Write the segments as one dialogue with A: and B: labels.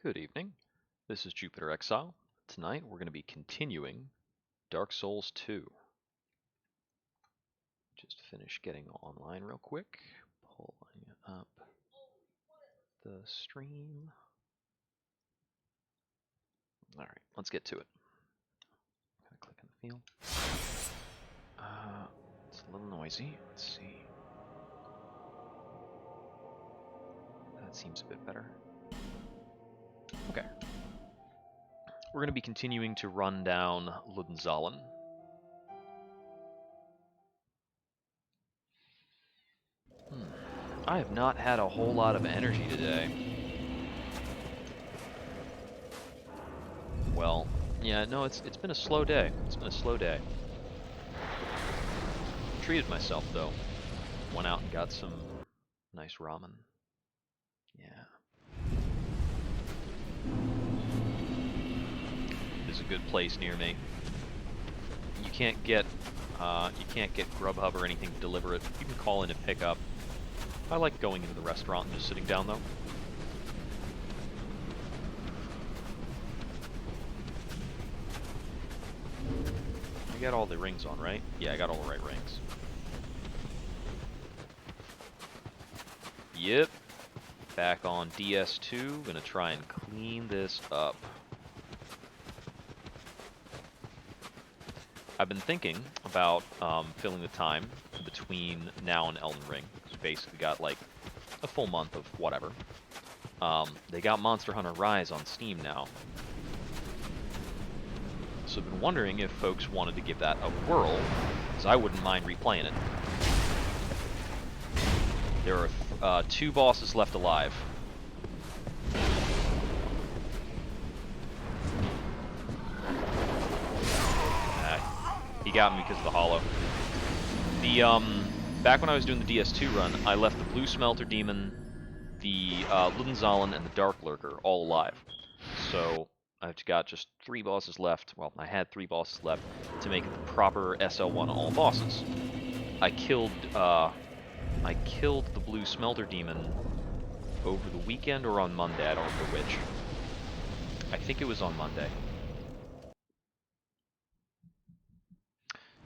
A: Good evening. This is Jupiter Exile. Tonight we're going to be continuing Dark Souls 2. Just finish getting online real quick. Pulling up the stream. Alright, let's get to it. Gotta click on the field. It's a little noisy. Let's see. That seems a bit better. Okay. We're going to be continuing to run down Lud Zallen. I have not had a whole lot of energy today. Well, yeah, no, it's been a slow day. It's been a slow day. Treated myself though. Went out and got some nice ramen. Yeah. There's a good place near me. You can't get Grubhub or anything to deliver it. You can call in and pick up. I like going into the restaurant and just sitting down though. I got all the rings on, right? Yeah, I got all the right rings. Yep. Back on DS2. Gonna try and clean this up. I've been thinking about filling the time between now and Elden Ring. So basically got like a full month of whatever. They got Monster Hunter Rise on Steam now. So I've been wondering if folks wanted to give that a whirl, because I wouldn't mind replaying it. There are 2 bosses left alive. He got me because of the hollow. Back when I was doing the DS2 run, I left the Blue Smelter Demon, the Lud Zallen, and the Dark Lurker all alive. So I've got just 3 bosses left. Well, I had 3 bosses left to make it the proper SL1 all bosses. I killed the Blue Smelter Demon over the weekend or on Monday. I don't remember which. I think it was on Monday.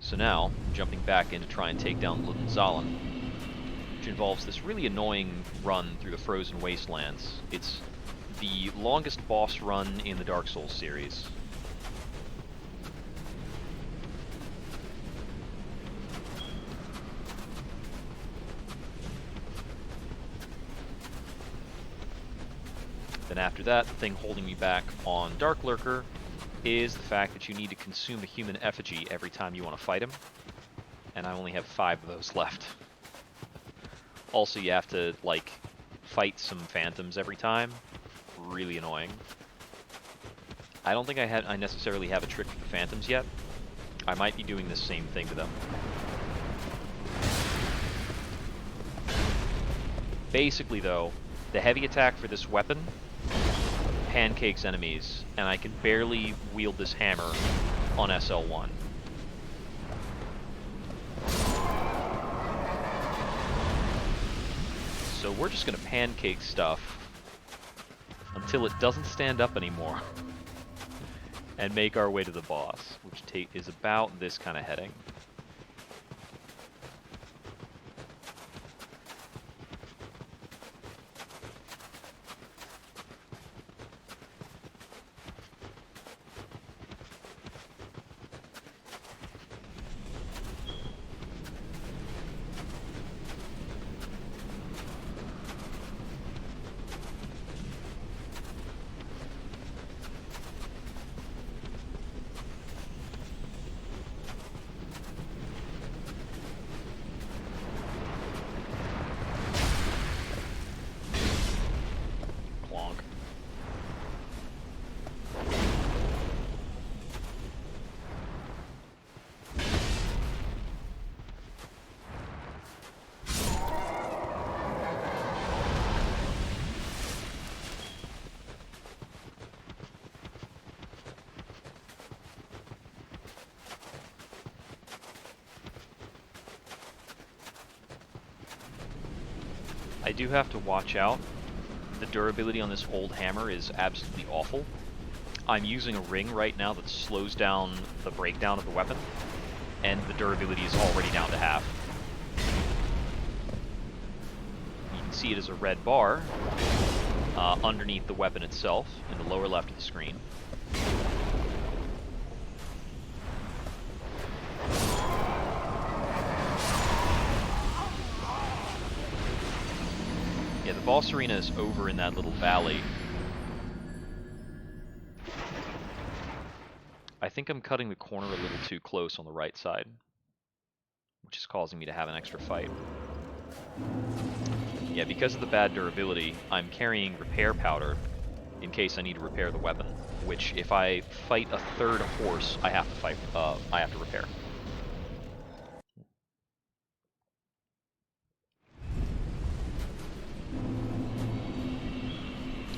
A: So now, jumping back in to try and take down Lud Zallen, which involves this really annoying run through the frozen wastelands. It's the longest boss run in the Dark Souls series. Then after that, the thing holding me back on Dark Lurker is the fact that you need to consume a human effigy every time you want to fight him. And I only have 5 of those left. Also, you have to, like, fight some phantoms every time. Really annoying. I don't think I necessarily have a trick for the phantoms yet. I might be doing the same thing to them. Basically, though, the heavy attack for this weapon pancakes enemies, and I can barely wield this hammer on SL1. So we're just gonna pancake stuff until it doesn't stand up anymore and make our way to the boss, which is about this kind of heading. I do have to watch out the durability on this old hammer is absolutely awful. I'm using a ring right now that slows down the breakdown of the weapon, and the durability is already down to half. You can see it as a red bar underneath the weapon itself in the lower left of the screen. Yeah, the boss arena is over in that little valley. I think I'm cutting the corner a little too close on the right side, which is causing me to have an extra fight. Yeah, because of the bad durability, I'm carrying repair powder in case I need to repair the weapon, which if I fight a third horse, I have to repair.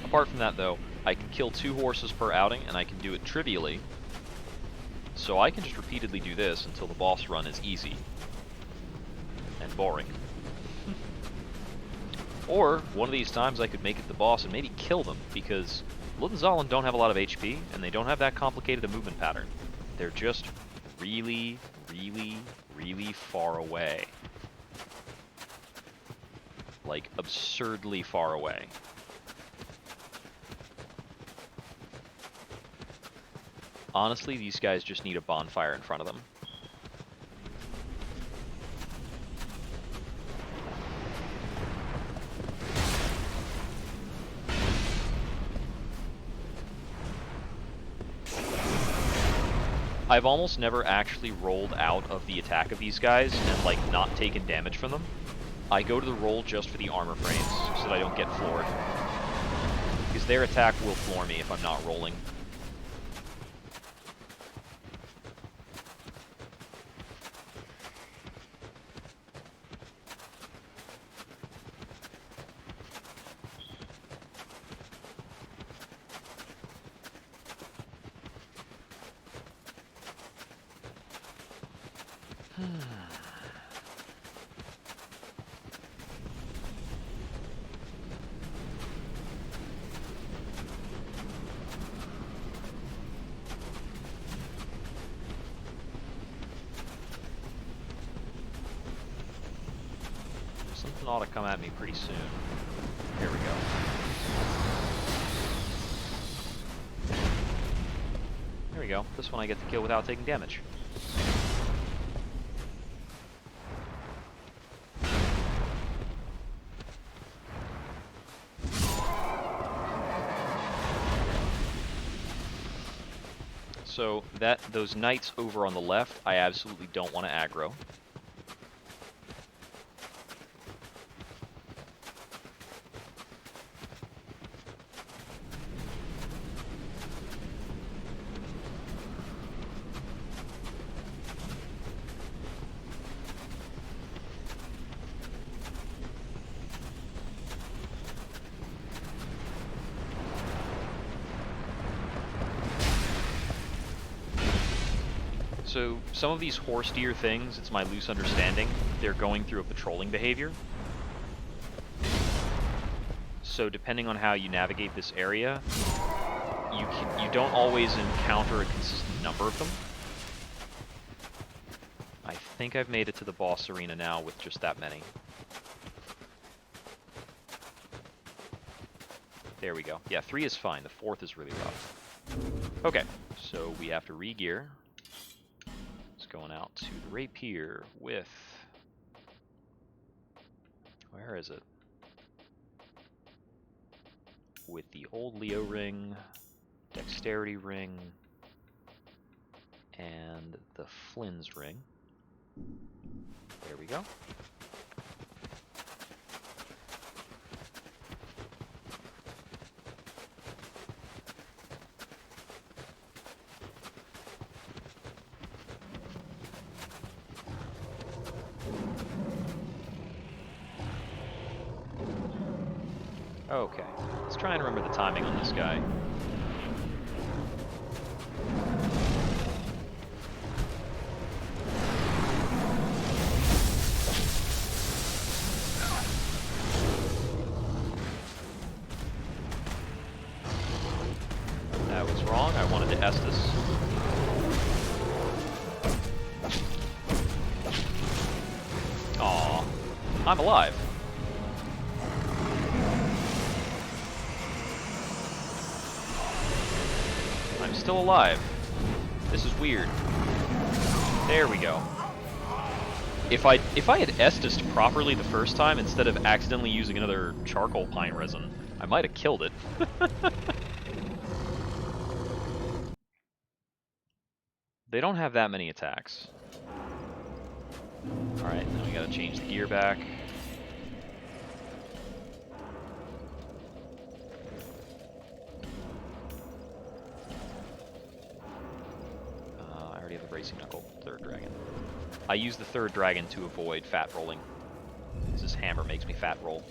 A: Apart from that, though, I can kill 2 horses per outing, and I can do it trivially. So I can just repeatedly do this until the boss run is easy and boring. Or, one of these times I could make it the boss and maybe kill them, because Lud Zallen don't have a lot of HP, and they don't have that complicated a movement pattern. They're just really, really, really far away. Like, absurdly far away. Honestly, these guys just need a bonfire in front of them. I've almost never actually rolled out of the attack of these guys and, like, not taken damage from them. I go to the roll just for the armor frames, so that I don't get floored. Because their attack will floor me if I'm not rolling. Something ought to come at me pretty soon. Here we go. There we go. This one I get to kill without taking damage. So those knights over on the left, I absolutely don't want to aggro. So, some of these horse deer things, it's my loose understanding, they're going through a patrolling behavior. So depending on how you navigate this area, you don't always encounter a consistent number of them. I think I've made it to the boss arena now with just that many. There we go. Yeah, 3 is fine. The 4th is really rough. Okay, so we have to re-gear. Going out to the rapier with, where is it? With the old Leo ring, dexterity ring, and the Flynn's ring. There we go. Okay, let's try and remember the timing on this guy. That was wrong. I wanted to Estus. Aw. I'm alive. I'm still alive. This is weird. There we go. If I had Estused properly the first time, instead of accidentally using another charcoal pine resin, I might have killed it. They don't have that many attacks. Alright, now we gotta change the gear back. I already have the Racing Knuckle, third dragon. I use the third dragon to avoid fat rolling. This hammer makes me fat roll.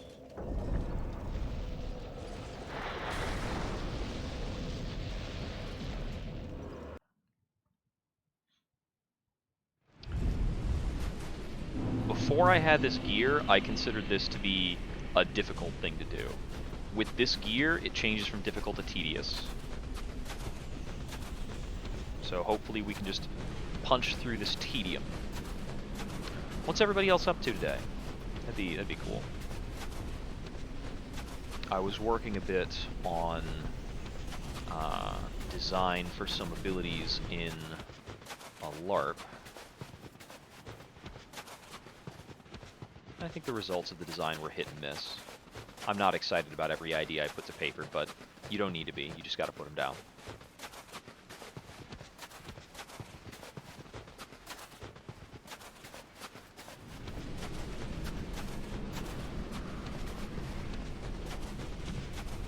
A: Before I had this gear, I considered this to be a difficult thing to do. With this gear, it changes from difficult to tedious. So hopefully we can just punch through this tedium. What's everybody else up to today? That'd be cool. I was working a bit on design for some abilities in a LARP. I think the results of the design were hit and miss. I'm not excited about every idea I put to paper, but you don't need to be. You just got to put them down.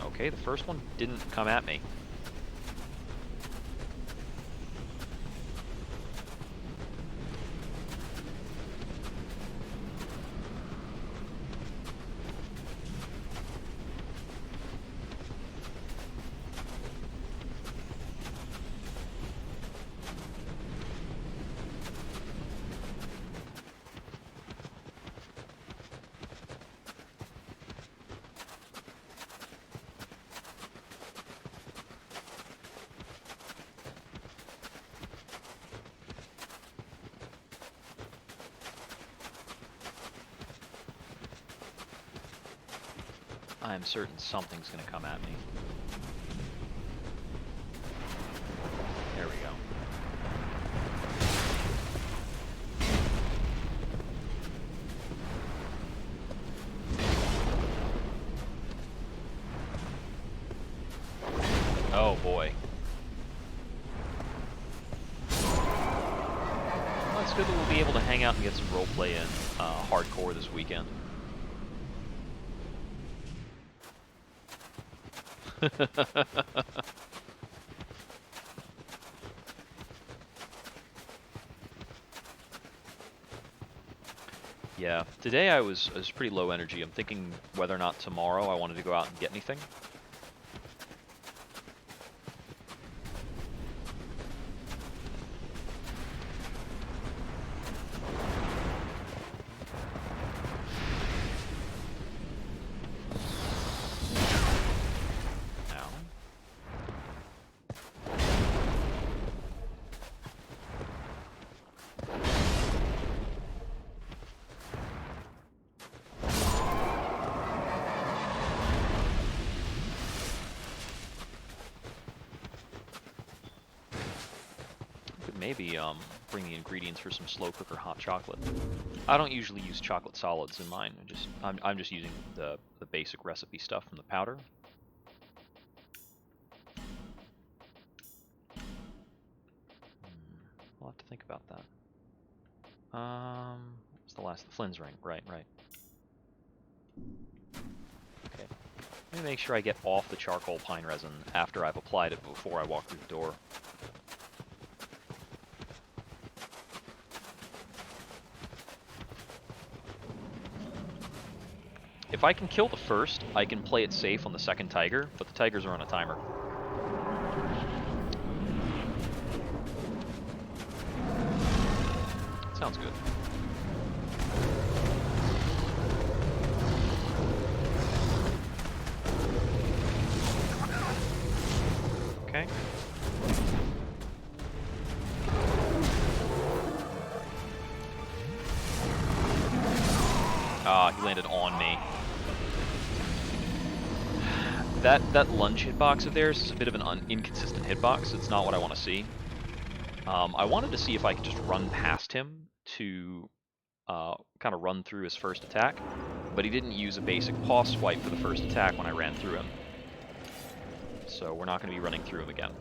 A: Okay, the first one didn't come at me. I'm certain something's going to come at me. There we go. Oh boy. Well, it's good that we'll be able to hang out and get some roleplay in hardcore this weekend. Yeah, today I was pretty low energy. I'm thinking whether or not tomorrow I wanted to go out and get anything. Maybe bring the ingredients for some slow cooker hot chocolate. I don't usually use chocolate solids in mine. I'm just using the basic recipe stuff from the powder. I'll have to think about that. What's the last? The Flynn's ring. Right. Okay. Let me make sure I get off the charcoal pine resin after I've applied it before I walk through the door. If I can kill the first, I can play it safe on the second tiger, but the tigers are on a timer. Sounds good. Okay. landed on me. That lunge hitbox of theirs is a bit of an inconsistent hitbox. It's not what I want to see. I wanted to see if I could just run past him to kind of run through his first attack, but he didn't use a basic paw swipe for the first attack when I ran through him. So we're not going to be running through him again.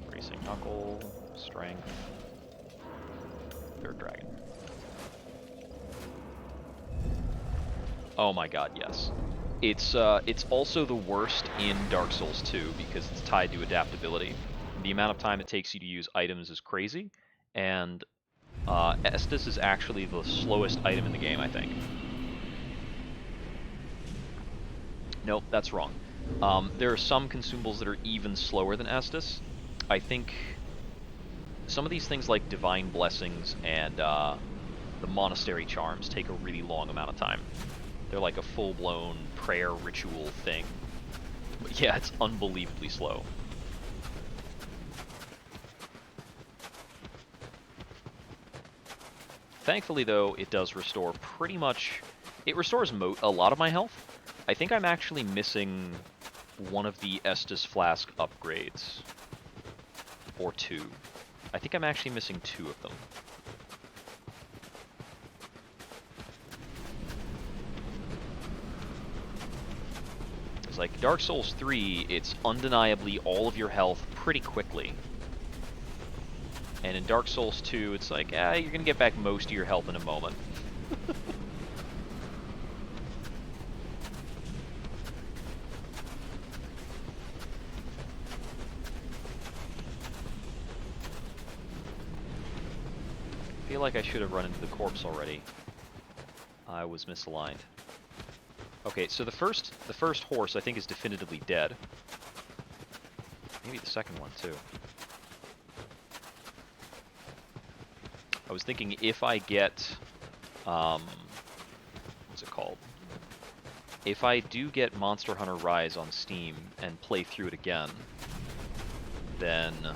A: Bracing Knuckle, Strength, Third Dragon. Oh my god, yes. It's also the worst in Dark Souls 2 because it's tied to adaptability. The amount of time it takes you to use items is crazy, and Estus is actually the slowest item in the game, I think. Nope, that's wrong. There are some consumables that are even slower than Estus. I think some of these things like Divine Blessings and the Monastery Charms take a really long amount of time. They're like a full-blown prayer ritual thing. But yeah, it's unbelievably slow. Thankfully, though, it does restore pretty much... It restores a lot of my health. I think I'm actually missing one of the Estus Flask upgrades. Or two. I think I'm actually missing two of them. It's like Dark Souls 3, it's undeniably all of your health pretty quickly. And in Dark Souls 2, it's like, you're going to get back most of your health in a moment. I feel like I should have run into the corpse already. I was misaligned. Okay, so the first horse I think is definitively dead. Maybe the second one too. I was thinking if I get, what's it called? If I do get Monster Hunter Rise on Steam and play through it again, then I'll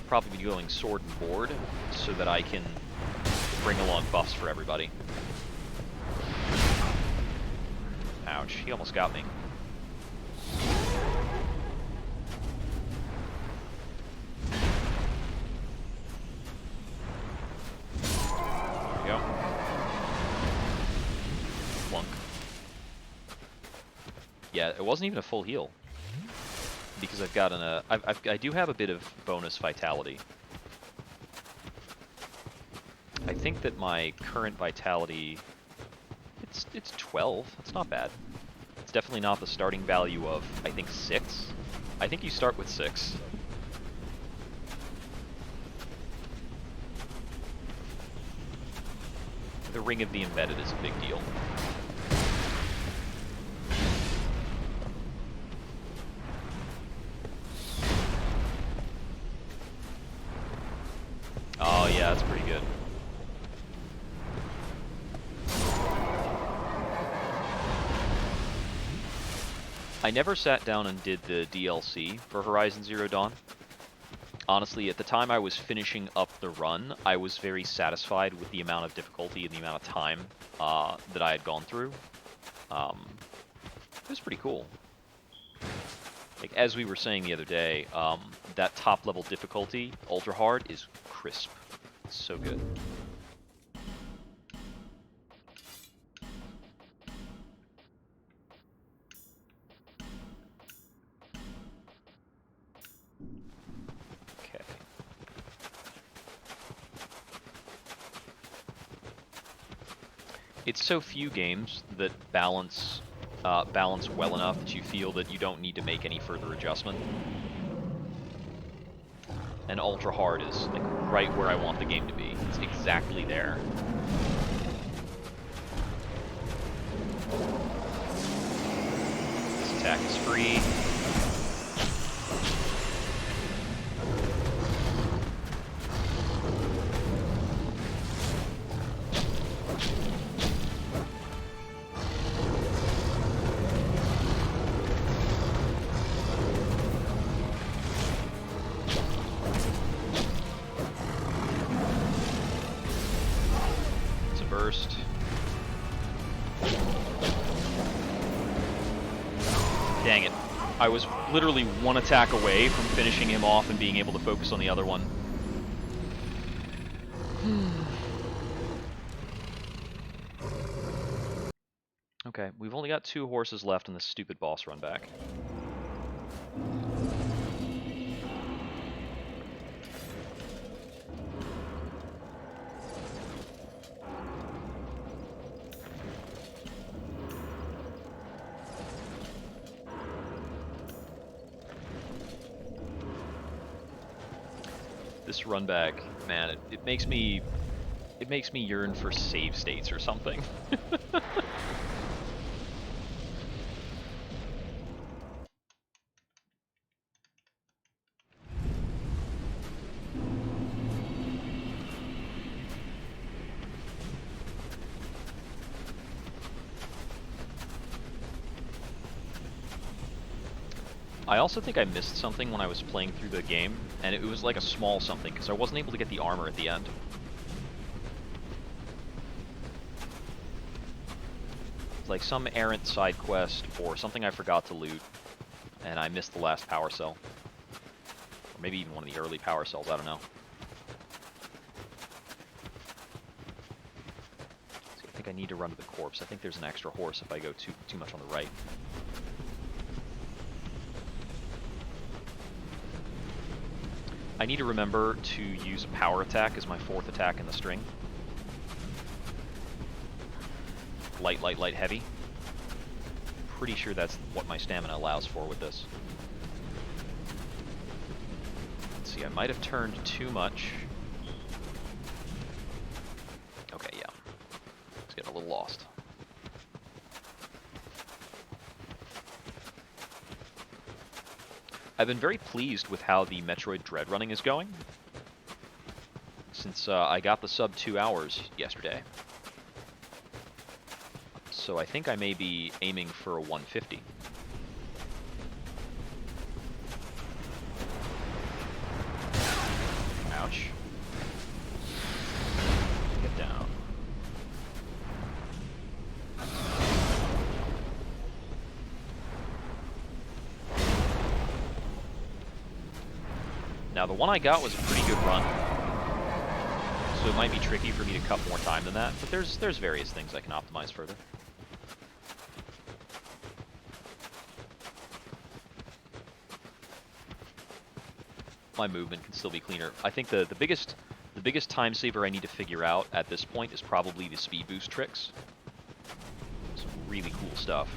A: probably be going sword and board so that I can bring along buffs for everybody. Ouch, he almost got me. Yeah, it wasn't even a full heal because I've got I do have a bit of bonus vitality. I think that my current vitality, it's 12. That's not bad. It's definitely not the starting value of, I think, 6. I think you start with 6. The Ring of the Embedded is a big deal. Oh yeah, that's pretty good. I never sat down and did the DLC for Horizon Zero Dawn. Honestly, at the time I was finishing up the run, I was very satisfied with the amount of difficulty and the amount of time that I had gone through. It was pretty cool. Like, as we were saying the other day, that top level difficulty, ultra hard, is crisp. It's so good. Okay. It's so few games that balance well enough that you feel that you don't need to make any further adjustment. And ultra hard is like right where I want the game to be. It's exactly there. This attack is free. Burst. Dang it. I was literally one attack away from finishing him off and being able to focus on the other one. Okay, we've only got 2 horses left in this stupid boss run back. This run back, man, it makes me yearn for save states or something. I also think I missed something when I was playing through the game, and it was like a small something, because I wasn't able to get the armor at the end. Like some errant side quest, or something I forgot to loot, and I missed the last power cell. Or maybe even one of the early power cells, I don't know. See, I think I need to run to the corpse. I think there's an extra horse if I go too much on the right. I need to remember to use a power attack as my 4th attack in the string. Light, light, light, heavy. Pretty sure that's what my stamina allows for with this. Let's see, I might have turned too much. Okay, yeah. Let's get a little lost. I've been very pleased with how the Metroid Dread running is going, since I got the sub 2 hours yesterday. So I think I may be aiming for a 150. Ouch. Get down. Now the one I got was a pretty good run, so it might be tricky for me to cut more time than that, but there's various things I can optimize further. My movement can still be cleaner. I think the biggest time saver I need to figure out at this point is probably the speed boost tricks. Some really cool stuff.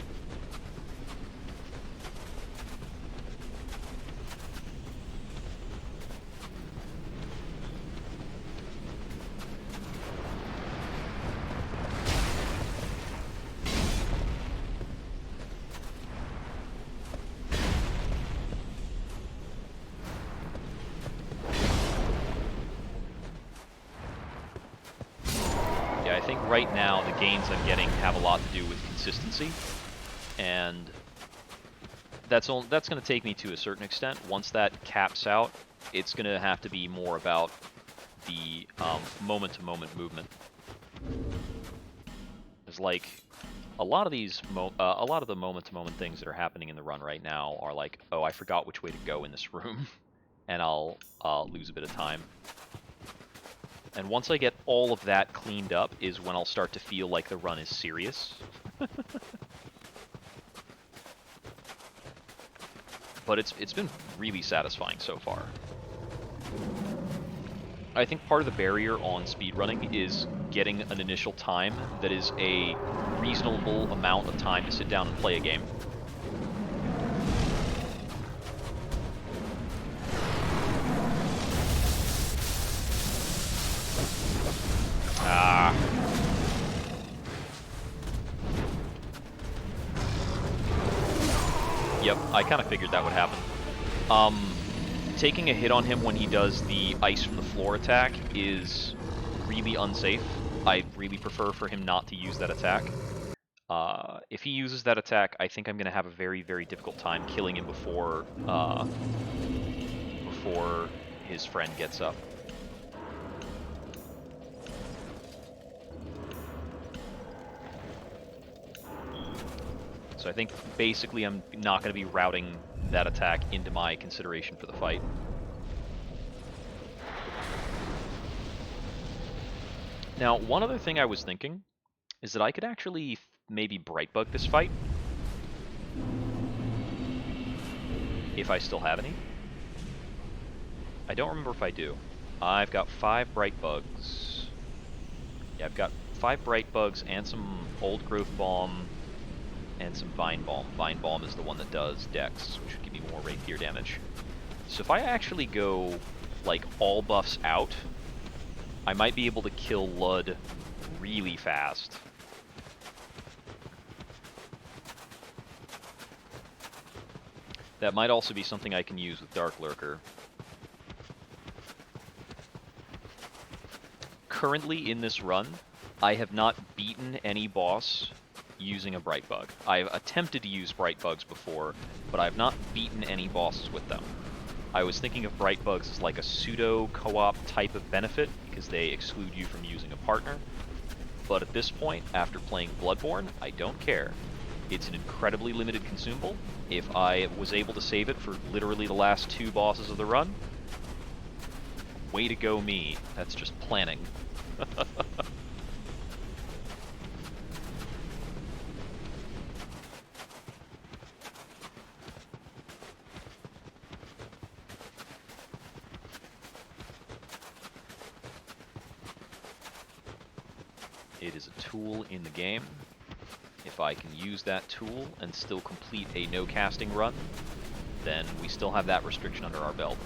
A: Right now, the gains I'm getting have a lot to do with consistency, and that's going to take me to a certain extent. Once that caps out, it's going to have to be more about the moment-to-moment movement. There's like a lot of these, a lot of the moment-to-moment things that are happening in the run right now are like, oh, I forgot which way to go in this room, and I'll lose a bit of time. And once I get all of that cleaned up is when I'll start to feel like the run is serious. But it's been really satisfying so far. I think part of the barrier on speedrunning is getting an initial time that is a reasonable amount of time to sit down and play a game. Yep, I kind of figured that would happen. Taking a hit on him when he does the ice from the floor attack is really unsafe. I really prefer for him not to use that attack. If he uses that attack, I think I'm going to have a very, very difficult time killing him before his friend gets up. So I think basically I'm not going to be routing that attack into my consideration for the fight. Now, one other thing I was thinking is that I could actually maybe Brightbug this fight. If I still have any. I don't remember if I do. I've got 5 Brightbugs. Yeah, I've got 5 Brightbugs and some Old Growth Balm and some Vine Balm. Vine Balm is the one that does Dex, which would give me more rapier damage. So if I actually go, like, all buffs out, I might be able to kill Lud really fast. That might also be something I can use with Dark Lurker. Currently in this run, I have not beaten any boss using a Brightbug. I've attempted to use Brightbugs before, but I've not beaten any bosses with them. I was thinking of Brightbugs as like a pseudo co-op type of benefit, because they exclude you from using a partner. But at this point, after playing Bloodborne, I don't care. It's an incredibly limited consumable. If I was able to save it for literally the last 2 bosses of the run, way to go me. That's just planning. It is a tool in the game. If I can use that tool and still complete a no casting run, then we still have that restriction under our belt.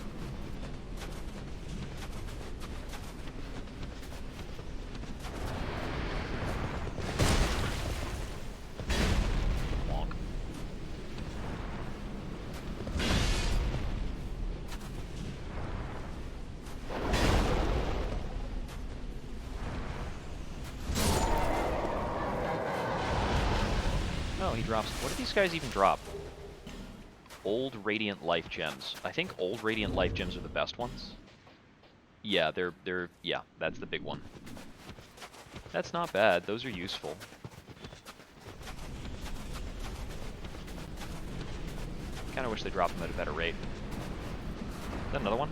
A: Wonk. Oh, he drops. What do these guys even drop? Old Radiant Life Gems. I think Old Radiant Life Gems are the best ones. Yeah, yeah, that's the big one. That's not bad. Those are useful. Kind of wish they dropped them at a better rate. Is that another one?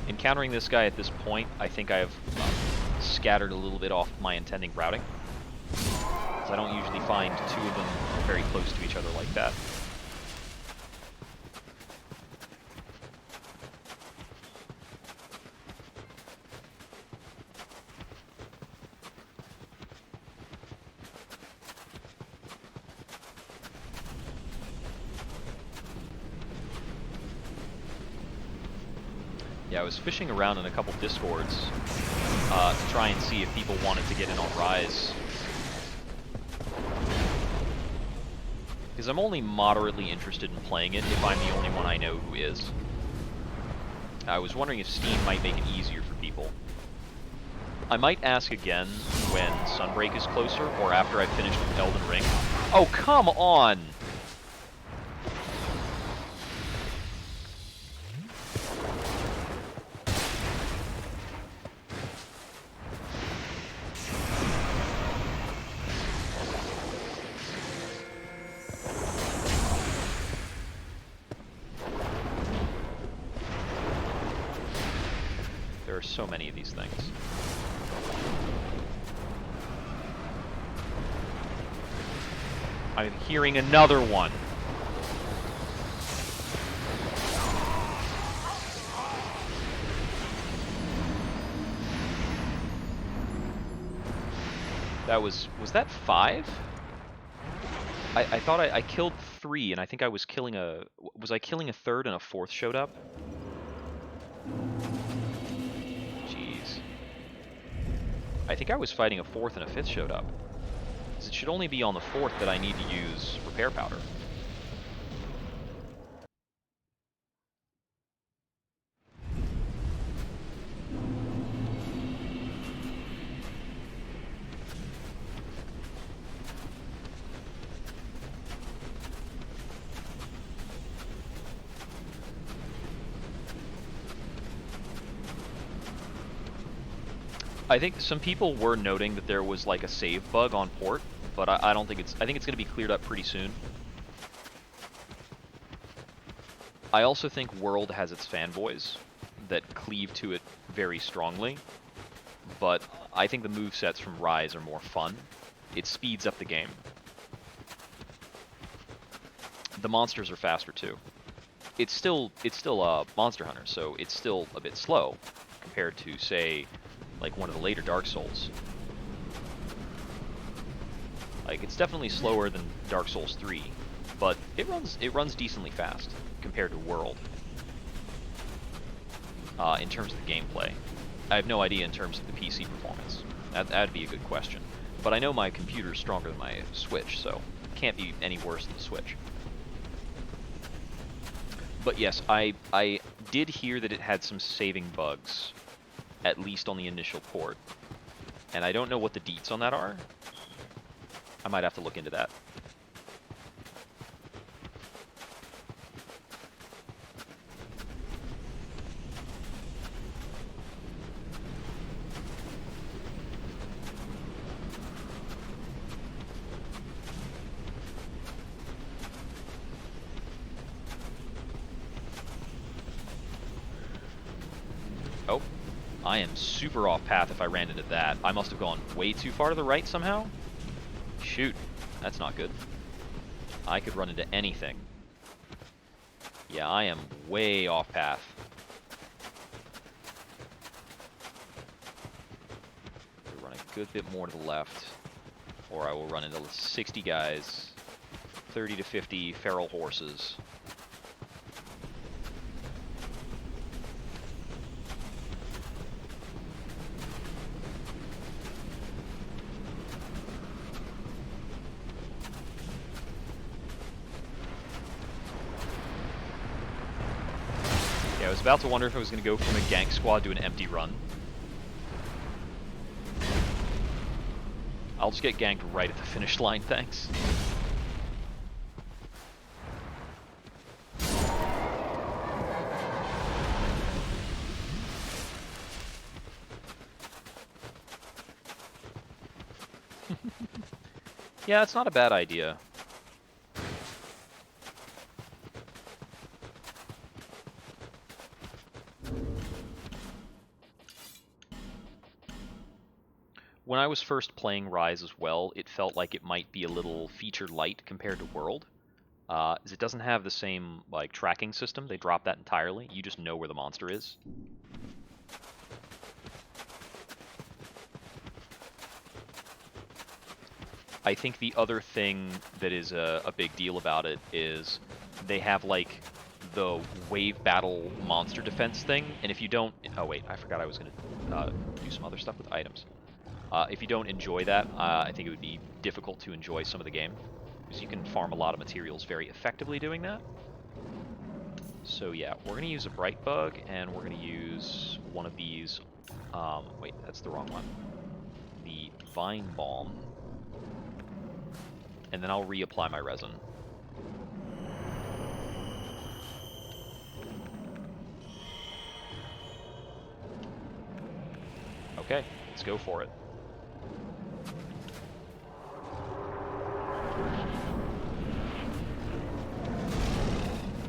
A: Encountering this guy at this point, I think I have scattered a little bit off my intending routing. Because I don't usually find 2 of them very close to each other like that. Yeah, I was fishing around in a couple Discords to try and see if people wanted to get in on Rise. Because I'm only moderately interested in playing it if I'm the only one I know who is. I was wondering if Steam might make it easier for people. I might ask again when Sunbreak is closer, or after I've finished with Elden Ring. Oh, come on! There are so many of these things. I'm hearing another one. That was that 5? I thought I killed 3, and I think I was killing a... Was I killing a 3rd and a 4th showed up? Jeez. I think I was fighting a 4th and a 5th showed up. Because it should only be on the 4th that I need to use repair powder. I think some people were noting that there was like a save bug on port, but I don't think it's... I think it's going to be cleared up pretty soon. I also think World has its fanboys that cleave to it very strongly, but I think the movesets from Rise are more fun. It speeds up the game. The monsters are faster too. It's still Monster Hunter, so it's still a bit slow compared to, say, like one of the later Dark Souls. Like, it's definitely slower than Dark Souls 3, but it runs decently fast compared to World. In terms of the gameplay. I have no idea in terms of the PC performance. That'd be a good question. But I know my computer's stronger than my Switch, so it can't be any worse than the Switch. But yes, I did hear that it had some saving bugs, at least on the initial port. And I don't know what the deets on that are. I might have to look into that. Oh, I am super off path if I ran into that. I must have gone way too far to the right somehow. Shoot, that's not good. I could run into anything. Yeah, I am way off path. I'll run a good bit more to the left, or I will run into 60 guys, 30 to 50 feral horses. I was about to wonder if I was going to go from a gank squad to an empty run. I'll just get ganked right at the finish line, thanks. Yeah, it's not a bad idea. When I was first playing Rise as well, it felt like it might be a little feature light compared to World. As it doesn't have the same like tracking system. They dropped that entirely. You just know where the monster is. I think the other thing that is a big deal about it is they have like the wave battle monster defense thing, and if you don't... Oh wait, I forgot I was going to do some other stuff with items. If you don't enjoy that, I think it would be difficult to enjoy some of the game, because you can farm a lot of materials very effectively doing that. So yeah, we're going to use a Bright Bug, and we're going to use one of these... wait, that's the wrong one. The Vine Balm. And then I'll reapply my resin. Okay, let's go for it.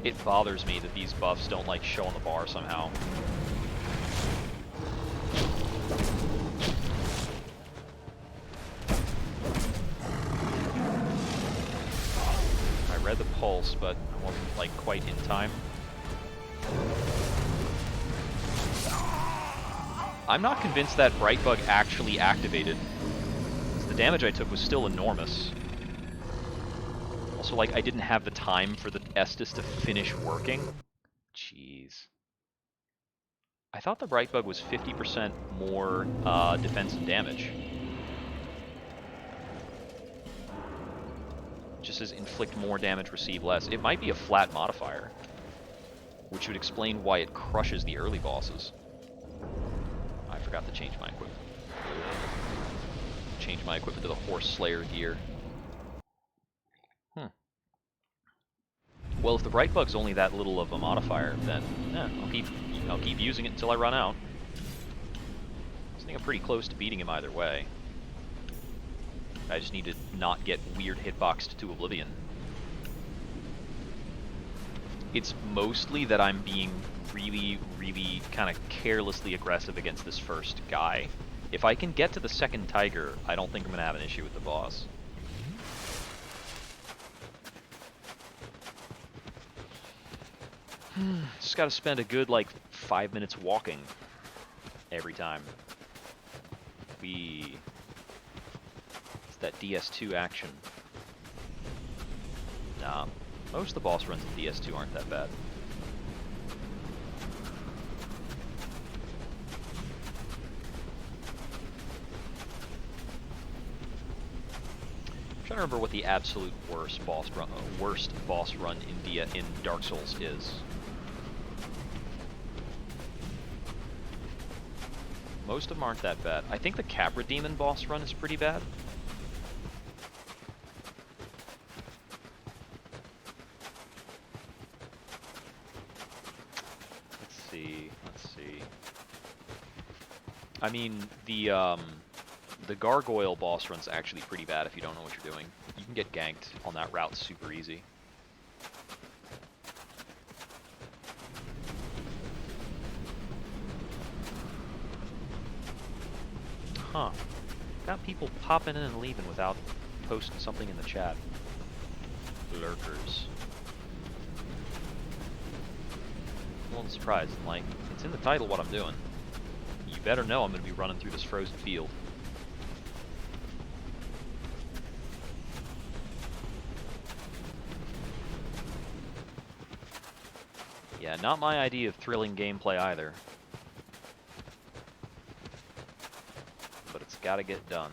A: It bothers me that these buffs don't like show on the bar somehow. I read the pulse, but I wasn't like quite in time. I'm not convinced that Bright Bug actually activated. The damage I took was still enormous. Also, like, I didn't have the time for the Estus to finish working. Jeez. I thought the Bright Bug was 50% more defense and damage. Just says inflict more damage, receive less. It might be a flat modifier, which would explain why it crushes the early bosses. I forgot to change my equipment. Change my equipment to the Horse Slayer gear. Well, if the Bright Bug's only that little of a modifier, then I'll keep using it until I run out. think I'm pretty close to beating him either way. I just need to not get weird hitboxed to oblivion. It's mostly that I'm being really, really kind of carelessly aggressive against this first guy. If I can get to the second tiger, I don't think I'm going to have an issue with the boss. Just got to spend a good, like, 5 minutes walking every time. It's that DS2 action. Nah, most of the boss runs in DS2 aren't that bad. I'm trying to remember what the absolute worst boss run in Dark Souls is. Most of them aren't that bad. I think the Capra Demon boss run is pretty bad. Let's see. I mean, the Gargoyle boss run's actually pretty bad if you don't know what you're doing. You can get ganked on that route super easy. Huh. Got people popping in and leaving without posting something in the chat. Lurkers. I'm a little surprised. Like, it's in the title what I'm doing. You better know I'm going to be running through this frozen field. Yeah, not my idea of thrilling gameplay either. But it's gotta get done.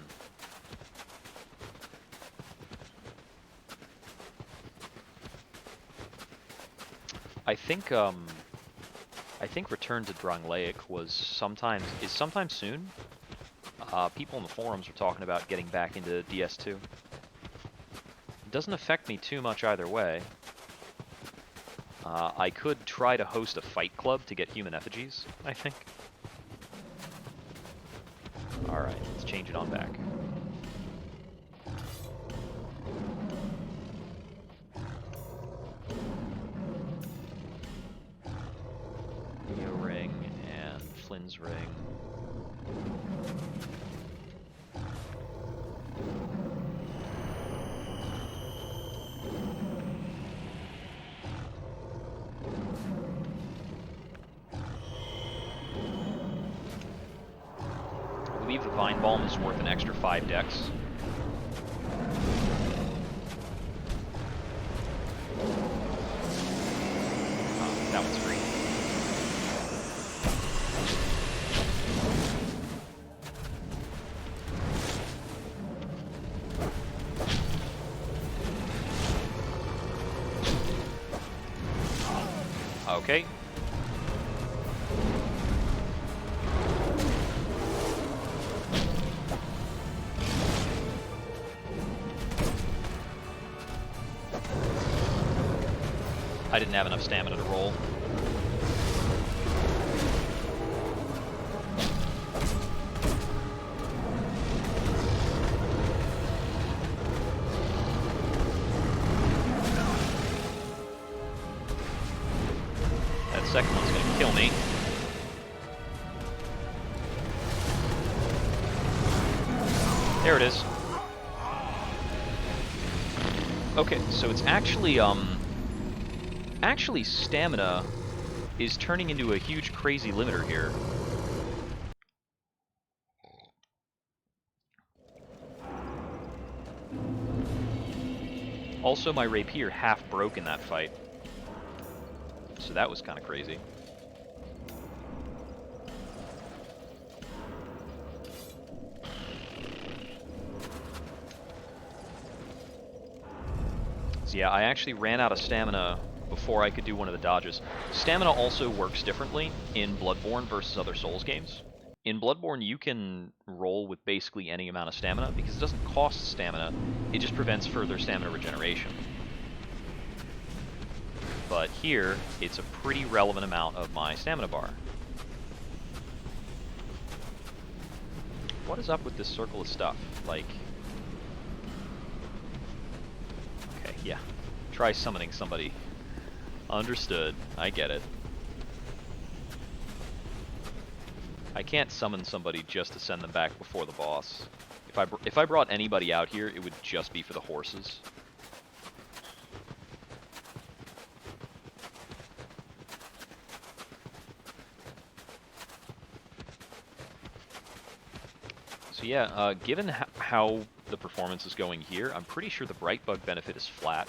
A: I think Return to Drangleic is sometime soon. People in the forums were talking about getting back into DS2. It doesn't affect me too much either way. I could try to host a fight club to get human effigies, I think. Alright, let's change it on back. Neo ring and Flynn's ring. I believe the Vine Balm is worth an extra 5 dex. That one's free. Okay. I didn't have enough stamina to roll. That second one's gonna kill me. There it is. Okay, so it's actually stamina is turning into a huge crazy limiter here. Also, my rapier half broke in that fight. So that was kind of crazy. So yeah, I actually ran out of stamina before I could do one of the dodges. Stamina also works differently in Bloodborne versus other Souls games. In Bloodborne, you can roll with basically any amount of stamina because it doesn't cost stamina, it just prevents further stamina regeneration. But here, it's a pretty relevant amount of my stamina bar. What is up with this circle of stuff? Like... Okay, yeah. Try summoning somebody. Understood. I get it. I can't summon somebody just to send them back before the boss. If I brought anybody out here, it would just be for the horses. So yeah, given how the performance is going here, I'm pretty sure the Bright Bug benefit is flat.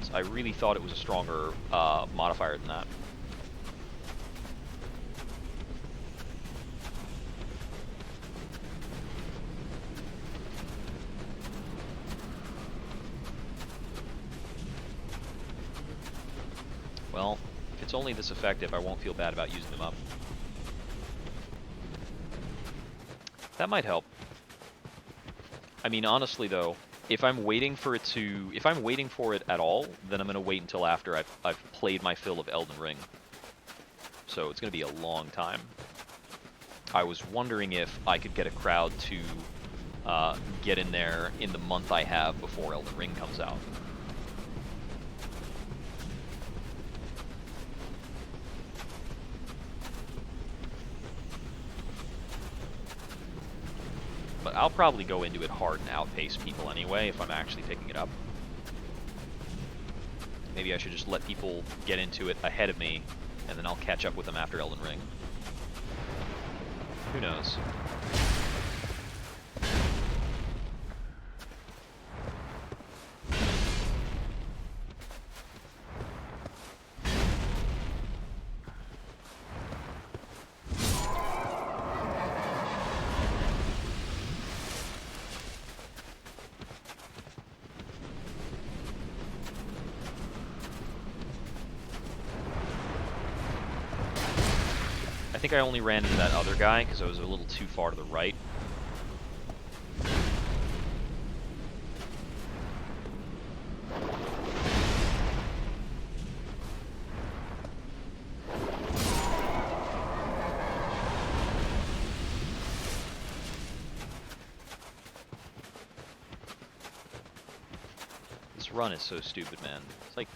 A: So I really thought it was a stronger modifier than that. Well, if it's only this effective, I won't feel bad about using them up. That might help. I mean, honestly though, if I'm waiting for it at all, then I'm gonna wait until after I've played my fill of Elden Ring. So it's gonna be a long time. I was wondering if I could get a crowd to get in there in the month I have before Elden Ring comes out. But I'll probably go into it hard and outpace people anyway if I'm actually picking it up. Maybe I should just let people get into it ahead of me, and then I'll catch up with them after Elden Ring. Who knows? I think I only ran into that other guy because I was a little too far to the right. This run is so stupid, man. It's like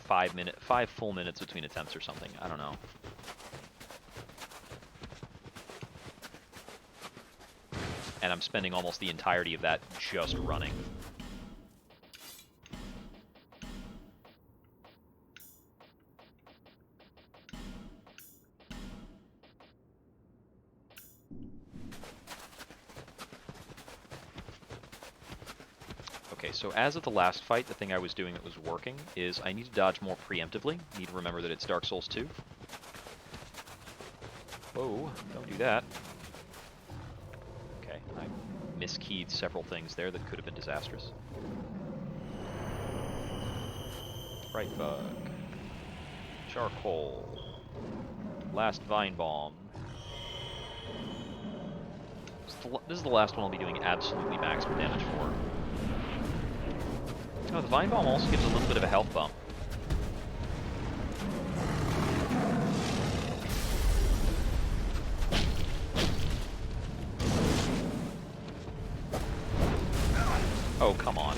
A: 5 full minutes between attempts or something. I don't know. And I'm spending almost the entirety of that just running. Okay, so as of the last fight, the thing I was doing that was working is I need to dodge more preemptively. Need to remember that it's Dark Souls 2. Whoa, don't do that. I miskeyed several things there that could have been disastrous. Bright Bug. Charcoal. Last Vine Bomb. This is the last one I'll be doing absolutely maximum damage for. Oh, the Vine Bomb also gives a little bit of a health bump. Oh, come on.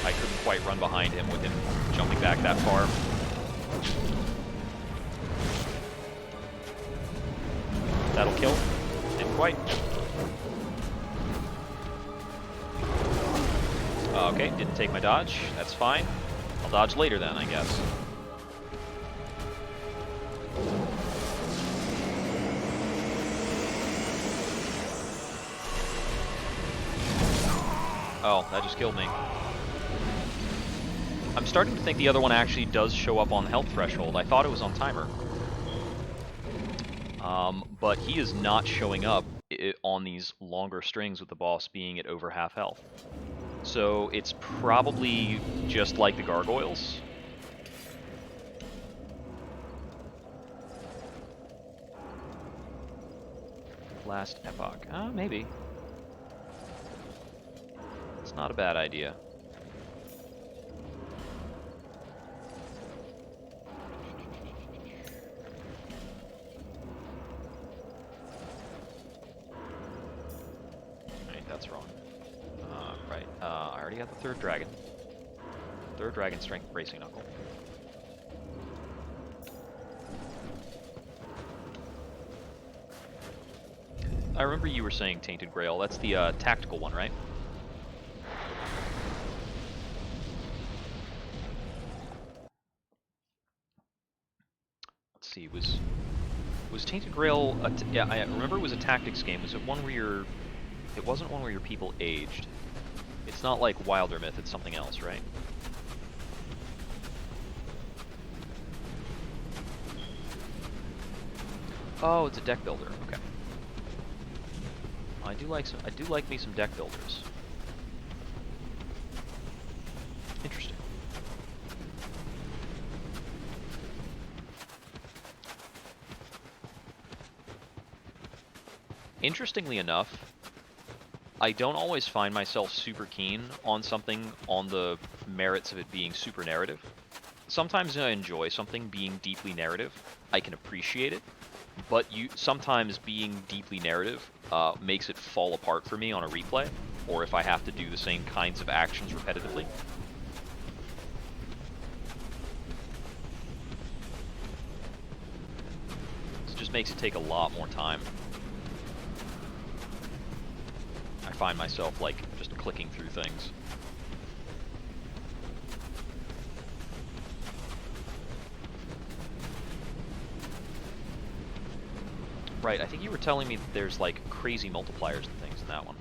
A: I couldn't quite run behind him with him jumping back that far. That'll kill. Didn't quite. Okay, didn't take my dodge. That's fine. I'll dodge later then, I guess. Oh, that just killed me. I'm starting to think the other one actually does show up on health threshold. I thought it was on timer. But he is not showing up on these longer strings with the boss being at over half health. So it's probably just like the gargoyles. Last epoch. Maybe. It's not a bad idea. Wait, that's wrong. Right. I already got the third dragon. Third dragon strength bracing knuckle. I remember you were saying Tainted Grail. That's the tactical one, right? Let's see. Was Tainted Grail? Yeah, I remember it was a tactics game. Was it one where your? It wasn't one where your people aged. It's not like Wilder Myth. It's something else, right? Oh, it's a deck builder. Okay. I do like me some deck builders. Interesting. Interestingly enough, I don't always find myself super keen on something on the merits of it being super narrative. Sometimes I enjoy something being deeply narrative. I can appreciate it, but sometimes being deeply narrative makes it fall apart for me on a replay, or if I have to do the same kinds of actions repetitively. It just makes it take a lot more time. I find myself like just clicking through things. Right, I think you were telling me that there's like crazy multipliers and things in that one.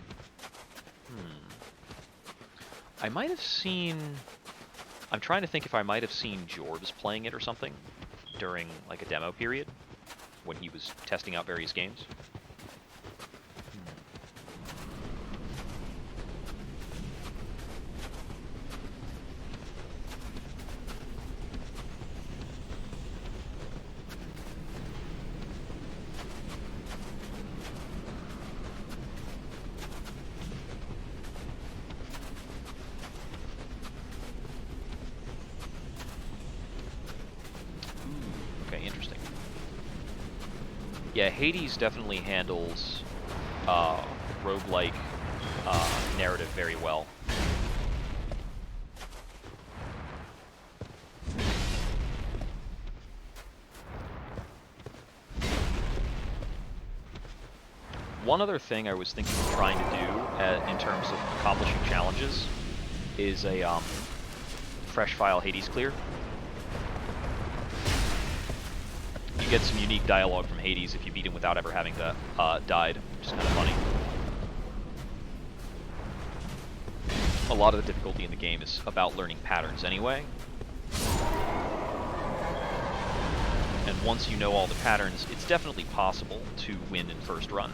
A: I might have seen... I'm trying to think if I might have seen Jorbs playing it or something during like a demo period when he was testing out various games. Yeah, Hades definitely handles roguelike narrative very well. One other thing I was thinking of trying to do in terms of accomplishing challenges is a fresh file Hades clear. You get some unique dialogue from Hades if you beat him without ever having to died, which is kind of funny. A lot of the difficulty in the game is about learning patterns anyway. And once you know all the patterns, it's definitely possible to win in first run.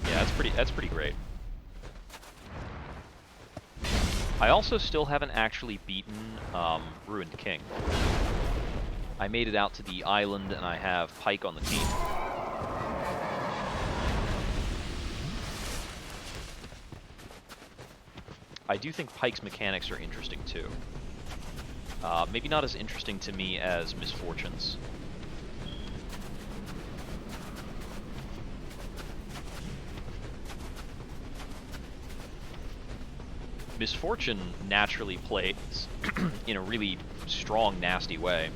A: Yeah, that's pretty great. I also still haven't actually beaten Ruined King. I made it out to the island and I have Pike on the team. I do think Pike's mechanics are interesting too. Maybe not as interesting to me as Misfortune's. Misfortune naturally plays in a really strong, nasty way.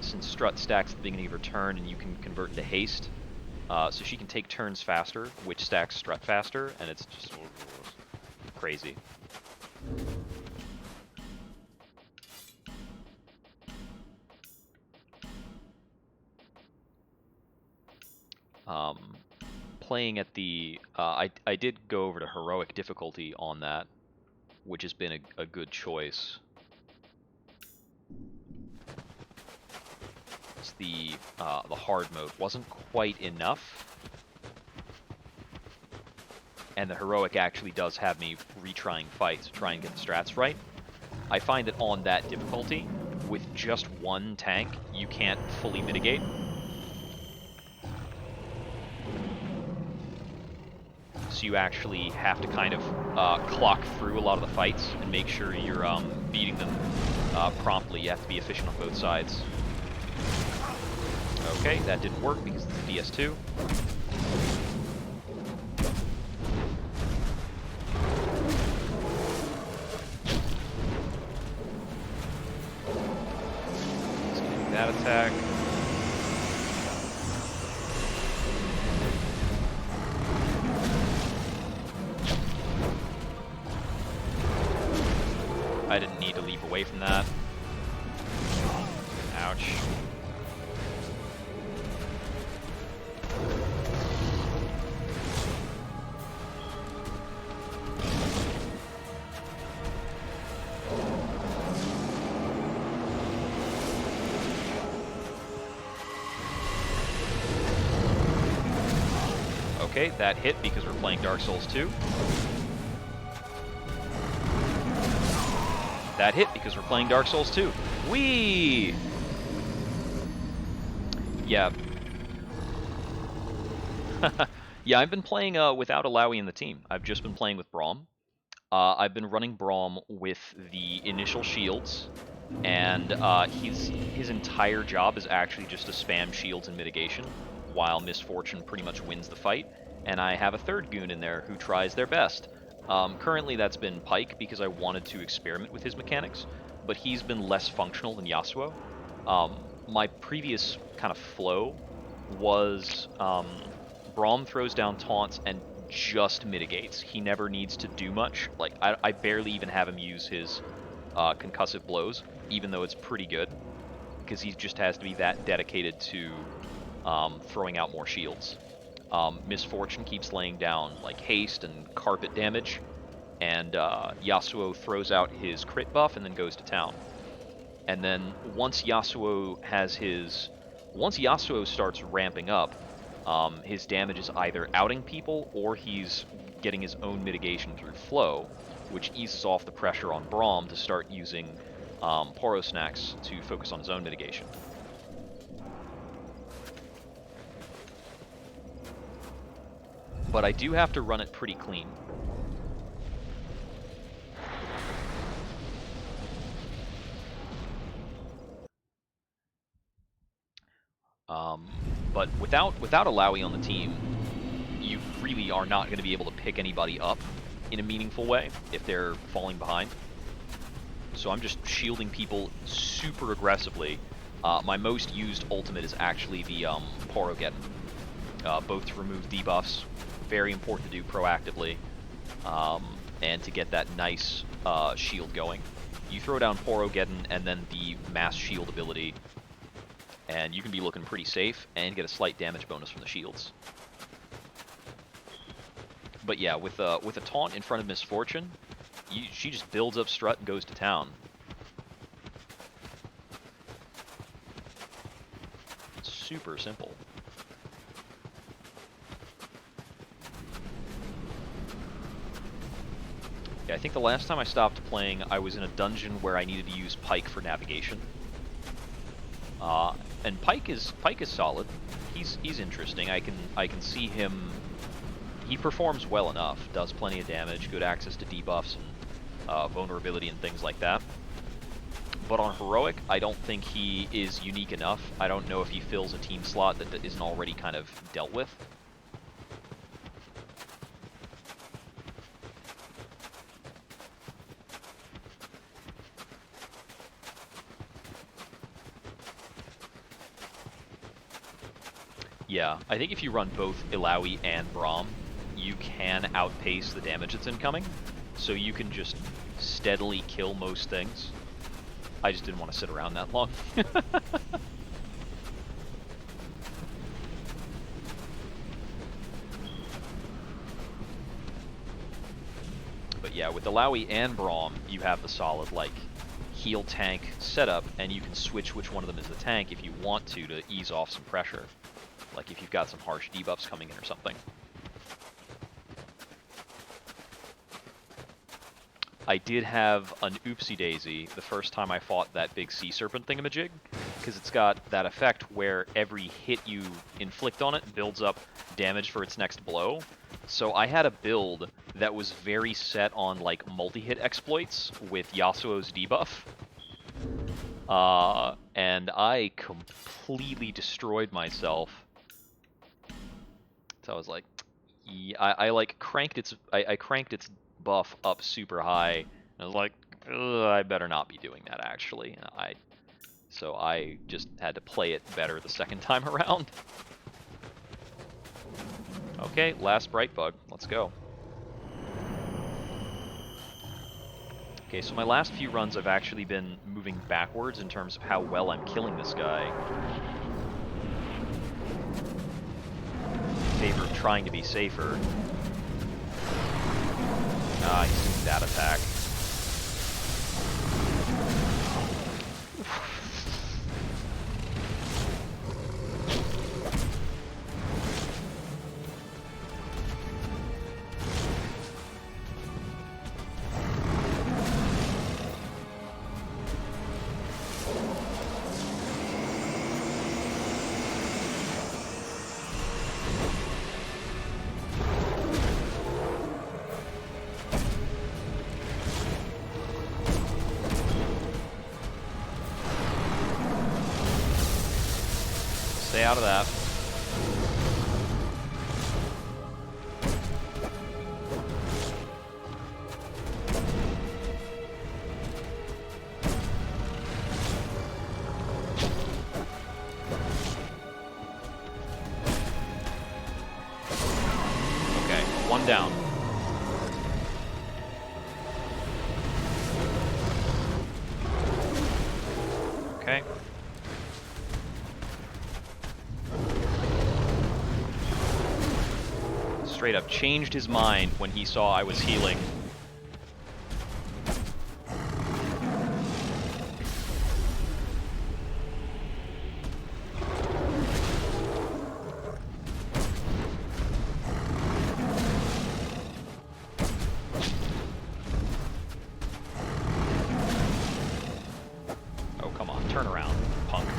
A: Since Strut stacks at the beginning of her turn and you can convert into haste, so she can take turns faster, which stacks Strut faster, and it's just crazy. Playing at the... I did go over to heroic difficulty on that, which has been a good choice. It's the hard mode wasn't quite enough, and the heroic actually does have me retrying fights to try and get the strats right. I find that on that difficulty, with just one tank, you can't fully mitigate. So you actually have to kind of clock through a lot of the fights and make sure you're beating them promptly. You have to be efficient on both sides. Okay, that didn't work because it's DS2. Let's do that attack. I didn't need to leap away from that. Ouch. Okay, that hit because we're playing Dark Souls 2. That hit because we're playing Dark Souls 2. Whee! Yeah. Yeah, I've been playing without Alawi in the team. I've just been playing with Braum. I've been running Braum with the initial shields, and his entire job is actually just to spam shields and mitigation, while Misfortune pretty much wins the fight. And I have a third goon in there who tries their best. Currently that's been Pike, because I wanted to experiment with his mechanics, but he's been less functional than Yasuo. My previous kind of flow was Braum throws down taunts and just mitigates. He never needs to do much. Like, I barely even have him use his concussive blows, even though it's pretty good, because he just has to be that dedicated to throwing out more shields. Misfortune keeps laying down like haste and carpet damage, and Yasuo throws out his crit buff and then goes to town. And then once Yasuo starts ramping up, his damage is either outing people or he's getting his own mitigation through flow, which eases off the pressure on Braum to start using Pharos Mask to focus on his own mitigation. But I do have to run it pretty clean. But without Alawi on the team, you really are not going to be able to pick anybody up in a meaningful way if they're falling behind. So I'm just shielding people super aggressively. My most used ultimate is actually the Porogeddon, both to remove debuffs, very important to do proactively, and to get that nice shield going. You throw down Porogeddon and then the mass shield ability, and you can be looking pretty safe and get a slight damage bonus from the shields. But yeah, with a taunt in front of Misfortune, she just builds up strut and goes to town. It's super simple. Yeah, I think the last time I stopped playing, I was in a dungeon where I needed to use Pike for navigation. And Pike is solid. He's interesting. I can see him. He performs well enough. Does plenty of damage. Good access to debuffs and vulnerability and things like that. But on heroic, I don't think he is unique enough. I don't know if he fills a team slot that isn't already kind of dealt with. Yeah, I think if you run both Ilaoi and Braum, you can outpace the damage that's incoming, so you can just steadily kill most things. I just didn't want to sit around that long. But yeah, with Ilaoi and Braum, you have the solid, like, heal tank setup, and you can switch which one of them is the tank if you want to ease off some pressure. Like if you've got some harsh debuffs coming in or something. I did have an oopsie daisy the first time I fought that big sea serpent thingamajig, because it's got that effect where every hit you inflict on it builds up damage for its next blow. So I had a build that was very set on like multi-hit exploits with Yasuo's debuff. And I completely destroyed myself. So I was like, yeah, I like cranked its I cranked its buff up super high. And I was like, ugh, I better not be doing that actually. So I just had to play it better the second time around. Okay, last bright bug. Let's go. Okay, so my last few runs I've actually been moving backwards in terms of how well I'm killing this guy. In favor of trying to be safer. Ah, he's doing that attack. Stay out of that. Okay, one down. Okay. Straight up changed his mind when he saw I was healing. Oh, come on, turn around, punk.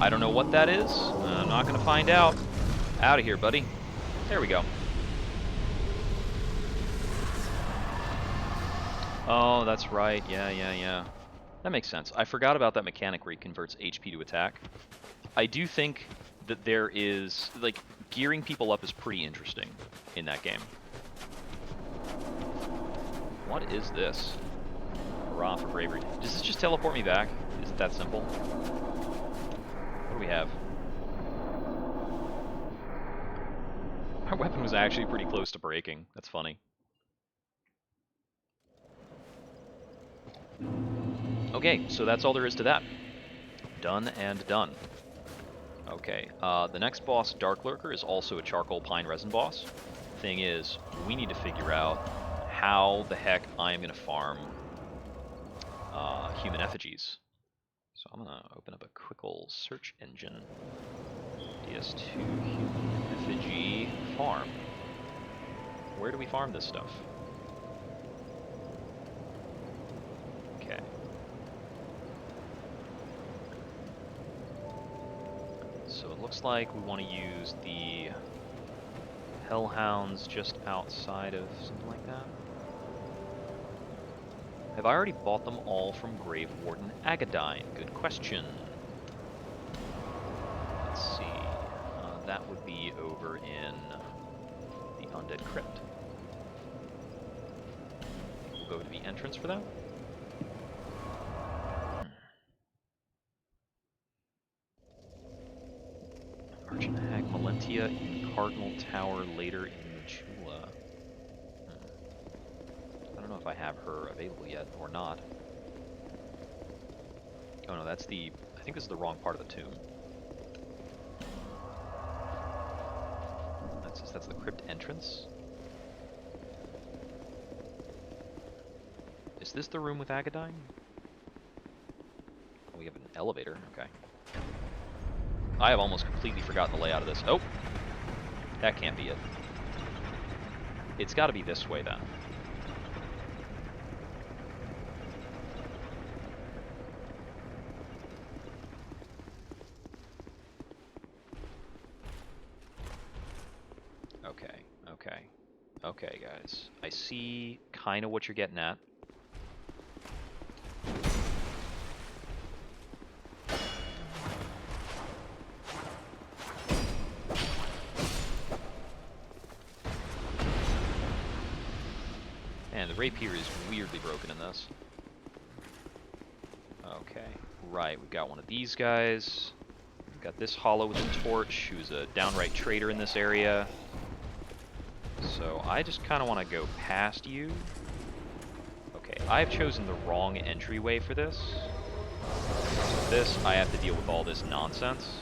A: I don't know what that is. I'm not going to find out. Out of here, buddy. There we go. Oh, that's right. Yeah. That makes sense. I forgot about that mechanic where he converts HP to attack. I do think that there is, like, gearing people up is pretty interesting in that game. What is this? Hurrah for bravery. Does this just teleport me back? Is it that simple? What do we have? Our weapon was actually pretty close to breaking. That's funny. Okay, so that's all there is to that. Done and done. Okay, the next boss, Dark Lurker, is also a charcoal pine resin boss. Thing is, we need to figure out how the heck I am going to farm human effigies. So I'm going to open up a quick old search engine. DS2 human effigy farm. Where do we farm this stuff? Okay. So it looks like we want to use the Hellhounds just outside of something like that. Have I already bought them all from Grave Warden Agadine? Good question. Let's see. That would be over in the Undead Crypt. We'll go to the entrance for that. Argent Hag Malentia in Cardinal Tower, later in Majula. I don't know if I have her available yet or not. Oh no, that's the... I think this is the wrong part of the tomb. guess that's the crypt entrance. Is this the room with Agadine? Oh, we have an elevator. Okay. I have almost completely forgotten the layout of this. Oh! That can't be it. It's got to be this way, then. Okay, guys. I see kind of what you're getting at. Man, the rapier is weirdly broken in this. Okay, right, we've got one of these guys. We've got this hollow with a torch, who's a downright traitor in this area. So I just kind of want to go past you. Okay, I've chosen the wrong entryway for this. So this, I have to deal with all this nonsense.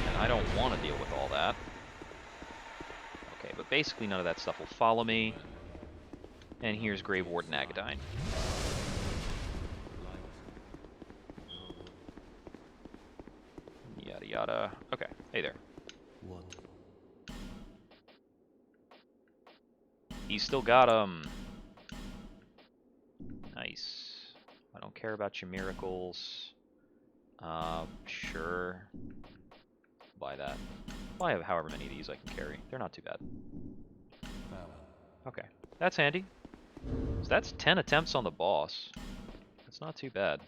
A: And I don't want to deal with all that. Okay, but basically none of that stuff will follow me. And here's Grave Warden Agadine. Yada yada. Okay, hey there. He's still got nice. I don't care about your miracles. Sure. Buy that. Well, I have however many of these I can carry. They're not too bad. Okay, that's handy. So that's 10 attempts on the boss. That's not too bad.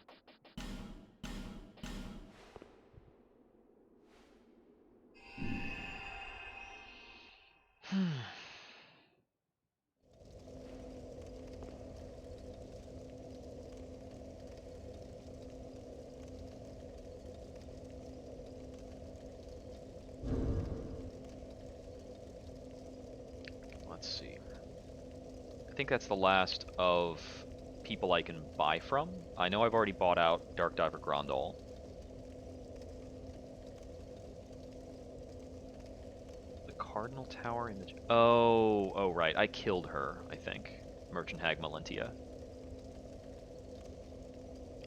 A: Let's see. I think that's the last of people I can buy from. I know I've already bought out Dark Diver Grandal. The Cardinal Tower in the... Oh, right. I killed her, I think. Merchant Hag Malentia.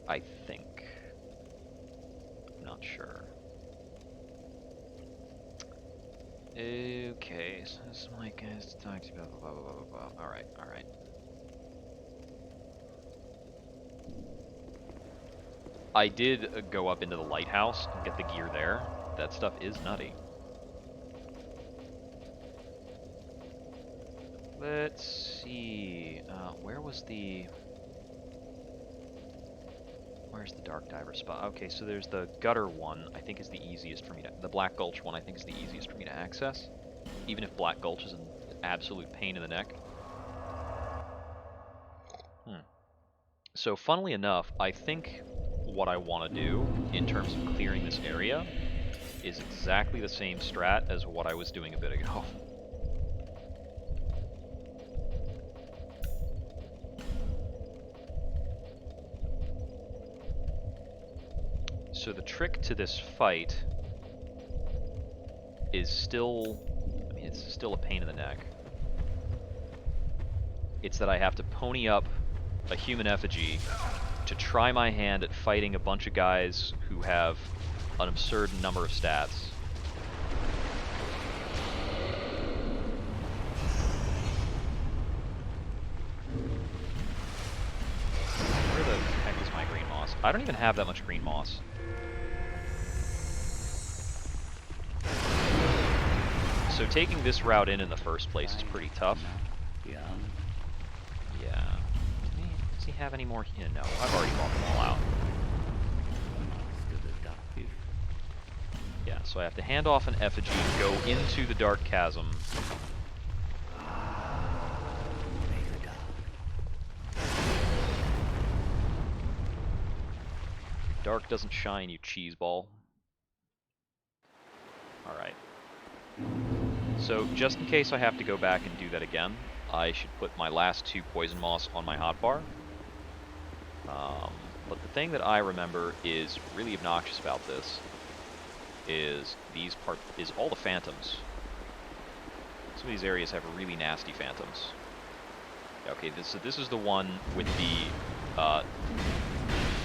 A: I think. I'm not sure. Okay, so this is my guys to talk to you about blah blah blah blah blah. Alright, alright. I did go up into the lighthouse and get the gear there. That stuff is nutty. Let's see. Where was the... Where's the Dark Diver spot? Okay, so there's the gutter one, I think is the easiest for me to... The Black Gulch one, I think is the easiest for me to access. Even if Black Gulch is an absolute pain in the neck. So, funnily enough, I think what I want to do in terms of clearing this area is exactly the same strat as what I was doing a bit ago. So the trick to this fight is still, I mean, it's still a pain in the neck. It's that I have to pony up a human effigy to try my hand at fighting a bunch of guys who have an absurd number of stats. Where the heck is my green moss? I don't even have that much green moss. So taking this route in the first place is pretty tough. Yeah. Does he have any more? Yeah, no, I've already bought them all out. Yeah, so I have to hand off an effigy, go into the dark chasm. Dark doesn't shine, you cheeseball. Alright. So, just in case I have to go back and do that again, I should put my last 2 poison moss on my hotbar. But the thing that I remember is really obnoxious about this is all the phantoms. Some of these areas have really nasty phantoms. Okay, this is the one with the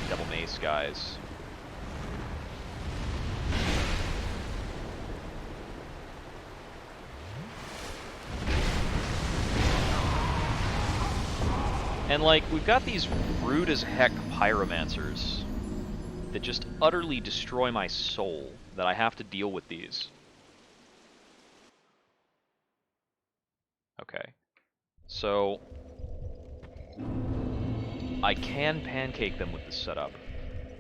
A: double mace guys. And like, we've got these rude as heck pyromancers that just utterly destroy my soul, that I have to deal with these. Okay. So I can pancake them with this setup,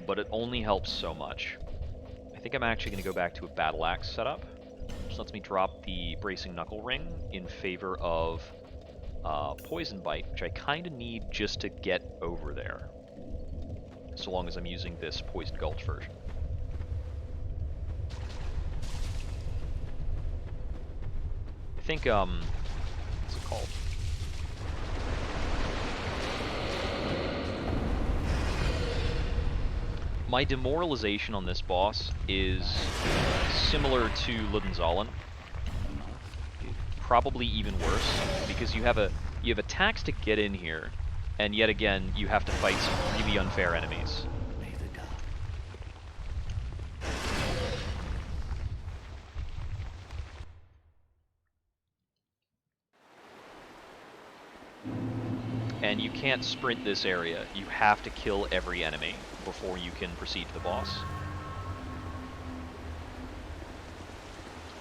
A: but it only helps so much. I think I'm actually going to go back to a battle axe setup, which lets me drop the bracing knuckle ring in favor of poison bite, which I kind of need just to get over there, so long as I'm using this poison gulch version. I think what's it called? My demoralization on this boss is similar to Lud Zallen. Probably even worse, because you have attacks to get in here, and yet again you have to fight some really unfair enemies. And you can't sprint this area. You have to kill every enemy before you can proceed to the boss.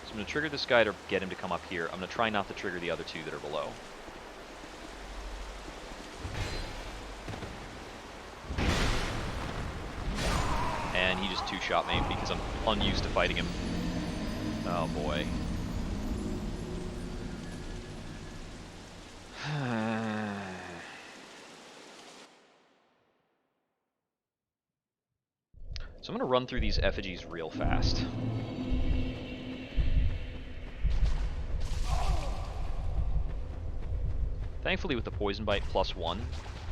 A: So I'm going to trigger this guy to get him to come up here. I'm going to try not to trigger the other two that are below. And he just two-shot me because I'm unused to fighting him. Oh boy. So I'm going to run through these effigies real fast. Thankfully with the poison bite +1,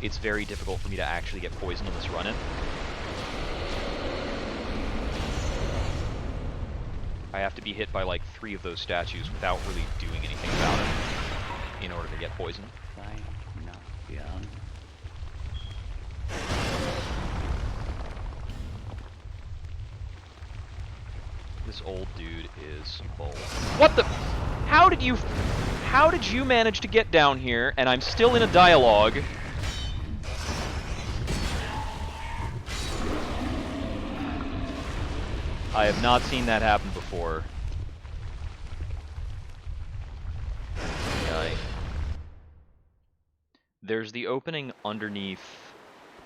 A: it's very difficult for me to actually get poisoned on this run-in. I have to be hit by like 3 of those statues without really doing anything about it in order to get poisoned. This old dude is bull. What the? How did you manage to get down here and I'm still in a dialogue? I have not seen that happen before. Okay. There's the opening underneath.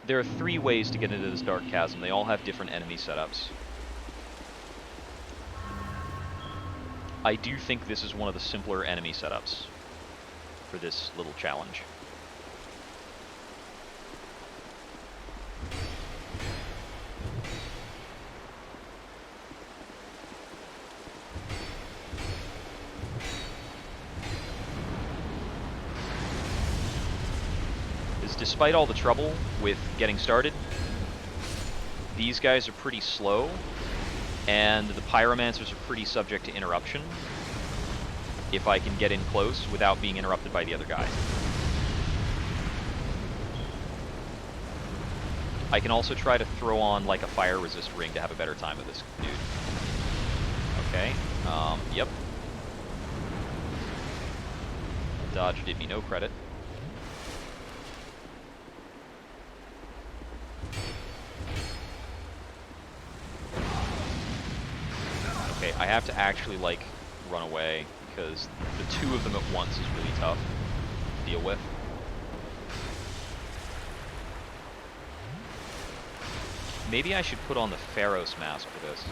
A: There are 3 ways to get into this dark chasm. They all have different enemy setups. I do think this is one of the simpler enemy setups for this little challenge. Because despite all the trouble with getting started, these guys are pretty slow. And the pyromancers are pretty subject to interruption if I can get in close without being interrupted by the other guy. I can also try to throw on like a fire resist ring to have a better time with this dude. Okay, yep. Dodge did me no credit. Okay, I have to actually, like, run away, because the 2 of them at once is really tough to deal with. Maybe I should put on the Pharos Mask for this.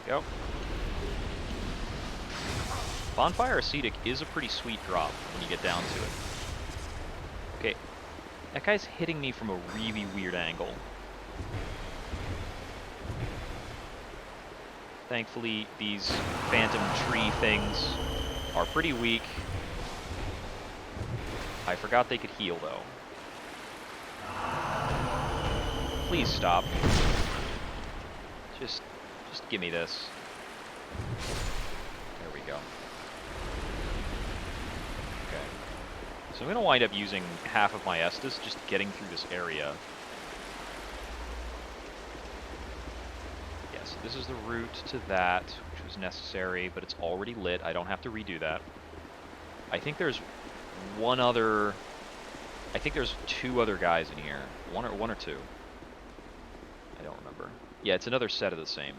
A: There we go. Bonfire Ascetic is a pretty sweet drop when you get down to it. Okay, that guy's hitting me from a really weird angle. Thankfully, these phantom tree things are pretty weak. I forgot they could heal, though. Please stop. Just give me this. There we go. Okay. So I'm going to wind up using half of my Estus just getting through this area. Yeah, so this is the route to that, which was necessary, but it's already lit. I don't have to redo that. I think there's one other... I think there's 2 other guys in here. One or two. I don't remember. Yeah, it's another set of the same.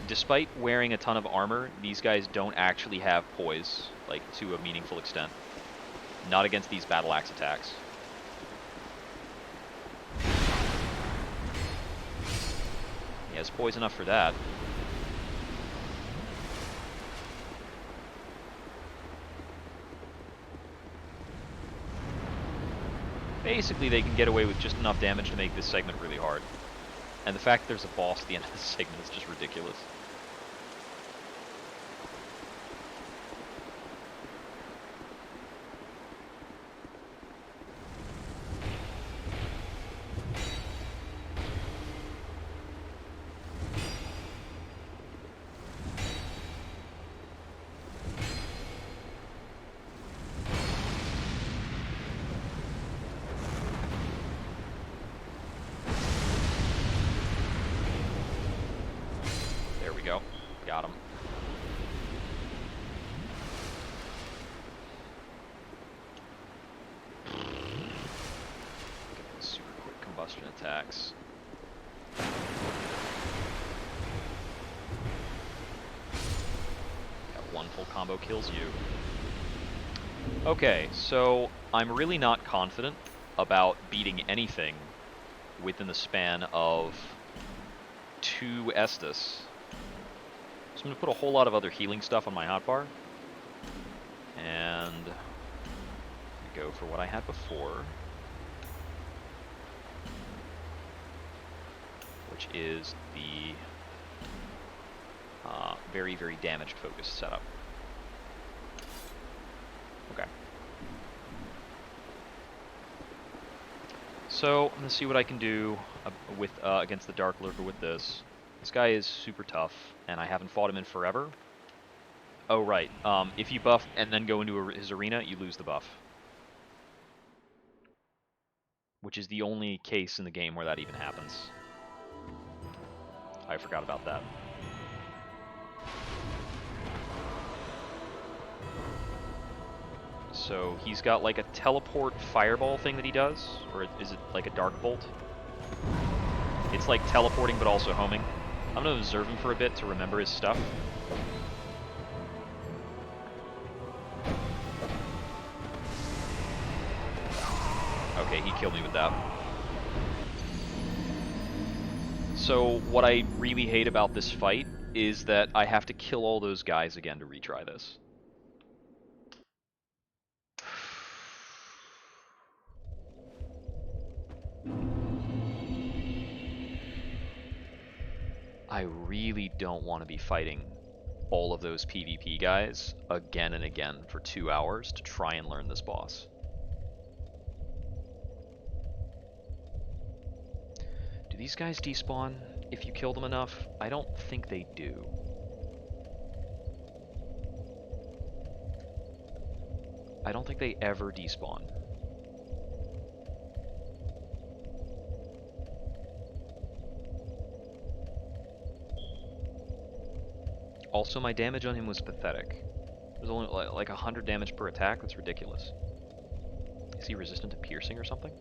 A: Despite wearing a ton of armor, these guys don't actually have poise, like, to a meaningful extent. Not against these battle axe attacks. He has poise enough for that. Basically, they can get away with just enough damage to make this segment really hard. And the fact that there's a boss at the end of this segment is just ridiculous. Go. Got him. Get those super quick combustion attacks. Yeah, 1 full combo kills you. Okay, so I'm really not confident about beating anything within the span of 2 Estus. So I'm going to put a whole lot of other healing stuff on my hotbar. And go for what I had before. Which is the very, very damage focused setup. Okay. So I'm going to see what I can do with against the Dark Lurker with this. This guy is super tough, and I haven't fought him in forever. Oh, right. If you buff and then go into his arena, you lose the buff. Which is the only case in the game where that even happens. I forgot about that. So he's got like a teleport fireball thing that he does, or is it like a dark bolt? It's like teleporting but also homing. I'm going to observe him for a bit to remember his stuff. Okay, he killed me with that. So what I really hate about this fight is that I have to kill all those guys again to retry this. I really don't want to be fighting all of those PvP guys again and again for 2 hours to try and learn this boss. Do these guys despawn if you kill them enough? I don't think they do. I don't think they ever despawn. Also, my damage on him was pathetic. It was only like 100 damage per attack. That's ridiculous. Is he resistant to piercing or something?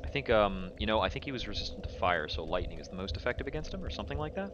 A: I think, you know, I think he was resistant to fire, so lightning is the most effective against him, or something like that.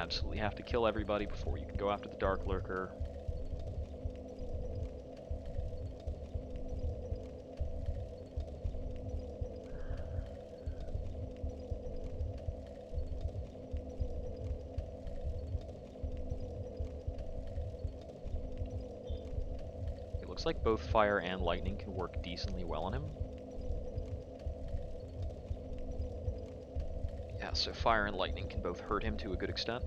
A: absolutely have to kill everybody before you can go after the Dark Lurker. It looks like both fire and lightning can work decently well on him. Yeah, so fire and lightning can both hurt him to a good extent.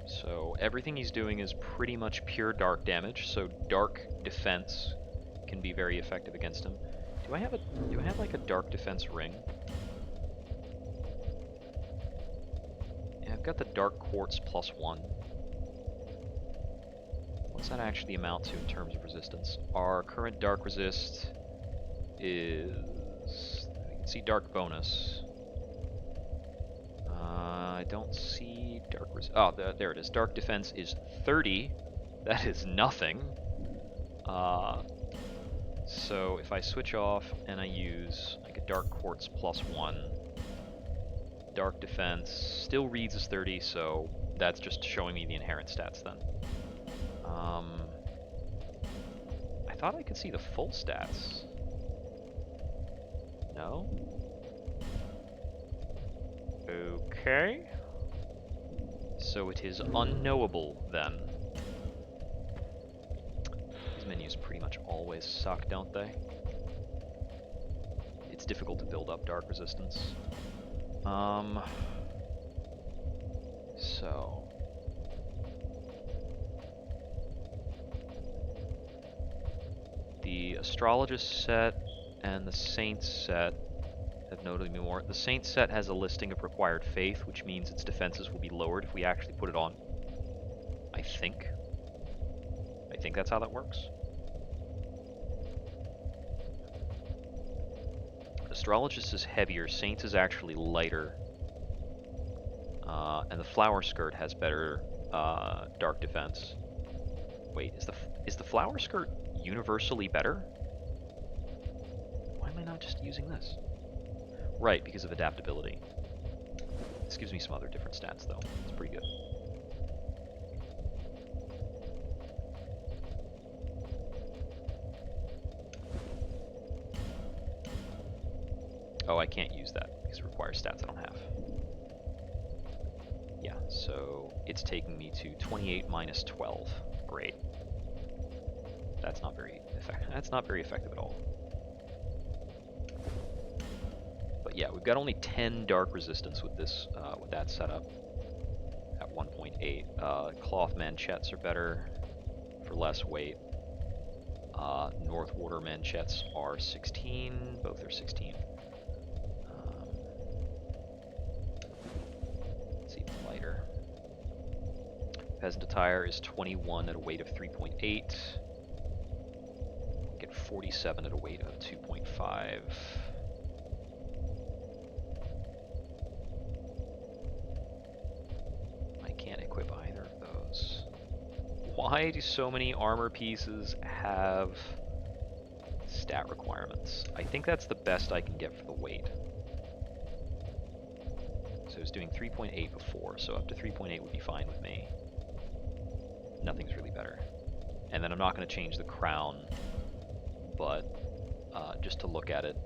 A: So everything he's doing is pretty much pure dark damage, so dark defense can be very effective against him. Do I have like a dark defense ring? Yeah, I've got the dark quartz +1. What's that actually amount to in terms of resistance? Our current dark resist is, you can see dark bonus. I don't see dark resist. Oh, there it is. Dark defense is 30. That is nothing. So if I switch off and I use like a dark quartz +1, dark defense still reads as 30, so that's just showing me the inherent stats then. I thought I could see the full stats. No? Okay. So it is unknowable then. These menus pretty much always suck, don't they? It's difficult to build up dark resistance. So the Astrologist set and the Saints set have notably more. The Saints set has a listing of required faith, which means its defenses will be lowered if we actually put it on. I think that's how that works. Astrologist is heavier, Saints is actually lighter. And the Flower Skirt has better dark defense. Wait, is the Flower Skirt universally better? Why am I not just using this? Right, because of adaptability. This gives me some other different stats though. It's pretty good. Oh, I can't use that because it requires stats I don't have. Yeah, so it's taking me to 28 minus 12. Great. That's not very effective at all. But yeah, we've got only 10 dark resistance with this with that setup at 1.8. Cloth manchettes are better for less weight. North Water manchettes are 16. Both are 16. Let's see, lighter. Peasant attire is 21 at a weight of 3.8. Get 47 at a weight of 2.5. I can't equip either of those. Why do so many armor pieces have stat requirements? I think that's the best I can get for the weight. So I was doing 3.8 before, so up to 3.8 would be fine with me. Nothing's really better. And then I'm not going to change the crown, but just to look at it,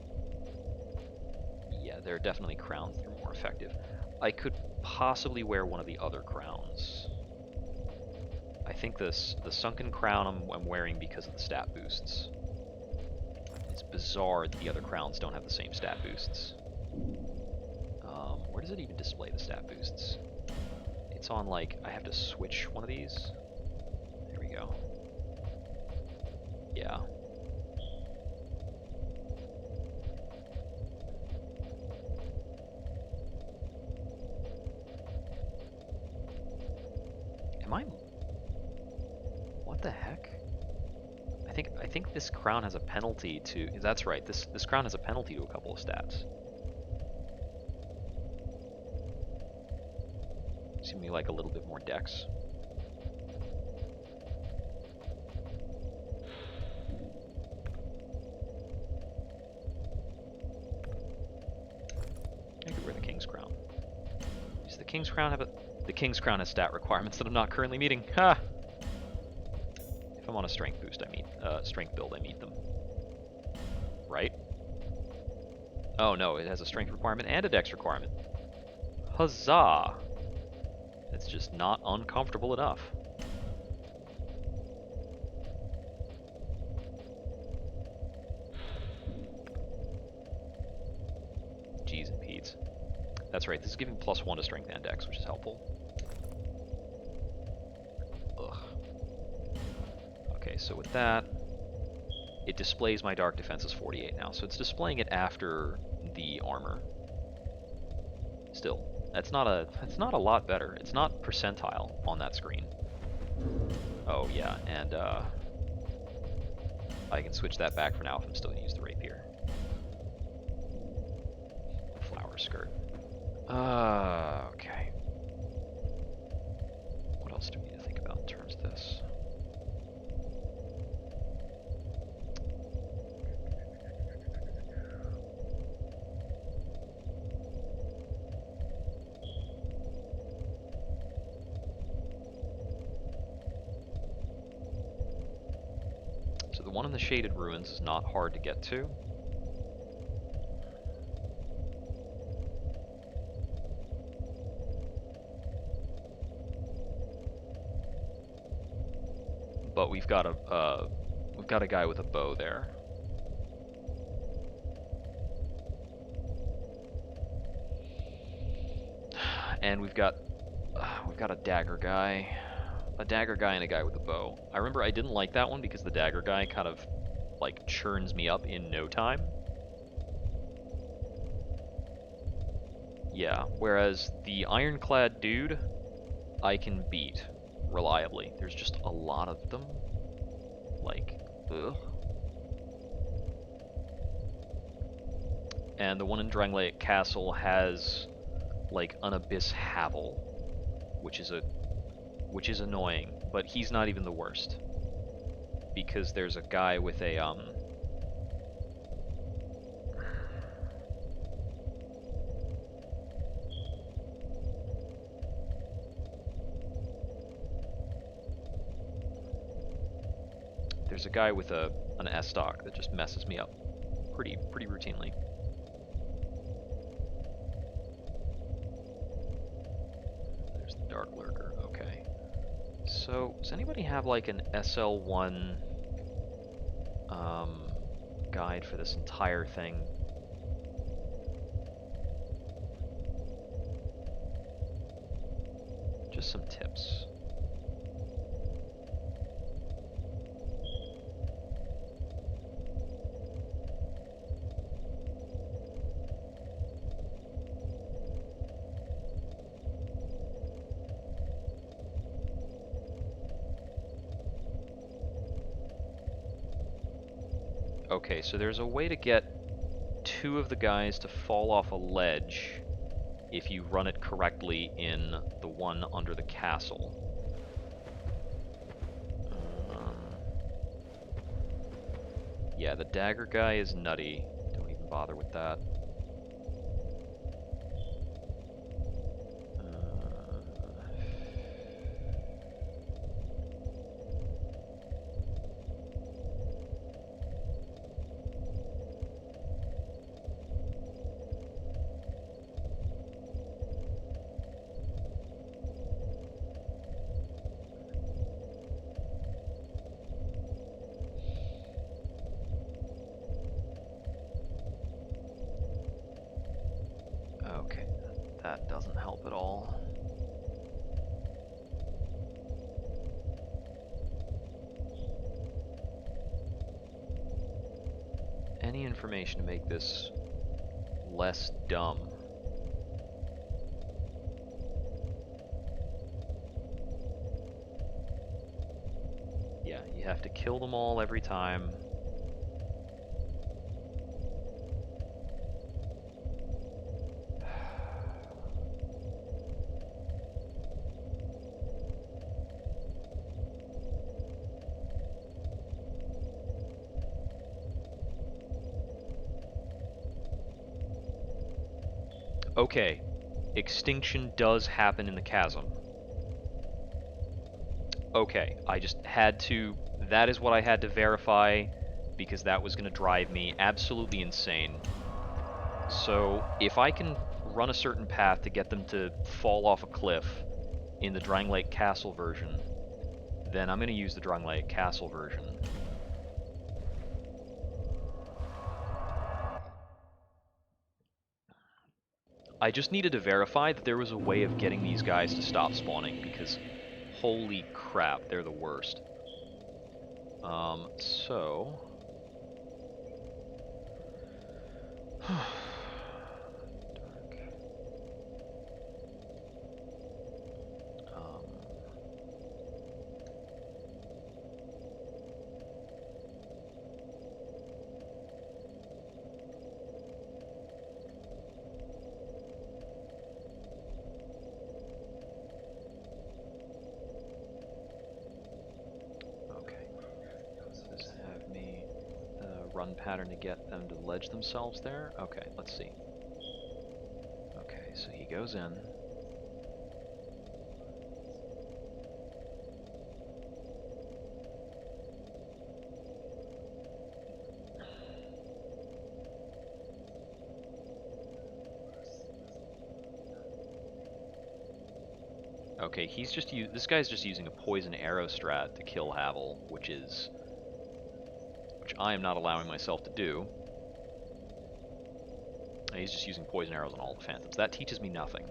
A: yeah, there are definitely crowns that are more effective. I could possibly wear one of the other crowns. I think the sunken crown I'm wearing because of the stat boosts. It's bizarre that the other crowns don't have the same stat boosts. Where does it even display the stat boosts? It's on, like, I have to switch one of these. There we go. Yeah. Am I... What the heck? I think this crown has a penalty to... That's right, this crown has a penalty to a couple of stats. Seem to like a little bit more dex. I could wear the King's Crown. Does the King's Crown have a... The King's Crown has stat requirements that I'm not currently meeting. Ha! If I'm on a strength boost, I meet... strength build, I meet them. Right? Oh no, it has a strength requirement and a dex requirement. Huzzah! It's just not uncomfortable enough. G's and P's. That's right, this is giving +1 to strength and dex, which is helpful. Ugh. Okay, so with that, it displays my dark defense as 48 now, so it's displaying it after the armor. Still, that's not a lot better. It's not percentile on that screen. Oh yeah, and I can switch that back for now if I'm still gonna use the rapier. Flower skirt. Okay. What else do we need to think about in terms of this? So the one in the Shaded Ruins is not hard to get to. But we've got a guy with a bow there. And we've got a dagger guy. A dagger guy and a guy with a bow. I remember I didn't like that one because the dagger guy kind of like churns me up in no time. Yeah, whereas the ironclad dude I can beat reliably. There's just a lot of them. Like, ugh. And the one in Drangleic Castle has like an Abyss Havel, which is annoying, but he's not even the worst. Because there's a guy with a there's a guy with an S-stock that just messes me up pretty routinely. There's the Dark Lurker. Okay. So, does anybody have like an SL1 guide for this entire thing? Just some tips. Okay, so there's a way to get two of the guys to fall off a ledge if you run it correctly in the one under the castle. Yeah, the dagger guy is nutty. Don't even bother with that. Okay, that doesn't help at all. Any information to make this less dumb? Yeah, you have to kill them all every time. Okay, extinction does happen in the chasm. Okay, I just had to... That is what I had to verify, because that was going to drive me absolutely insane. So, if I can run a certain path to get them to fall off a cliff in the Drang Lake Castle version, then I'm going to use the Drang Lake Castle version. I just needed to verify that there was a way of getting these guys to stop spawning, because holy crap, they're the worst. So... run pattern to get them to ledge themselves there? Okay, let's see. Okay, so he goes in. Okay, this guy's just using a poison arrow strat to kill Havel, which I am not allowing myself to do. And he's just using poison arrows on all the phantoms. That teaches me nothing.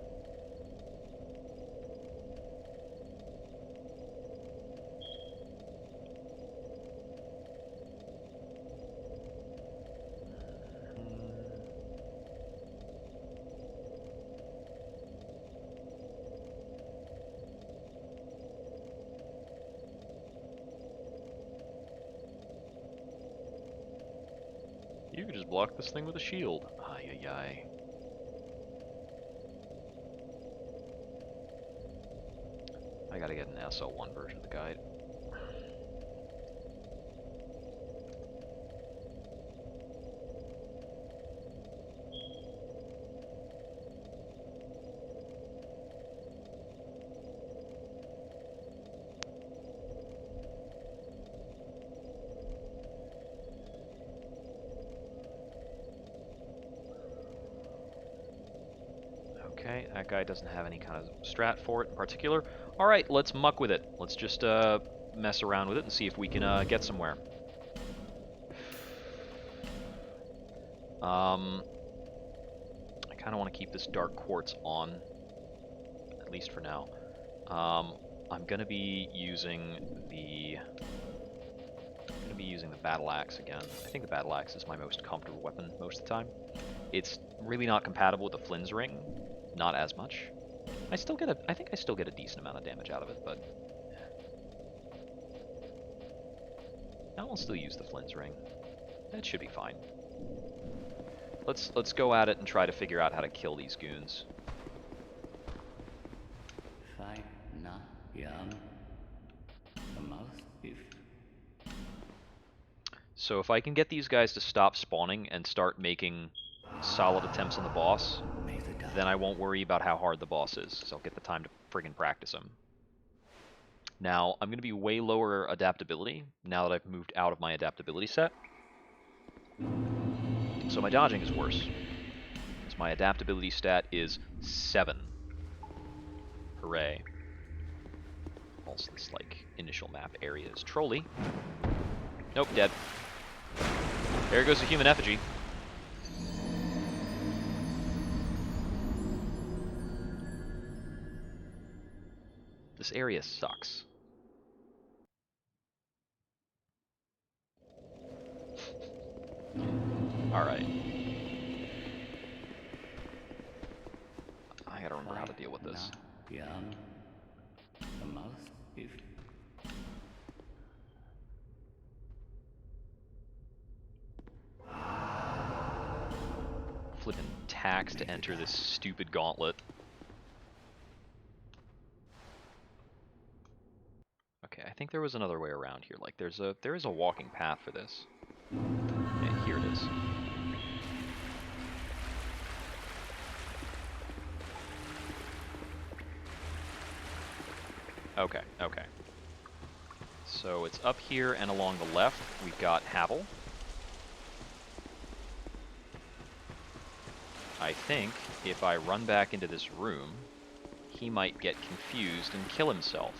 A: You could just block this thing with a shield. Ay, ay, ay. I gotta get an SL1 version of the guide. Okay, that guy doesn't have any kind of strat for it in particular. Alright, let's muck with it. Let's just mess around with it and see if we can get somewhere. I kind of want to keep this dark quartz on, at least for now. I'm going to be using the battle axe again. I think the battle axe is my most comfortable weapon most of the time. It's really not compatible with the Flynn's ring, not as much. I think I still get a decent amount of damage out of it, but I'll still use the Flynn's ring. That should be fine. Let's go at it and try to figure out how to kill these goons. So if I can get these guys to stop spawning and start making solid attempts on the boss, then I won't worry about how hard the boss is, so I'll get the time to friggin' practice him. Now, I'm going to be way lower adaptability now that I've moved out of my adaptability set. So my dodging is worse. So my adaptability stat is 7. Hooray. Also, this, like, initial map area is trolly. Nope, dead. There goes the human effigy. This area sucks. Alright. I gotta remember how to deal with this. Flippin' tax to enter this stupid gauntlet. Okay, I think there was another way around here. Like, there is a walking path for this. Yeah, here it is. Okay, okay. So it's up here and along the left, we've got Havel. I think if I run back into this room, he might get confused and kill himself.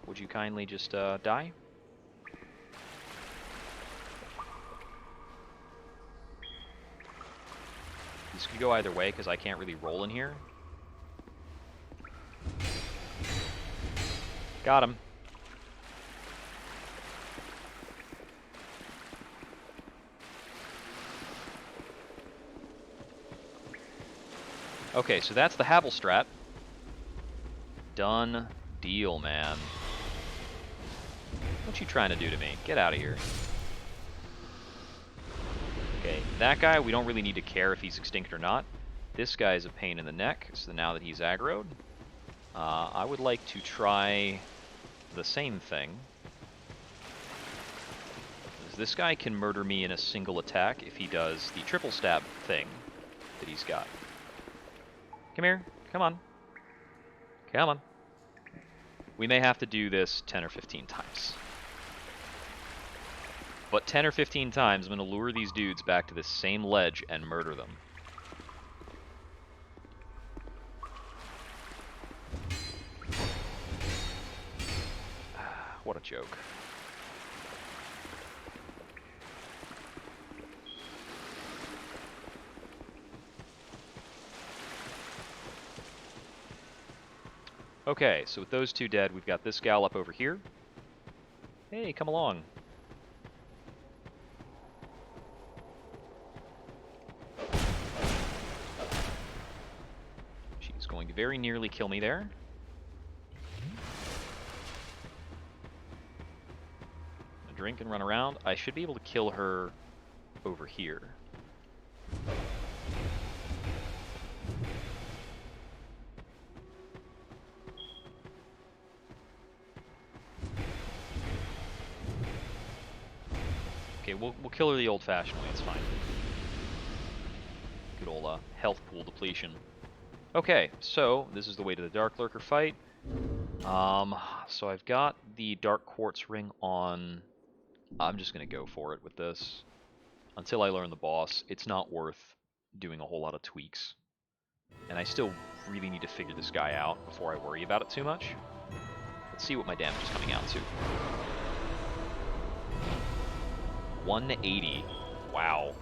A: Would you kindly just die? This could go either way because I can't really roll in here. Got him. Okay, so that's the Havel strat. Done deal, man. What you trying to do to me? Get out of here. Okay, that guy, we don't really need to care if he's extinct or not. This guy is a pain in the neck, so now that he's aggroed, I would like to try the same thing. This guy can murder me in a single attack if he does the triple stab thing that he's got. Come here. Come on. Come on. We may have to do this 10 or 15 times. But 10 or 15 times, I'm going to lure these dudes back to this same ledge and murder them. What a joke. Okay, so with those two dead, we've got this gal up over here. Hey, come along. She's going to very nearly kill me there. Drink and run around. I should be able to kill her over here. Okay, we'll kill her the old-fashioned way. It's fine. Good old health pool depletion. Okay, so this is the way to the Dark Lurker fight. So I've got the Dark Quartz ring on. I'm just going to go for it with this. Until I learn the boss, it's not worth doing a whole lot of tweaks. And I still really need to figure this guy out before I worry about it too much. Let's see what my damage is coming out to. 180. Wow.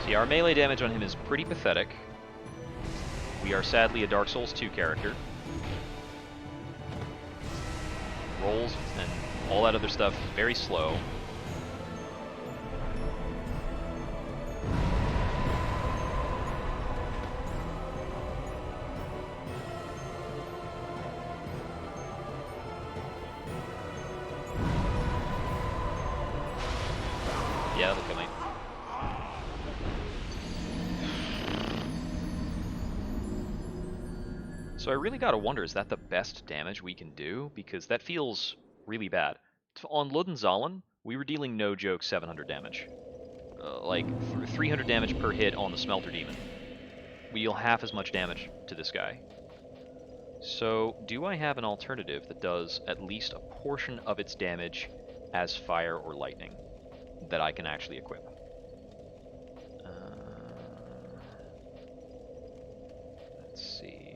A: See, our melee damage on him is pretty pathetic. We are sadly a Dark Souls 2 character. Rolls and all that other stuff very slow. Yeah, look at me. So I really gotta wonder, is that the best damage we can do? Because that feels really bad. On Lud Zallen, we were dealing no joke 700 damage. Like 300 damage per hit on the Smelter Demon. We deal half as much damage to this guy. So, do I have an alternative that does at least a portion of its damage as fire or lightning that I can actually equip? Let's see.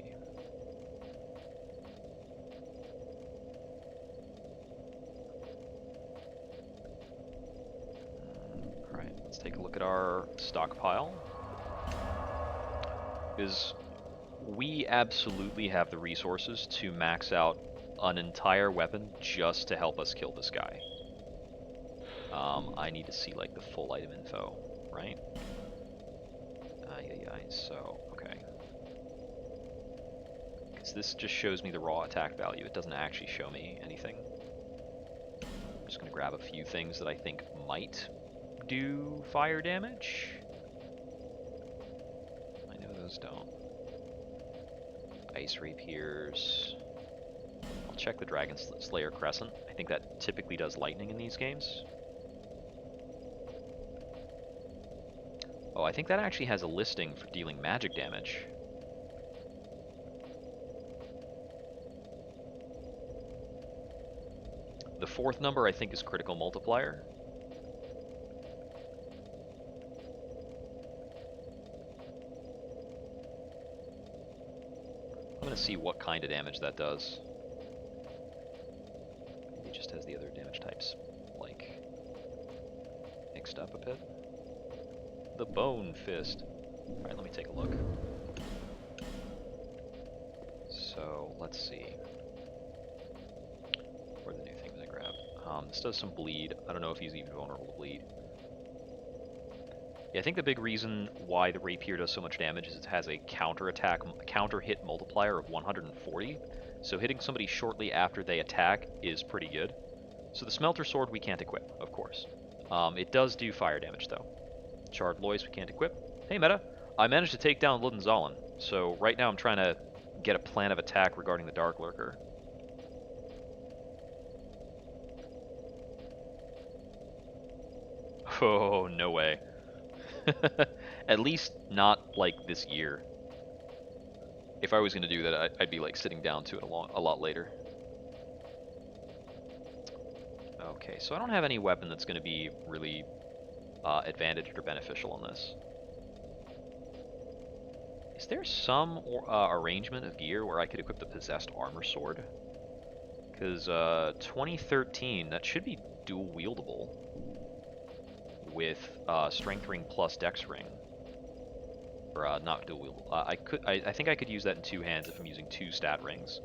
A: Alright, let's take a look at our stockpile. Because we absolutely have the resources to max out an entire weapon just to help us kill this guy. I need to see like the full item info, right? So, okay. So this just shows me the raw attack value. It doesn't actually show me anything. I'm just going to grab a few things that I think might do fire damage. I know those don't. Ice Rapiers. I'll check the Dragon Slayer Crescent. I think that typically does lightning in these games. Oh, I think that actually has a listing for dealing magic damage. The fourth number, I think, is critical multiplier. I'm going to see what kind of damage that does. Maybe it just has the other damage types, like, mixed up a bit. The Bone Fist. Alright, let me take a look. So, let's see. What are the new things I grabbed? This does some bleed. I don't know if he's even vulnerable to bleed. Yeah, I think the big reason why the Rapier does so much damage is it has a counter hit multiplier of 140. So hitting somebody shortly after they attack is pretty good. So the Smelter Sword we can't equip, of course. It does do fire damage though. Charred Lois we can't equip. Hey Meta, I managed to take down Lud Zallen. So right now I'm trying to get a plan of attack regarding the Dark Lurker. Oh, no way. At least not like this year. If I was going to do that, I'd be like sitting down to it a lot later. Okay, so I don't have any weapon that's going to be really advantaged or beneficial on this. Is there some arrangement of gear where I could equip the Possessed Armor Sword? Because 2013, that should be dual wieldable with Strength Ring plus Dex Ring. Or not dual wieldable. I think I could use that in two hands if I'm using two stat rings,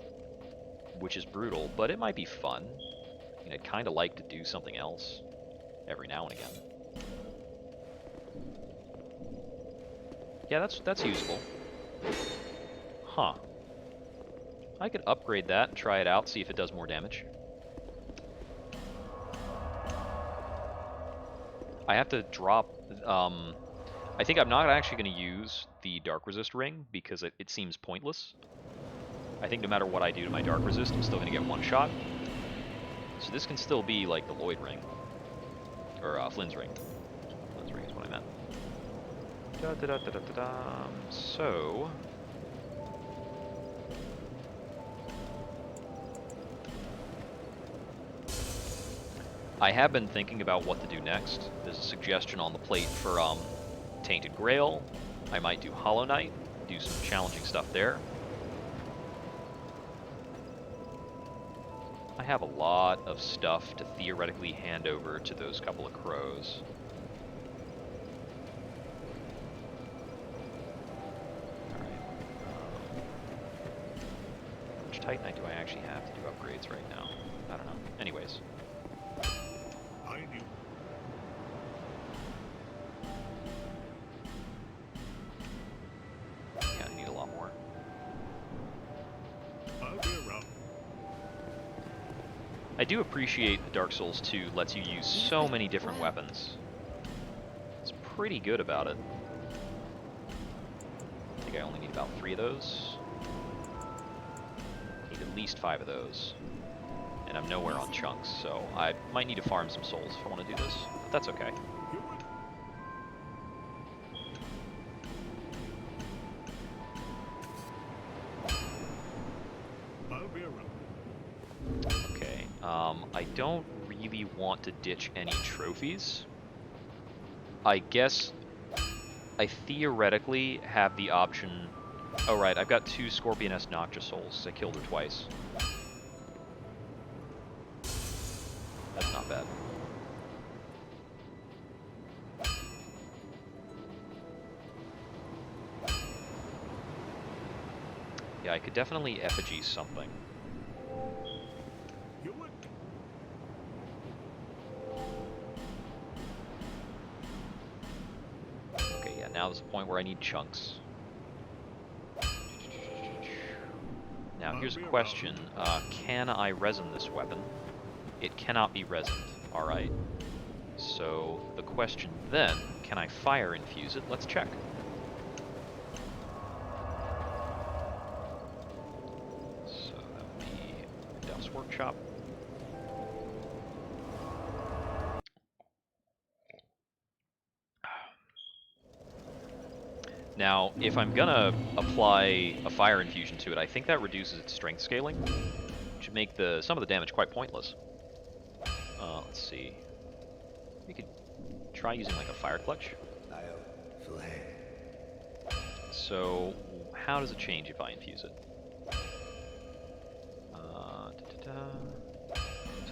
A: which is brutal, but it might be fun. I mean, I'd kind of like to do something else every now and again. Yeah, that's usable. Huh. I could upgrade that and try it out, see if it does more damage. I have to drop... I think I'm not actually going to use the Dark Resist ring because it seems pointless. I think no matter what I do to my Dark Resist, I'm still going to get one shot. So this can still be like the Lloyd ring. Or Flynn's ring. Flynn's ring is what I meant. So... I have been thinking about what to do next. There's a suggestion on the plate for Tainted Grail. I might do Hollow Knight, do some challenging stuff there. I have a lot of stuff to theoretically hand over to those couple of crows. Alright. How much Titanite do I actually have to do upgrades right now? I don't know. Anyways. Yeah, I need a lot more. I do appreciate that Dark Souls 2 lets you use so many different weapons. It's pretty good about it. I think I only need about 3 of those. Need at least 5 of those. And I'm nowhere on chunks, so I might need to farm some souls if I want to do this. But that's okay. Okay, I don't really want to ditch any trophies. I guess I theoretically have the option... Oh right, I've got 2 Scorpioness Noctua souls. I killed her twice. That's not bad. Yeah, I could definitely effigy something. Okay, yeah, now there's a point where I need chunks. Now here's a question. Can I resin this weapon? It cannot be resined. Alright. So the question then, can I fire infuse it? Let's check. So that would be Duff's Workshop. Now, if I'm gonna apply a fire infusion to it, I think that reduces its strength scaling, which would make some of the damage quite pointless. Let's see. We could try using like a fire clutch. So, how does it change if I infuse it?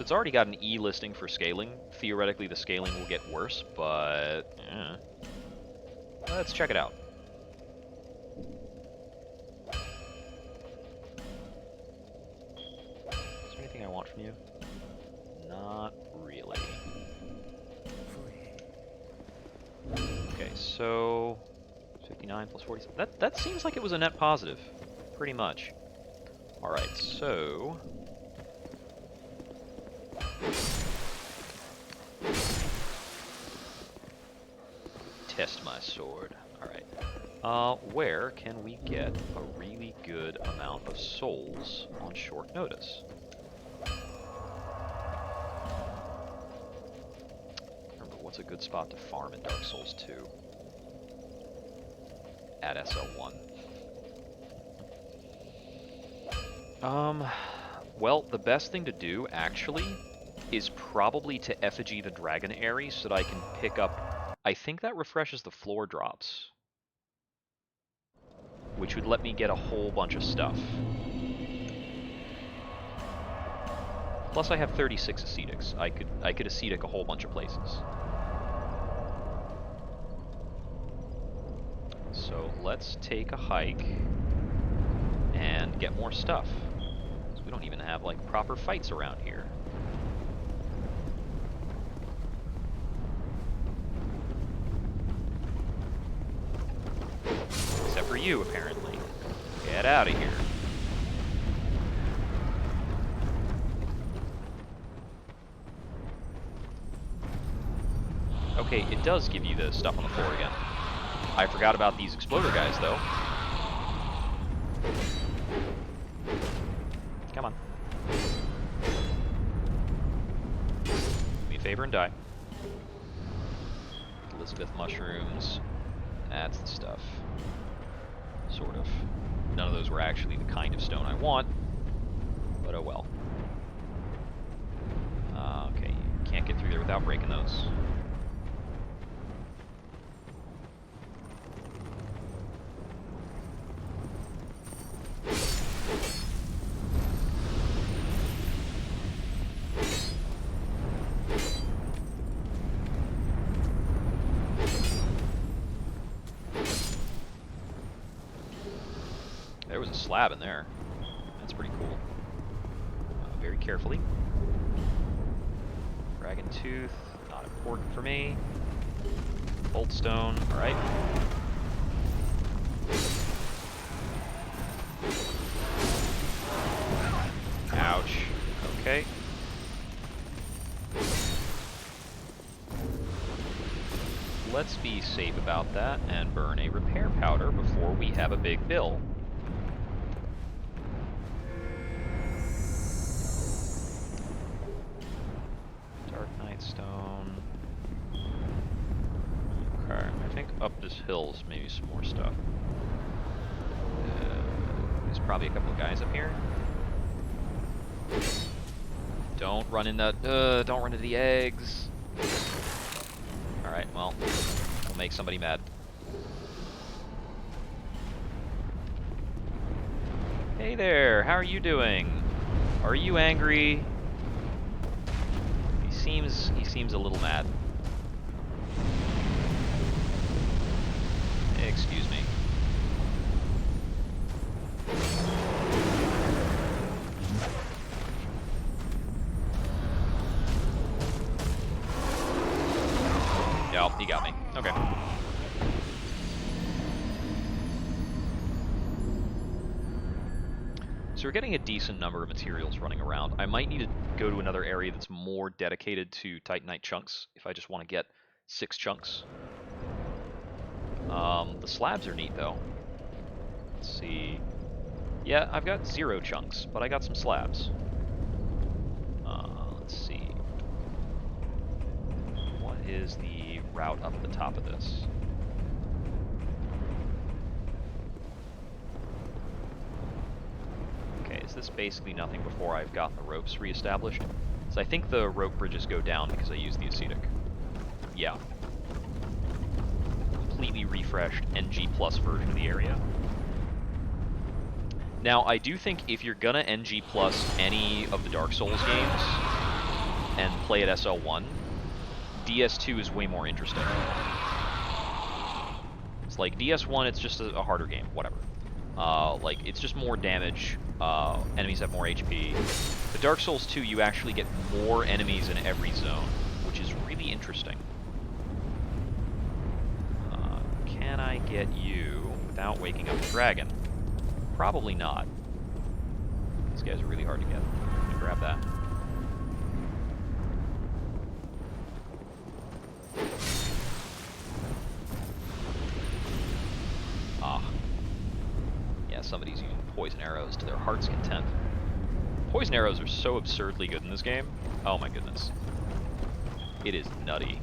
A: So it's already got an E listing for scaling. Theoretically, the scaling will get worse, but let's check it out. Is there anything I want from you? Not really. Okay, so 59 plus 47. That seems like it was a net positive, pretty much. All right, so test my sword. All right. Where can we get a really good amount of souls on short notice? Remember, what's a good spot to farm in Dark Souls 2? At SL1. Well, the best thing to do, actually, is probably to effigy the Dragon Aerie so that I can pick up... I think that refreshes the floor drops, which would let me get a whole bunch of stuff. Plus I have 36 ascetics. I could ascetic a whole bunch of places. So let's take a hike and get more stuff. So we don't even have like proper fights around here. Except for you, apparently. Get out of here. Okay, it does give you the stuff on the floor again. I forgot about these exploder guys, though. Come on. Do me a favor and die. Elizabeth mushrooms. That's the stuff. Sort of. None of those were actually the kind of stone I want, but oh well. Okay, you can't get through there without breaking those. There was a slab in there. That's pretty cool. Very carefully. Dragon Tooth, not important for me. Boltstone, alright. Ouch. Okay. Let's be safe about that and burn a repair powder before we have a big bill. Stone. Okay, I think up this hill is maybe some more stuff. There's probably a couple of guys up here. Don't run into the eggs. Alright, well, we'll make somebody mad. Hey there, how are you doing? Are you angry? He seems a little mad. Excuse me. Yep, he got me. Okay. So we're getting a decent number of materials running around. I might need to go to another area that's more dedicated to Titanite chunks if I just want to get 6 chunks. The slabs are neat though. Let's see. Yeah, I've got 0 chunks, but I got some slabs. Let's see. What is the route up the top of this? Okay, is this basically nothing before I've gotten the ropes reestablished? So I think the rope bridges go down because I use the acetic. Yeah. Completely refreshed NG plus version of the area. Now, I do think if you're gonna NG plus any of the Dark Souls games and play at SL1, DS2 is way more interesting. It's like DS1, it's just a harder game, whatever. Like, it's just more damage, enemies have more HP. The Dark Souls 2, you actually get more enemies in every zone, which is really interesting. Can I get you without waking up the dragon? Probably not. These guys are really hard to get. Let me grab that. Ah. Yeah, somebody's using poison arrows to their heart's content. Poison arrows are so absurdly good in this game. Oh my goodness. It is nutty.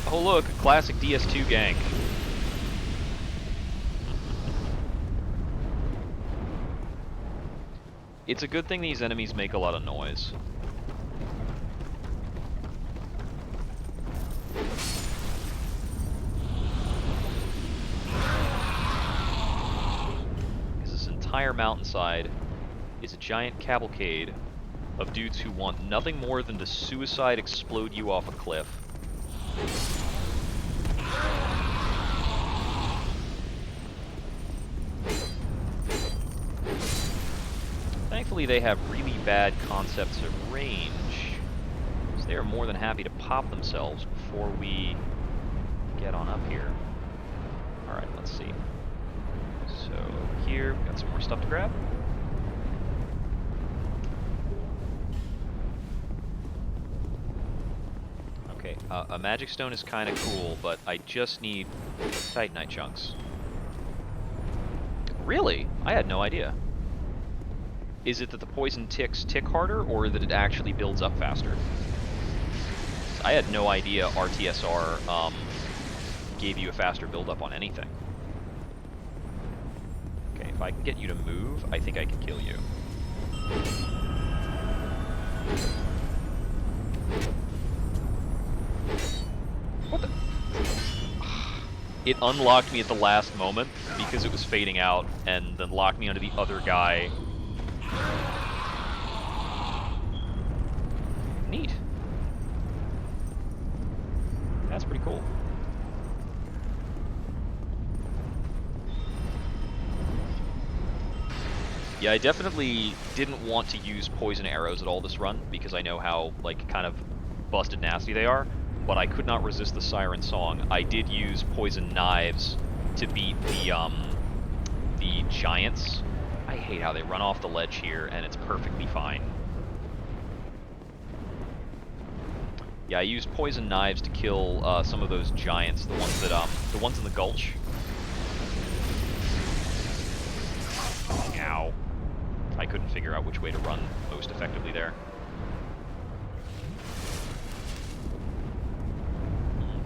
A: Oh look, classic DS2 gank. It's a good thing these enemies make a lot of noise. Because this entire mountainside is a giant cavalcade of dudes who want nothing more than to suicide explode you off a cliff. Thankfully, they have really bad concepts of range, so they are more than happy to pop themselves before we get on up here. Alright, let's see. So, over here, we've got some more stuff to grab. Okay, a magic stone is kind of cool, but I just need Titanite chunks. Really? I had no idea. Is it that the poison ticks tick harder, or that it actually builds up faster? I had no idea RTSR gave you a faster build-up on anything. Okay, if I can get you to move, I think I can kill you. What the? It unlocked me at the last moment because it was fading out, and then locked me onto the other guy. Neat. That's pretty cool. Yeah, I definitely didn't want to use poison arrows at all this run because I know how, like, kind of busted nasty they are, but I could not resist the siren song. I did use poison knives to beat the giants. I hate how they run off the ledge here, and it's perfectly fine. Yeah, I used poison knives to kill some of those giants, the ones in the gulch. Ow. I couldn't figure out which way to run most effectively there.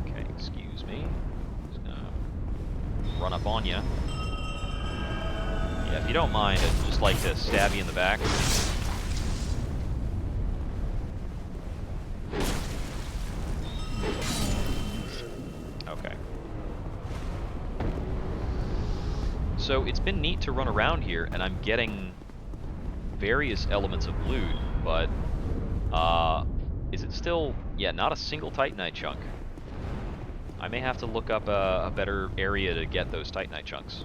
A: Okay, excuse me. Just gonna run up on ya. Yeah, if you don't mind, I'd just like to stab you in the back. Okay. So it's been neat to run around here, and I'm getting various elements of loot, but is it still, yeah, not a single Titanite chunk. I may have to look up a better area to get those Titanite chunks.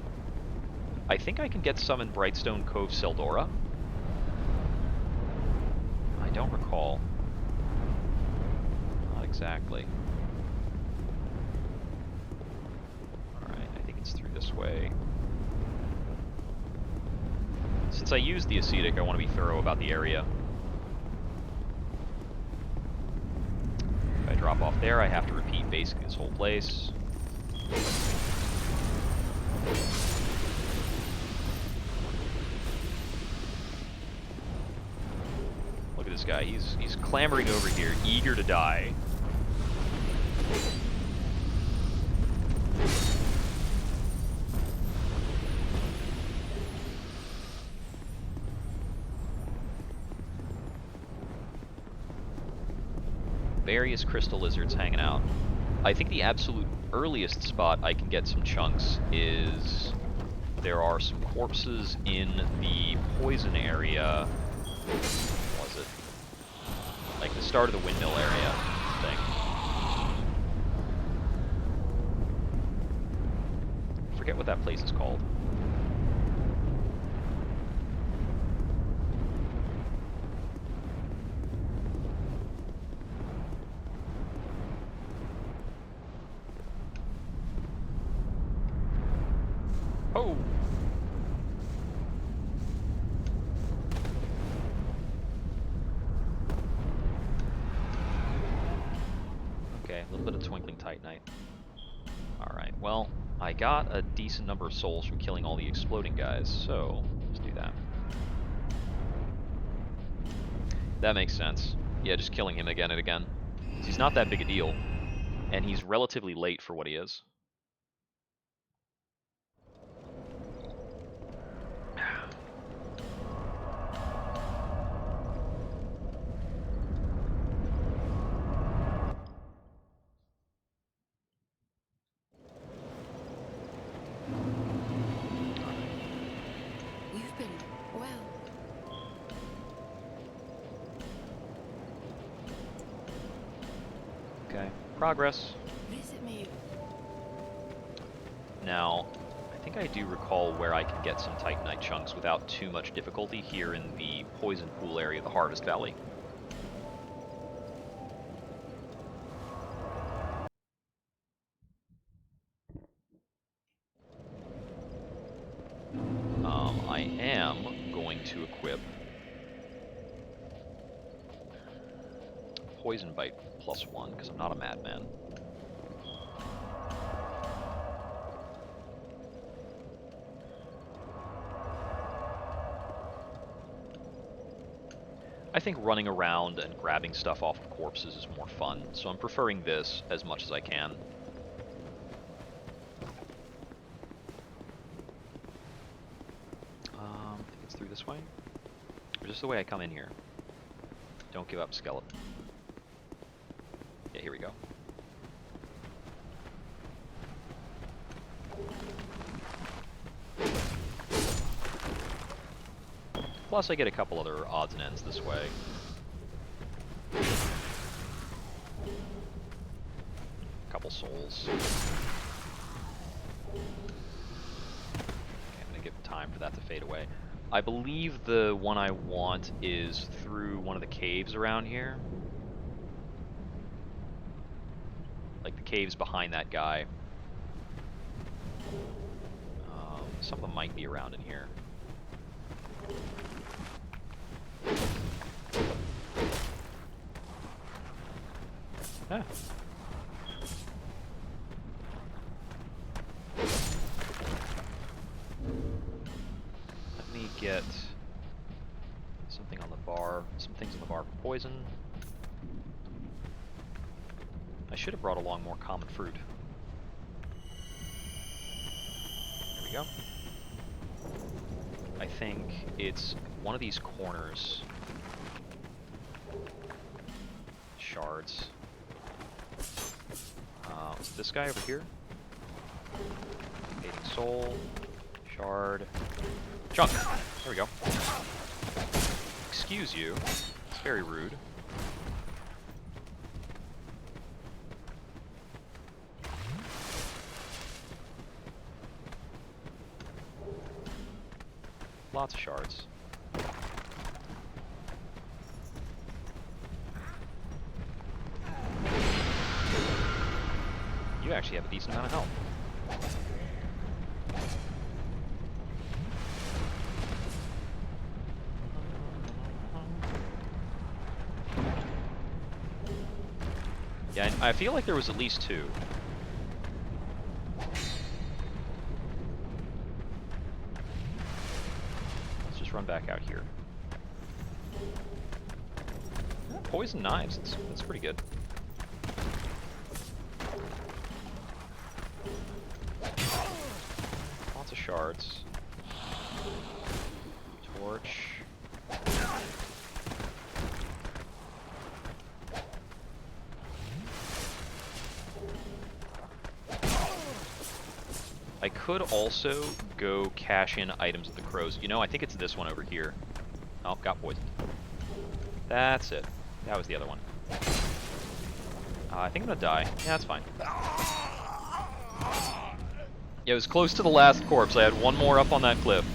A: I think I can get some in Brightstone Cove, Seldora. I don't recall. Not exactly. Alright, I think it's through this way. Since I used the ascetic, I want to be thorough about the area. If I drop off there, I have to repeat basically this whole place. Look at this guy. He's clambering over here, eager to die. Various crystal lizards hanging out. I think the absolute earliest spot I can get some chunks is there are some corpses in the poison area. What was it? Like the start of the windmill area thing. I forget what that place is called. Oh! Okay, a little bit of twinkling titanite. Alright, well, I got a decent number of souls from killing all the exploding guys, so let's do that. That makes sense. Yeah, just killing him again and again. He's not that big a deal, and he's relatively late for what he is.
B: You've been well.
A: Okay, progress.
B: Visit me.
A: Now, I think I do recall where I can get some titanite chunks without too much difficulty here in the poison pool area of the Harvest Valley. I am going to equip Poison Bite +1, because I'm not a madman. I think running around and grabbing stuff off of corpses is more fun, so I'm preferring this as much as I can. I think it's through this way? Or just the way I come in here? Don't give up, skeleton. Yeah, here we go. Plus I get a couple other odds and ends this way. A couple souls. Okay, I'm gonna give time for that to fade away. I believe the one I want is through one of the caves around here. Like the caves behind that guy. Something might be around in here. Ah. Let me get something on the bar, some things on the bar for poison. I should have brought along more common fruit. There we go. I think it's one of these corners. Shards. This guy over here. Fading soul. Shard. Chunk! There we go. Excuse you. It's very rude. Lots of shards. actually have a decent amount of health. Yeah, I feel like there was at least 2. Let's just run back out here. Yeah, poison knives, that's pretty good. Lots of shards. Torch. I could also go cash in items at the crows. You know, I think it's this one over here. Oh, got poisoned. That's it. That was the other one. I think I'm gonna die. Yeah, that's fine. Yeah, it was close to the last corpse. I had one more up on that cliff.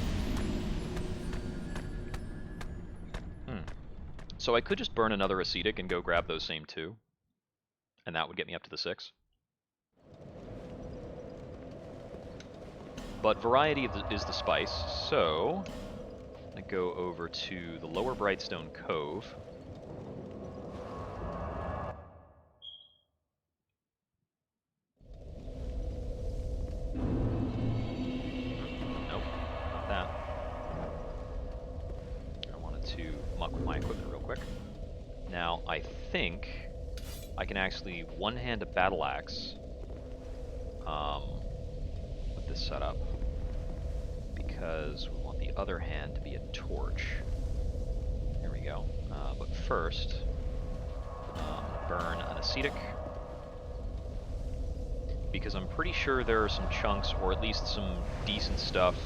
A: So I could just burn another acetic and go grab those same 2. And that would get me up to the 6. But variety is the spice, so I'm going to go over to the lower Brightstone Cove. Nope, not that. I wanted to muck with my equipment real quick. Now, I think I can actually one-hand a battle axe with this setup, because we want the other hand to be a torch. There we go. But first, burn an acetic, because I'm pretty sure there are some chunks, or at least some decent stuff,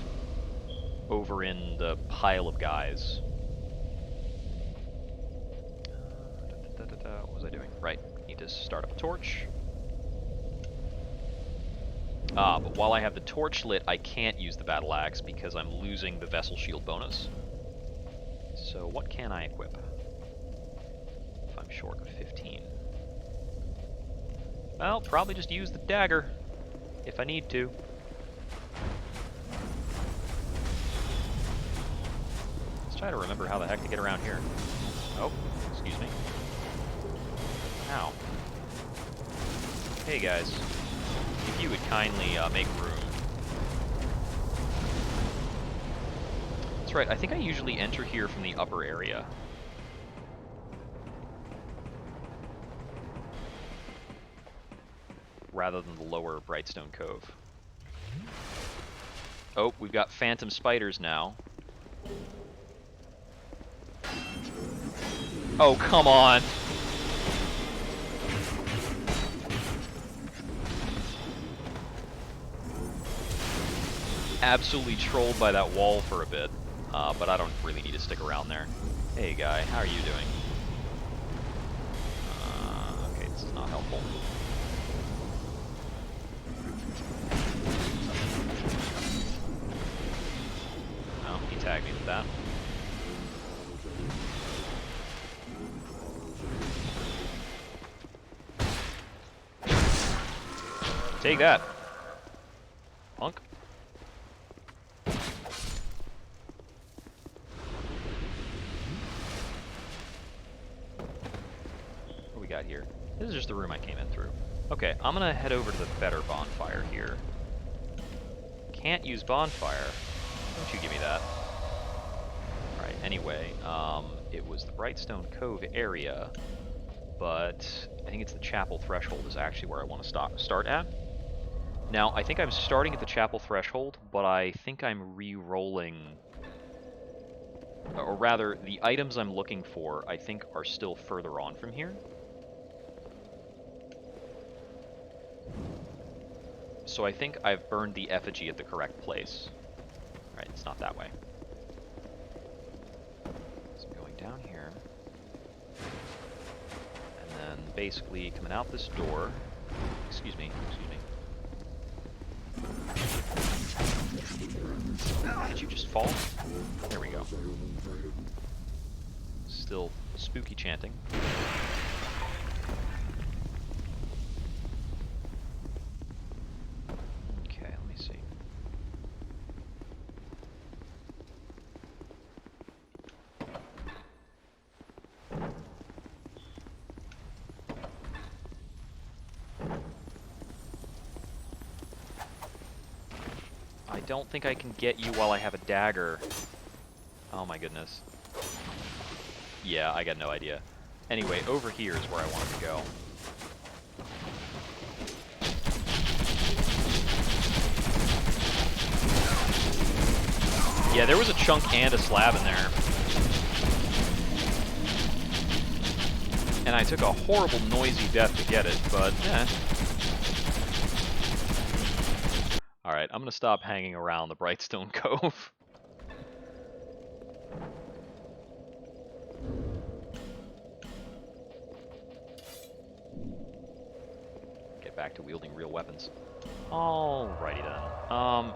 A: over in the pile of guys. What was I doing? Right, need to start up a torch. But while I have the torch lit, I can't use the battle axe because I'm losing the vessel shield bonus. So what can I equip if I'm short of 15? Well, probably just use the dagger if I need to. Let's try to remember how the heck to get around here. Oh, excuse me. Ow. Hey guys, if you would kindly make room. That's right, I think I usually enter here from the upper area. Rather than the lower Brightstone Cove. Oh, we've got phantom spiders now. Oh, come on! Absolutely trolled by that wall for a bit, but I don't really need to stick around there. Hey guy, how are you doing? Okay, this is not helpful. Oh, he tagged me with that. Take that, punk. What do we got here? This is just the room I came in through. Okay, I'm gonna head over to the better bonfire here. Can't use bonfire. Don't you give me that. Alright, anyway, it was the Brightstone Cove area, but I think it's the chapel threshold is actually where I want to start at. Now, I think I'm starting at the chapel threshold, but I think I'm re-rolling, or rather, the items I'm looking for, I think, are still further on from here. So I think I've burned the effigy at the correct place. Right, it's not that way. So I'm going down here. And then basically coming out this door. Excuse me. Did you just fall? There we go. Still spooky chanting. don't think I can get you while I have a dagger. Oh my goodness. Yeah, I got no idea. Anyway, over here is where I wanted to go. Yeah, there was a chunk and a slab in there. And I took a horrible noisy death to get it, but eh. Alright, I'm gonna stop hanging around the Brightstone Cove. Get back to wielding real weapons. Alrighty then.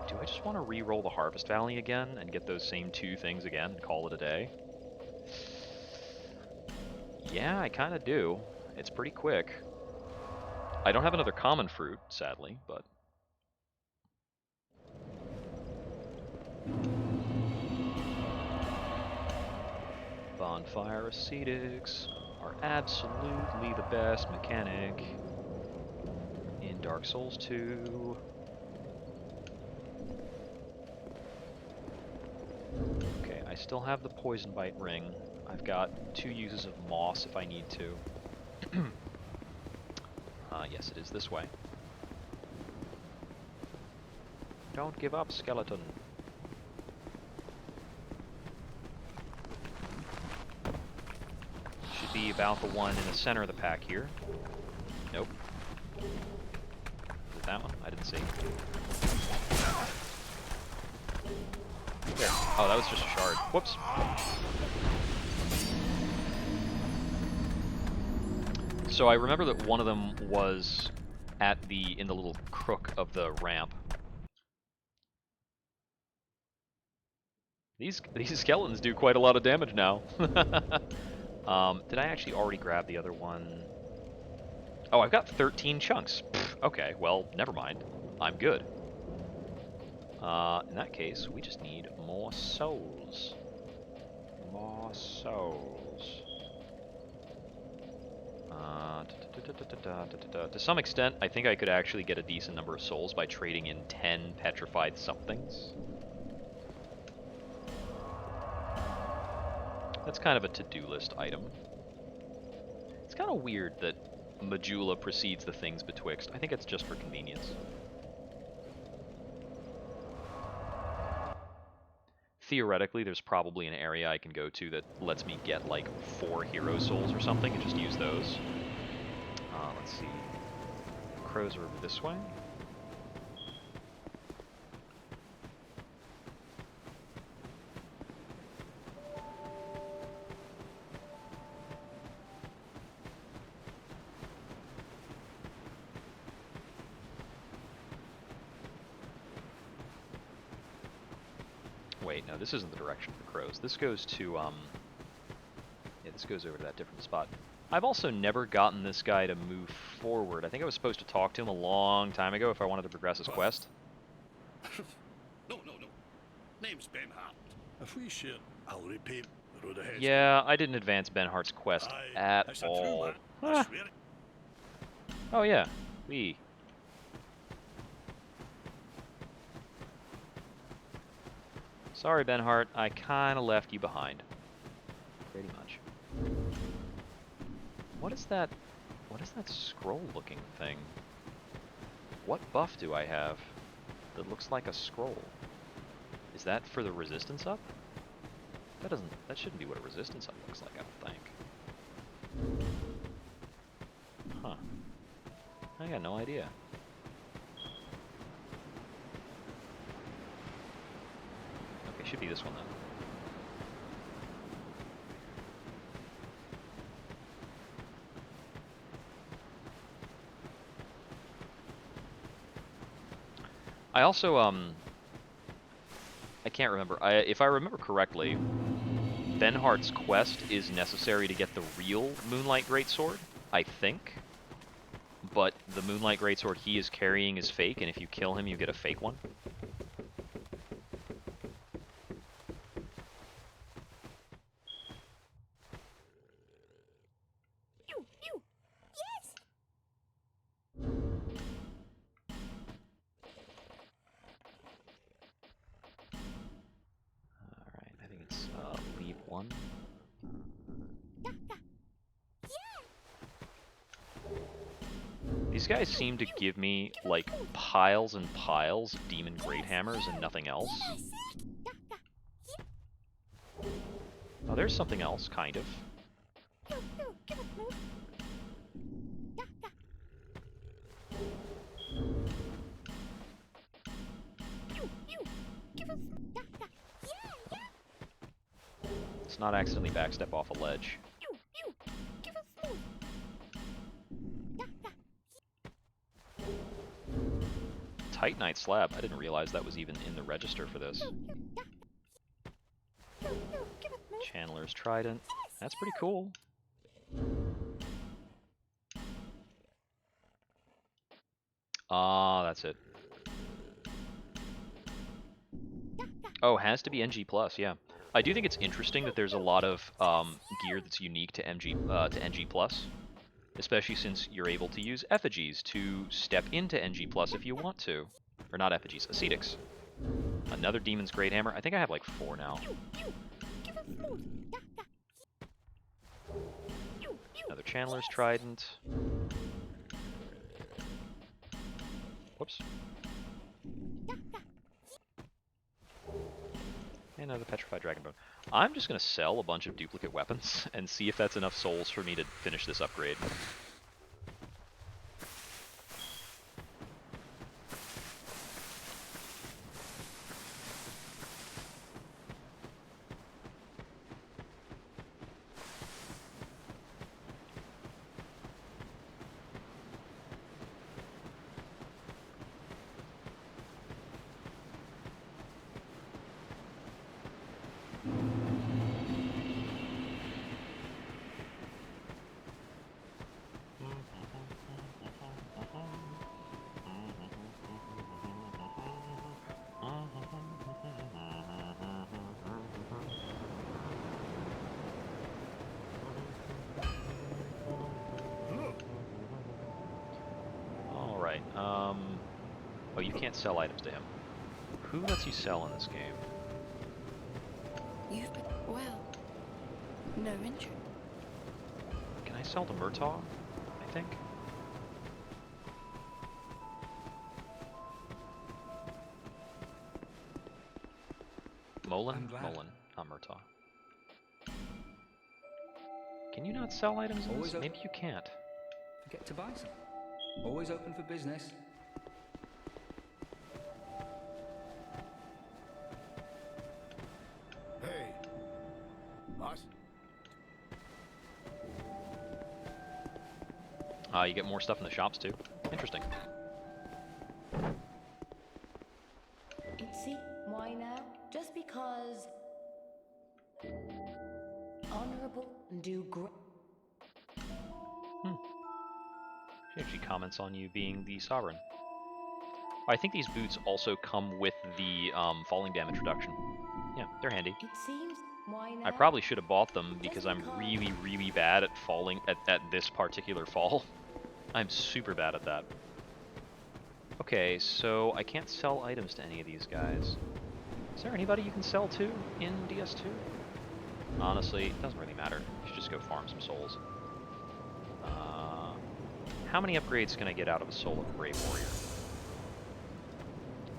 A: Do I just want to re-roll the Harvest Valley again and get those same 2 things again and call it a day? Yeah, I kind of do. It's pretty quick. I don't have another common fruit, sadly, but... Bonfire Ascetics are absolutely the best mechanic in Dark Souls 2. Okay, I still have the Poison Bite Ring. I've got 2 uses of Moss if I need to. Yes, it is this way. Don't give up, skeleton. Should be about the one in the center of the pack here. Nope. Is it that one? I didn't see. There. Oh, that was just a shard. Whoops. So I remember that one of them was in the little crook of the ramp. These skeletons do quite a lot of damage now. Did I actually already grab the other one? Oh, I've got 13 chunks. Pfft, okay, well, never mind. I'm good. In that case, we just need more souls. More souls. To some extent, I think I could actually get a decent number of souls by trading in 10 petrified somethings. That's kind of a to-do list item. It's kind of weird that Majula precedes the things betwixt. I think it's just for convenience. Theoretically, there's probably an area I can go to that lets me get like 4 hero souls or something and just use those. Let's see. Crows are over this way. Wait, no, this isn't the direction of the crows. This goes to, yeah, this goes over to that different spot. I've also never gotten this guy to move forward. I think I was supposed to talk to him a long time ago if I wanted to progress his quest.
B: No. Name's Ben Hart. If we share, I'll repay the road ahead.
A: Yeah, I didn't advance Ben Hart's quest at all. Huh. Oh yeah, we. Sorry, Ben Hart, I kinda left you behind. Pretty much. What is that scroll-looking thing? What buff do I have that looks like a scroll? Is that for the resistance up? That shouldn't be what a resistance up looks like, I don't think. Huh. I got no idea. Okay, should be this one then. I also, I can't remember. If I remember correctly, Ben Hart's quest is necessary to get the real Moonlight Greatsword, I think. But the Moonlight Greatsword he is carrying is fake, and if you kill him, you get a fake one. one. These guys seem to give me, like, piles and piles of demon great hammers and nothing else. Oh, there's something else, kind of. Let's not accidentally backstep off a ledge. Titanite slab. I didn't realize that was even in the register for this. Chandler's Trident. That's pretty cool. Ah, that's it. Oh, has to be NG+, yeah. I do think it's interesting that there's a lot of gear that's unique to NG+, especially since you're able to use effigies to step into NG+ if you want to. Or not effigies, ascetics. Another Demon's Great Hammer. I think I have like 4 now. Another Chandler's Trident. Whoops. And another Petrified Dragon Bone. I'm just going to sell a bunch of duplicate weapons and see if that's enough souls for me to finish this upgrade. Oh, you can't sell items to him. Who lets you sell in this game?
C: You've been well. No injury.
A: Can I sell to Murtaugh? I think. Molin? Molin, not Murtaugh. Can you not sell items in this? Maybe you can't.
D: Forget to buy some. Always open for business.
B: Hey. What?
A: You get more stuff in the shops too. Interesting.
E: See, why now? Just because honorable and do great.
A: She actually comments on you being the sovereign. I think these boots also come with the falling damage reduction. Yeah, they're handy.
E: It seems why now?
A: I probably should have bought them because I'm really, really bad at falling at this particular fall. I'm super bad at that. Okay, so I can't sell items to any of these guys. Is there anybody you can sell to in DS2? Honestly, it doesn't really matter. You should just go farm some souls. How many upgrades can I get out of a Soul of a Brave Warrior?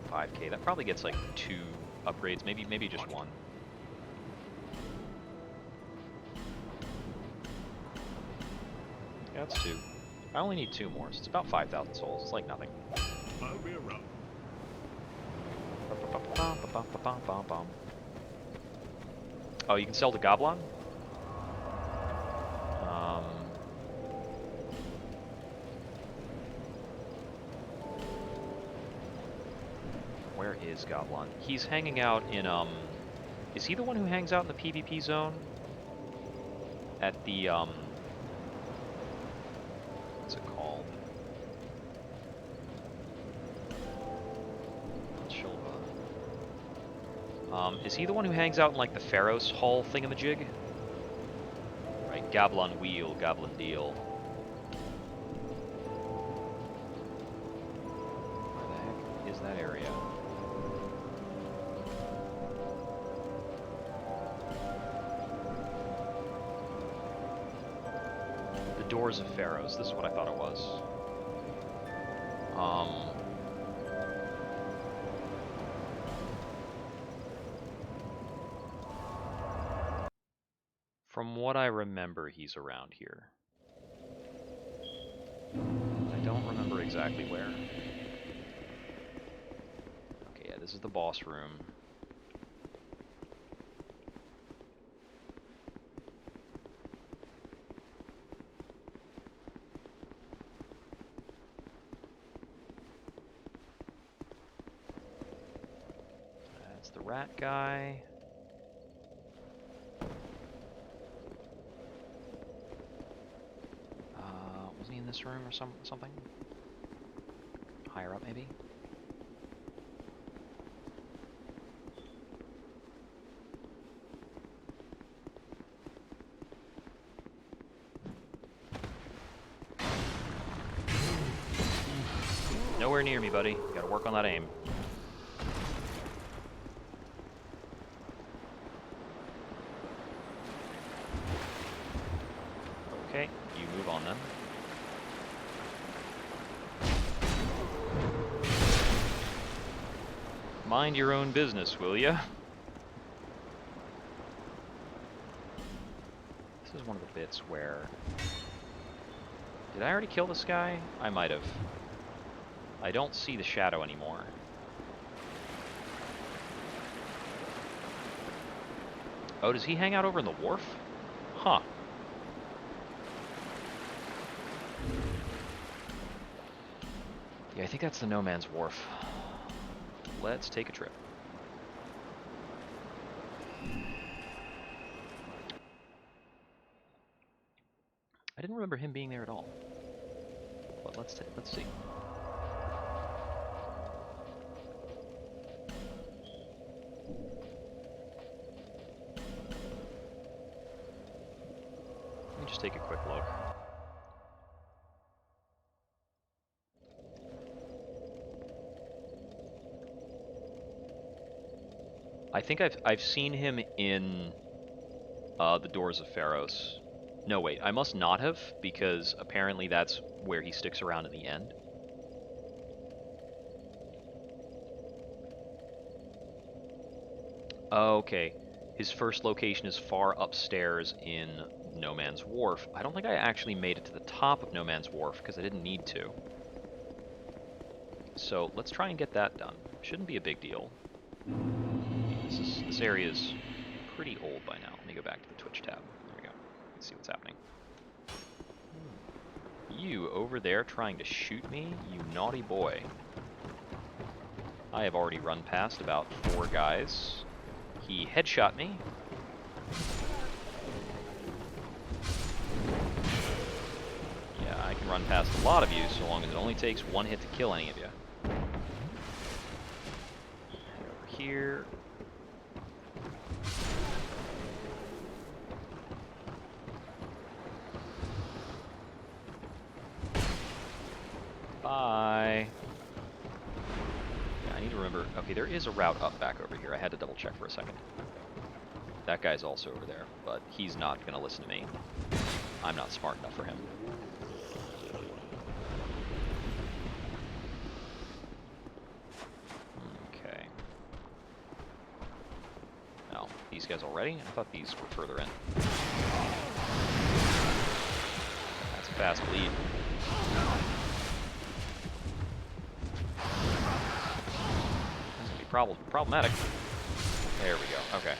A: 5k. That probably gets like 2 upgrades, maybe just 1. Yeah, that's 2. I only need 2 more, so it's about 5,000 souls. It's like nothing.
B: I'll be around.
A: Oh, you can sell to Goblin? Where is Goblin? He's hanging out in, is he the one who hangs out in the PvP zone? At the, what's it called? Shilva. Is he the one who hangs out in, like, the Pharos Hall thingamajig? Right, Goblin Wheel, Goblin Deal. Where the heck is that area? Doors of Pharos. This is what I thought it was. From what I remember, he's around here. I don't remember exactly where. Okay, yeah, this is the boss room. That's the rat guy. Was he in this room or something? Higher up, maybe? Nowhere near me, buddy. You gotta work on that aim. Okay, you move on then. Mind your own business, will ya? This is one of the bits where... Did I already kill this guy? I might have. I don't see the shadow anymore. Oh, does he hang out over in the wharf? Huh. Yeah, I think that's the No Man's Wharf. Let's take a trip. I didn't remember him being there at all. But let's see. Let me just take a quick look. I think I've seen him in the Doors of Pharos. No, wait, I must not have, because apparently that's where he sticks around in the end. Okay, his first location is far upstairs in No Man's Wharf. I don't think I actually made it to the top of No Man's Wharf, because I didn't need to. So let's try and get that done. Shouldn't be a big deal. This area is pretty old by now. Let me go back to the Twitch tab. There we go. Let's see what's happening. You over there trying to shoot me? You naughty boy. I have already run past about 4 guys. He headshot me. Yeah, I can run past a lot of you so long as it only takes 1 hit to kill any of you. Over here. Bye. Yeah, I need to remember. Okay, there is a route up back over here. I had to double check for a second. That guy's also over there, but he's not going to listen to me. I'm not smart enough for him. Okay. Oh, these guys already? I thought these were further in. That's a fast bleed. Problematic. There we go. Okay.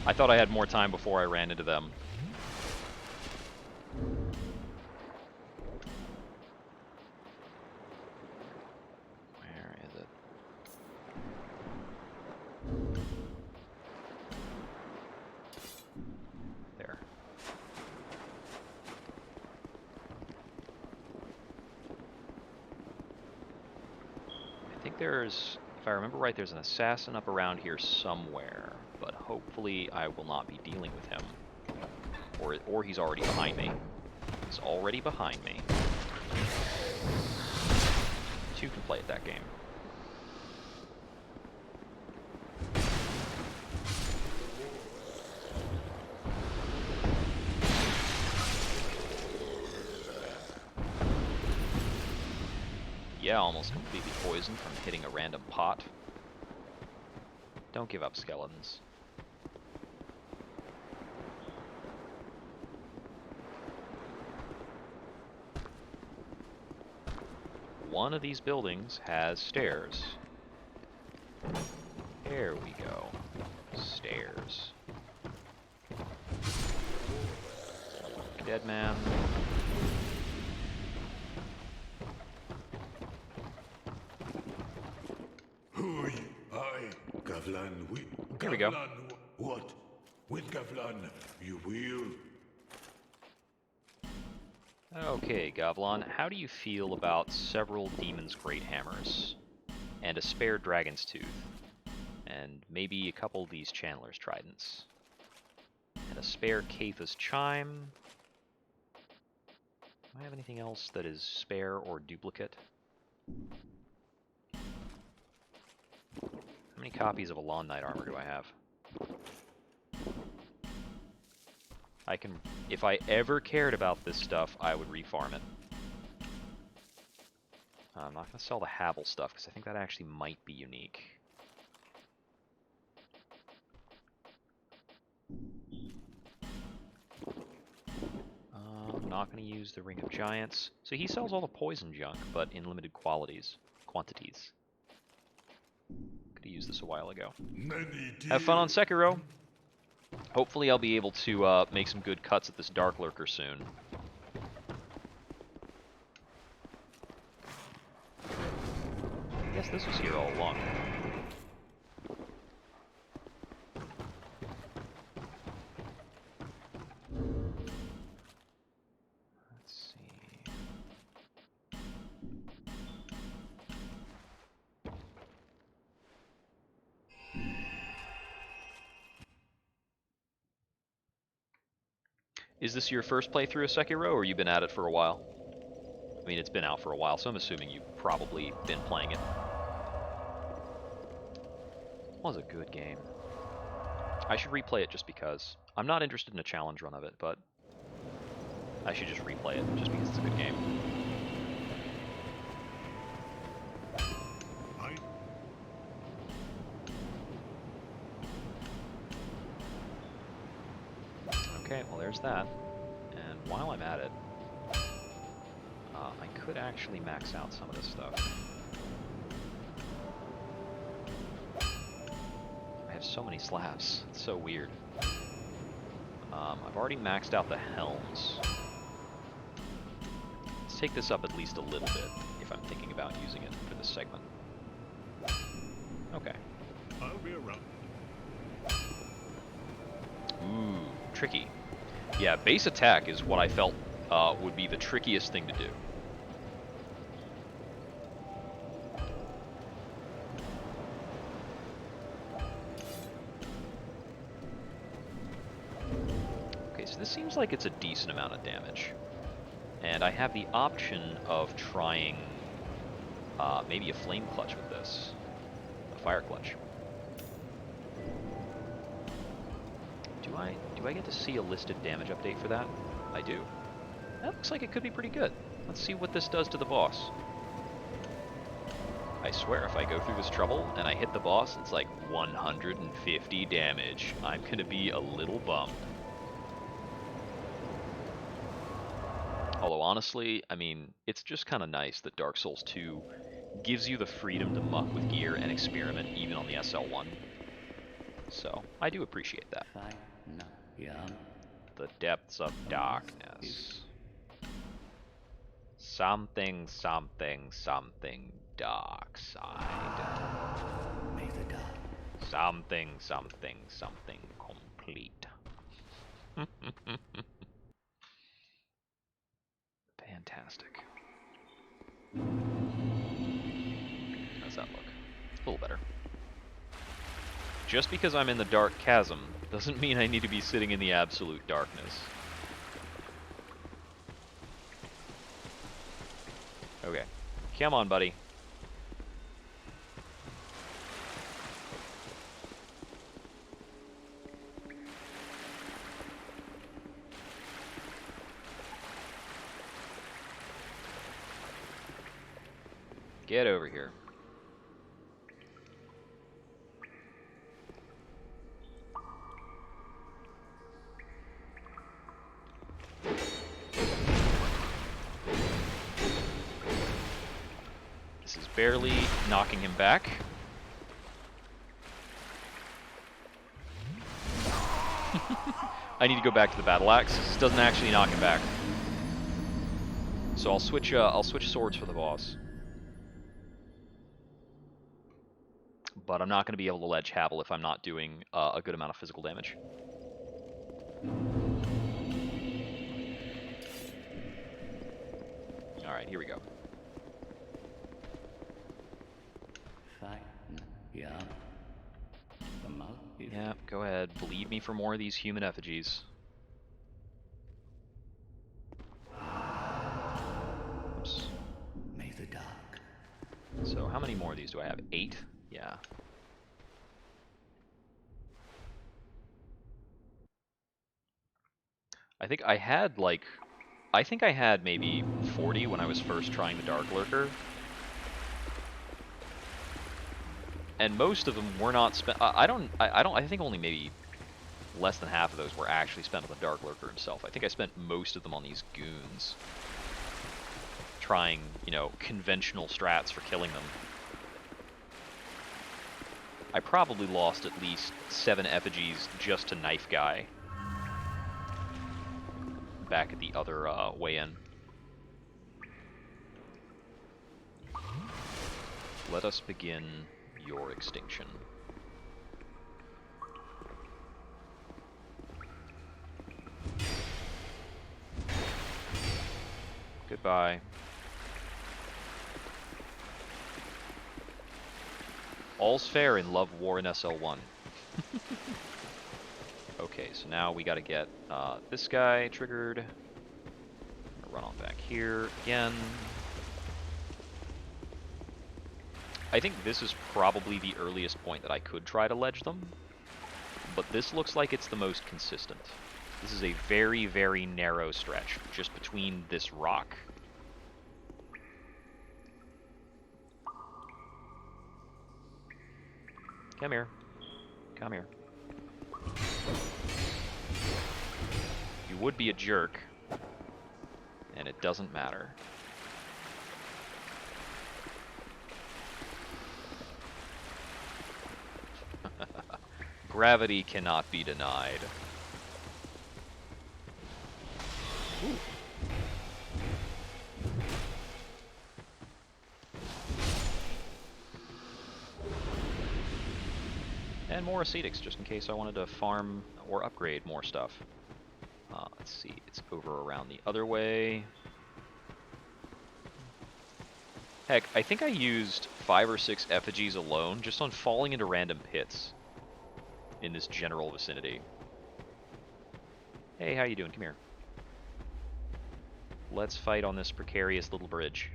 A: I thought I had more time before I ran into them. Where is it? There. I think there's, if I remember right, there's an assassin up around here somewhere, but hopefully I will not be dealing with him. Or he's already behind me. He's already behind me. 2 can play at that game. yeah, almost completely poisoned from hitting a random pot. Don't give up, skeletons. One of these buildings has stairs. There we go. Stairs. Dead man.
B: Hui, aye, Gavlan, we...
A: Here we go.
B: Gavlan, what? With Gavlan, you will...
A: Okay, Gavlon, how do you feel about several Demon's Great Hammers? And a spare Dragon's Tooth? And maybe a couple of these Chandler's Tridents? And a spare Katha's Chime? Do I have anything else that is spare or duplicate? How many copies of Alon Knight armor do I have? I can, if I ever cared about this stuff, I would refarm it. I'm not going to sell the Havel stuff, because I think that actually might be unique. I'm not going to use the Ring of Giants. So he sells all the poison junk, but in limited quantities. Could have used this a while ago. Have fun on Sekiro! Hopefully I'll be able to make some good cuts at this Dark Lurker soon. I guess this was here all along. Let's see. Is this your first playthrough of Sekiro, or you've been at it for a while? I mean, it's been out for a while, so I'm assuming you've probably been playing it. It was a good game. I should replay it just because. I'm not interested in a challenge run of it, but I should just replay it just because it's a good game.
B: Aye.
A: Okay, well there's that. And while I'm at it, I could actually max out some of this stuff. I have so many slabs. It's so weird. I've already maxed out the helms. Let's take this up at least a little bit, if I'm thinking about using it for this segment. Okay.
B: I'll be around.
A: Ooh, tricky. Yeah, base attack is what I felt would be the trickiest thing to do. Okay, so this seems like it's a decent amount of damage. And I have the option of trying maybe a flame clutch with this. A fire clutch. Do I get to see a listed damage update for that? I do. That looks like it could be pretty good. Let's see what this does to the boss. I swear, if I go through this trouble and I hit the boss, it's like 150 damage. I'm gonna be a little bummed. Although honestly, I mean, it's just kind of nice that Dark Souls 2 gives you the freedom to muck with gear and experiment even on the SL1. So, I do appreciate that. The depths of darkness. Something, something, something dark side. Something, something, something complete. Fantastic. How's that look? A little better. Just because I'm in the dark chasm doesn't mean I need to be sitting in the absolute darkness. Okay. Come on, buddy. Get over here. This is barely knocking him back. I need to go back to the battle axe. This doesn't actually knock him back. So I'll switch swords for the boss. But I'm not going to be able to ledge Havel if I'm not doing a good amount of physical damage. Alright, here we go. Yeah, go ahead. Bleed me for more of these human effigies. Oops.
D: May the dark.
A: So how many more of these do I have? 8? Yeah. I think I had maybe 40 when I was first trying the Dark Lurker. And most of them were not spent. I think only maybe less than half of those were actually spent on the Dark Lurker himself. I think I spent most of them on these goons. Trying, you know, conventional strats for killing them. I probably lost at least 7 effigies just to Knife Guy. Back at the other way in. Let us begin your extinction. Goodbye. All's fair in love, war, and SL1. Okay, so now we gotta get this guy triggered. Run on back here again. I think this is probably the earliest point that I could try to ledge them, but this looks like it's the most consistent. This is a very, very narrow stretch just between this rock. Come here. Come here. You would be a jerk, and it doesn't matter. Gravity cannot be denied. Ooh. And more ascetics, just in case I wanted to farm or upgrade more stuff. Let's see, it's over around the other way. Heck, I think I used 5 or 6 effigies alone just on falling into random pits in this general vicinity. Hey, how you doing? Come here. Let's fight on this precarious little bridge.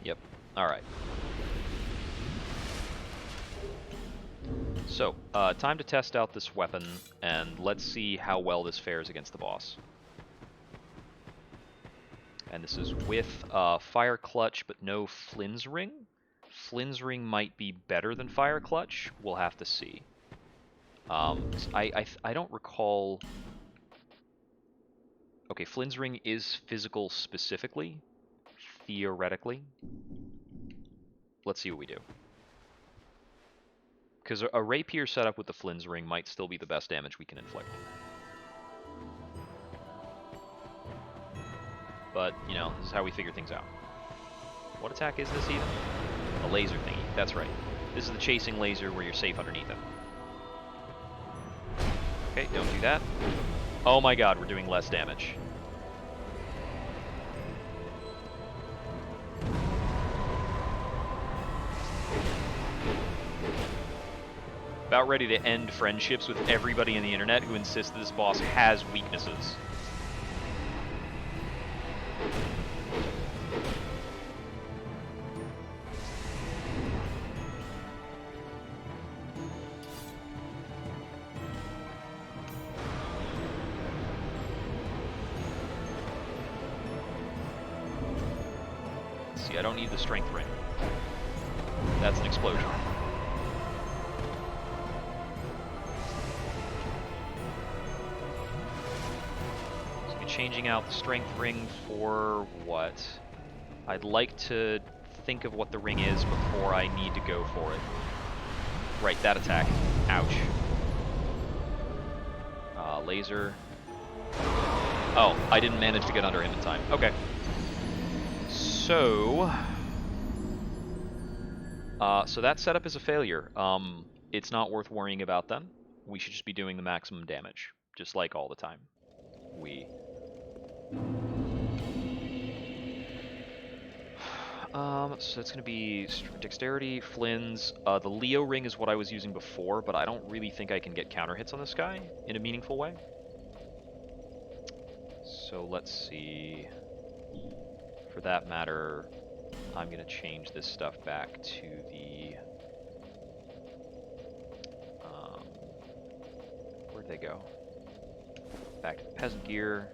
A: Yep. Alright. So, time to test out this weapon, and let's see how well this fares against the boss. And this is with Fire Clutch, but no Flynn's Ring. Flynn's Ring might be better than Fire Clutch. We'll have to see. I don't recall... Okay, Flynn's Ring is physical specifically, theoretically. Let's see what we do. Because a rapier setup with the Flynn's Ring might still be the best damage we can inflict. But, you know, this is how we figure things out. What attack is this even? A laser thingy, that's right. This is the chasing laser where you're safe underneath it. Okay, don't do that. Oh my god, we're doing less damage. About ready to end friendships with everybody on the internet who insists this boss has weaknesses. See, I don't need the strength ring. That's an explosion. So I'm changing out the strength ring for what? I'd like to think of what the ring is before I need to go for it. Right, that attack. Ouch. Laser. Oh, I didn't manage to get under him in time. Okay. So that setup is a failure. It's not worth worrying about them. We should just be doing the maximum damage, just like all the time. So it's going to be Dexterity, Flynn's. The Leo ring is what I was using before, but I don't really think I can get counter hits on this guy in a meaningful way. So let's see. For that matter, I'm going to change this stuff back to the... where'd they go? Back to the peasant gear.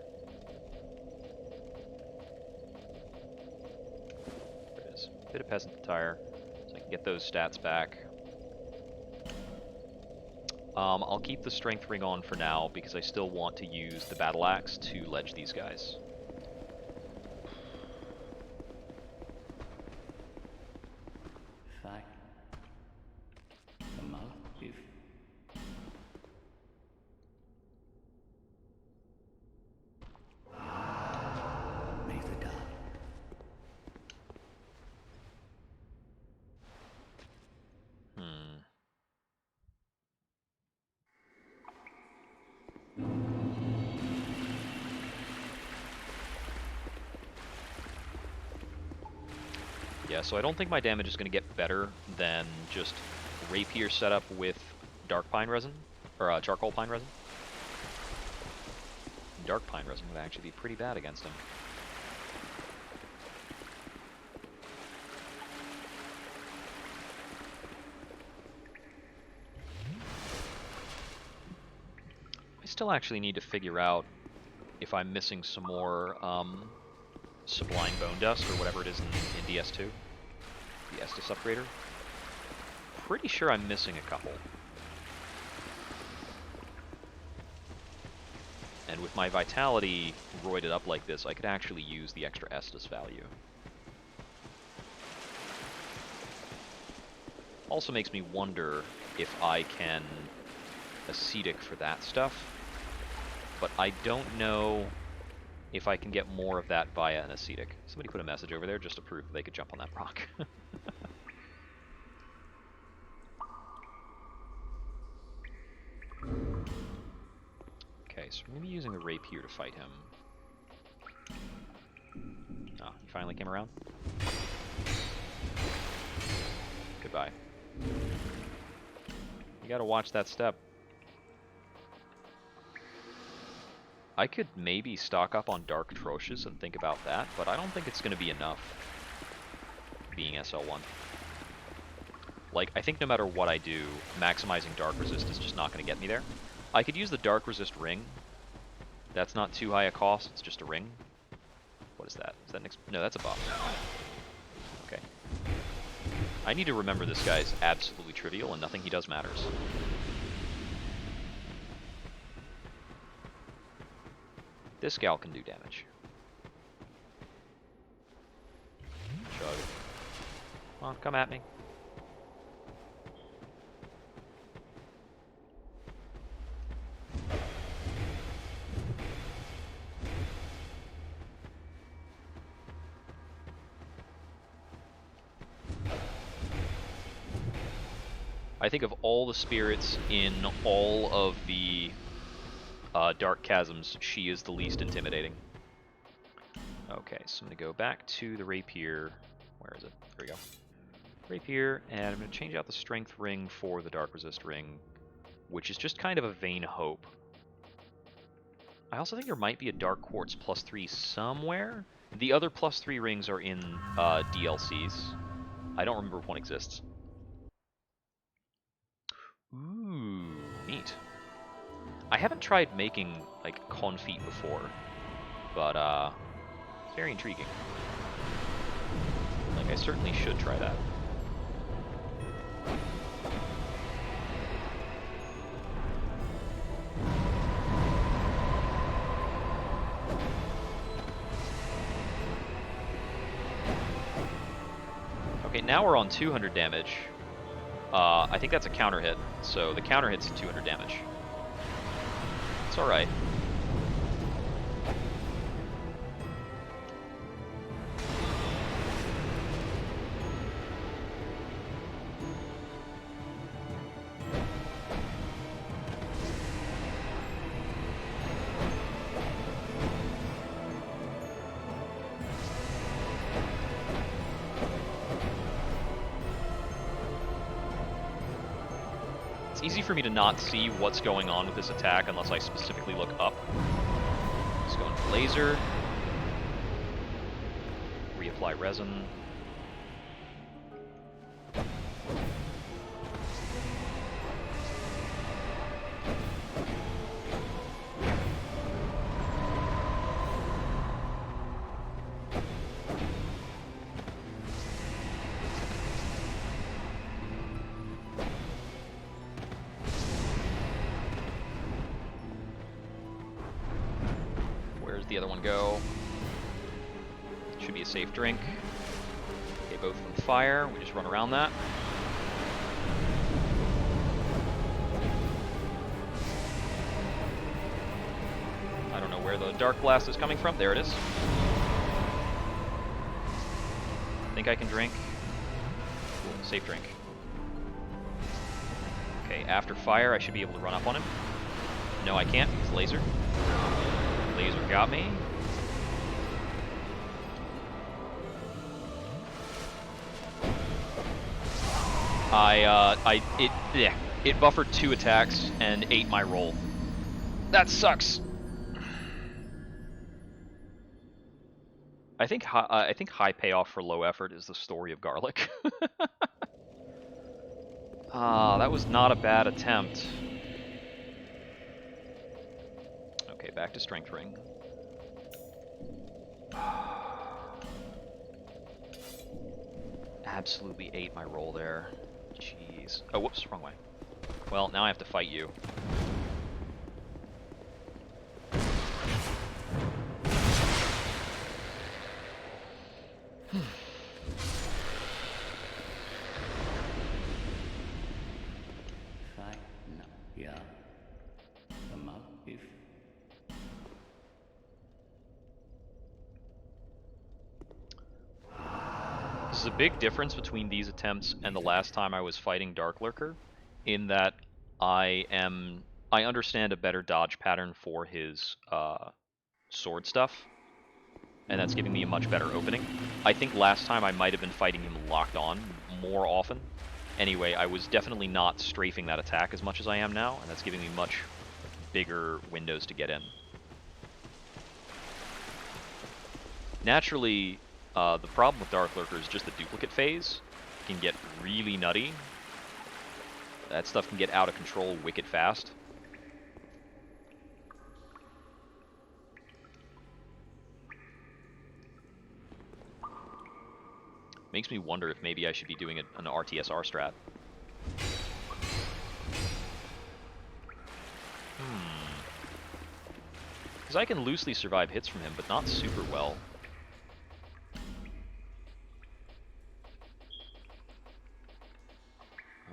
A: There it is. Bit of peasant attire, so I can get those stats back. I'll keep the strength ring on for now because I still want to use the battle axe to ledge these guys. Yeah, so I don't think my damage is going to get better than just rapier setup with dark pine resin, or charcoal pine resin. Dark pine resin would actually be pretty bad against him. I still actually need to figure out if I'm missing some more Sublime Bone Dust, or whatever it is in DS2. The Estus upgrader. Pretty sure I'm missing a couple. And with my Vitality roided up like this, I could actually use the extra Estus value. Also makes me wonder if I can Ascetic for that stuff. But I don't know if I can get more of that via an Ascetic. Somebody put a message over there just to prove that they could jump on that rock. Okay, so we're going to be using the rapier to fight him. Ah, he finally came around. Goodbye. You gotta watch that step. I could maybe stock up on Dark Atrocious and think about that, but I don't think it's going to be enough, being SL1. Like, I think no matter what I do, maximizing Dark Resist is just not going to get me there. I could use the Dark Resist ring. That's not too high a cost, it's just a ring. What is that? Is that next? No, that's a buff. Okay. I need to remember this guy's absolutely trivial and nothing he does matters. This gal can do damage. Chug. Come on, come at me. I think of all the spirits in all of the Dark Chasms, she is the least intimidating. Okay, so I'm going to go back to the rapier. Where is it? There we go. Rapier, and I'm going to change out the strength ring for the Dark Resist ring, which is just kind of a vain hope. I also think there might be a Dark Quartz +3 somewhere. The other +3 rings are in DLCs. I don't remember if one exists. Ooh, neat. I haven't tried making, like, confit before, but, it's very intriguing. I certainly should try that. Okay, now we're on 200 damage. I think that's a counter hit, so the counter hit's 200 damage. It's alright. It's easy for me to not see what's going on with this attack unless I specifically look up. Let's go into laser. Reapply resin. The other one go. Should be a safe drink. Okay, both from fire. We just run around that. I don't know where the dark blast is coming from. There it is. I think I can drink. Cool, safe drink. Okay, after fire, I should be able to run up on him. No, I can't. He's laser. Laser got me. It buffered 2 attacks and ate my roll. That sucks. I think high payoff for low effort is the story of garlic. That was not a bad attempt. Okay, back to strength ring. Absolutely ate my roll there. Jeez. Oh, whoops, wrong way. Well, now I have to fight you. There's a big difference between these attempts and the last time I was fighting Dark Lurker, in that I understand a better dodge pattern for his sword stuff, and that's giving me a much better opening. I think last time I might have been fighting him locked on more often. Anyway, I was definitely not strafing that attack as much as I am now, and that's giving me much bigger windows to get in. Naturally, the problem with Dark Lurker is just the duplicate phase. It can get really nutty. That stuff can get out of control wicked fast. Makes me wonder if maybe I should be doing an RTSR strat. Because I can loosely survive hits from him, but not super well.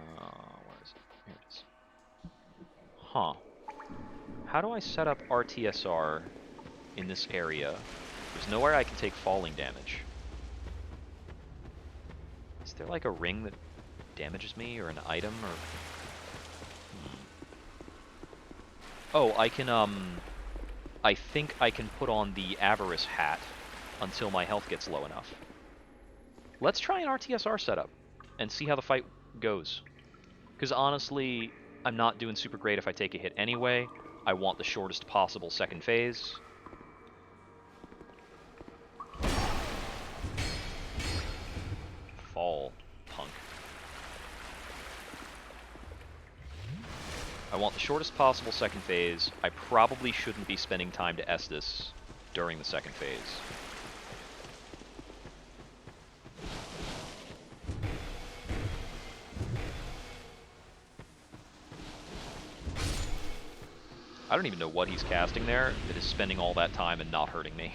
A: Where is it? Here it is. Huh. How do I set up RTSR in this area? There's nowhere I can take falling damage. Is there like a ring that damages me, or an item, or... Oh, I can, I think I can put on the Avarice hat until my health gets low enough. Let's try an RTSR setup and see how the fight goes. Because honestly, I'm not doing super great if I take a hit anyway. I want the shortest possible second phase. Fall, punk. I want the shortest possible second phase. I probably shouldn't be spending time to Estus during the second phase. I don't even know what he's casting there that is spending all that time and not hurting me.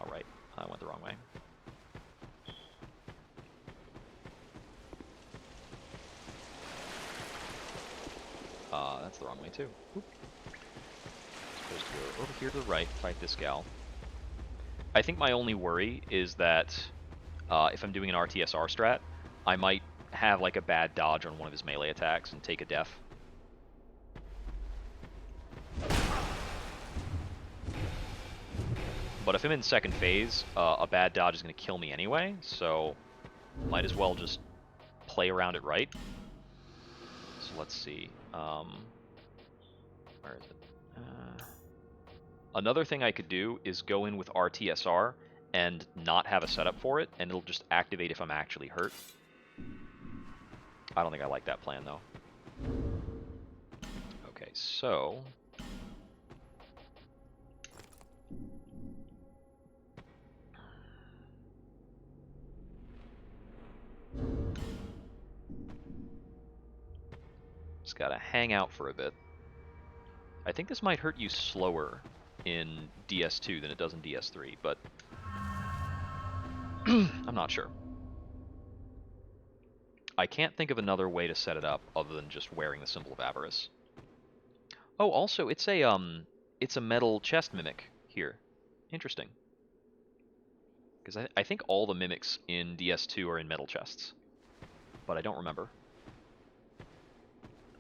A: Right, I went the wrong way. That's the wrong way too. Oop. Supposed to go over here to the right, fight this gal. I think my only worry is that if I'm doing an RTSR strat, I might have like a bad dodge on one of his melee attacks and take a def. But if I'm in second phase, a bad dodge is going to kill me anyway, so might as well just play around it right. So let's see. Where is it? Another thing I could do is go in with RTSR and not have a setup for it, and it'll just activate if I'm actually hurt. I don't think I like that plan, though. Okay, so... just gotta hang out for a bit. I think this might hurt you slower in DS2 than it does in DS3, but I'm not sure. I can't think of another way to set it up other than just wearing the symbol of avarice. Oh, also, it's a metal chest mimic here. Interesting. Because I think all the mimics in DS2 are in metal chests, but I don't remember.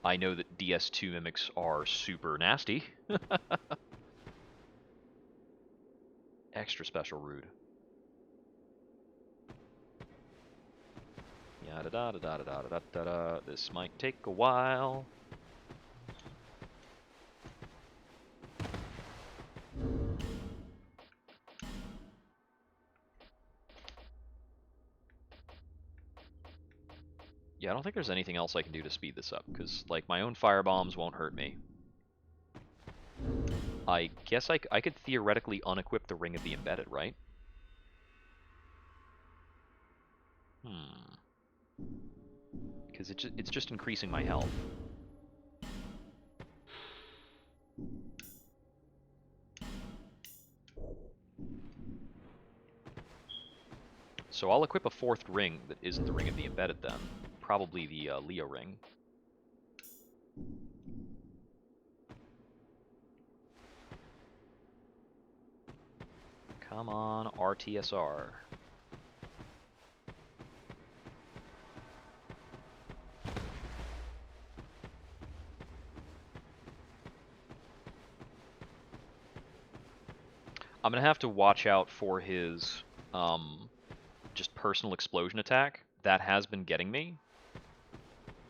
A: I know that DS2 mimics are super nasty. Extra special rude. Yada da da da da da da da. This might take a while. Yeah, I don't think there's anything else I can do to speed this up, because, like, my own fire bombs won't hurt me. I guess I could theoretically unequip the Ring of the Embedded, right? Because it's just increasing my health. So I'll equip a fourth ring that isn't the Ring of the Embedded then. Probably the Leo ring. Come on, RTSR. I'm going to have to watch out for his just personal explosion attack. That has been getting me.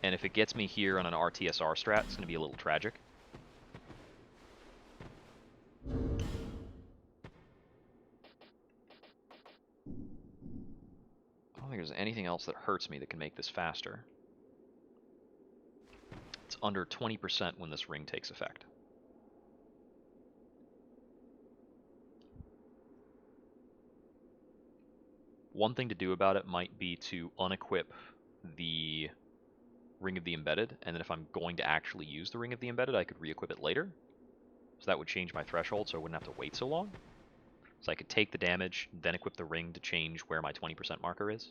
A: And if it gets me here on an RTSR strat, it's going to be a little tragic. I don't think there's anything else that hurts me that can make this faster. It's under 20% when this ring takes effect. One thing to do about it might be to unequip the Ring of the Embedded, and then if I'm going to actually use the Ring of the Embedded, I could re-equip it later. So that would change my threshold, so I wouldn't have to wait so long. So I could take the damage, then equip the ring to change where my 20% marker is.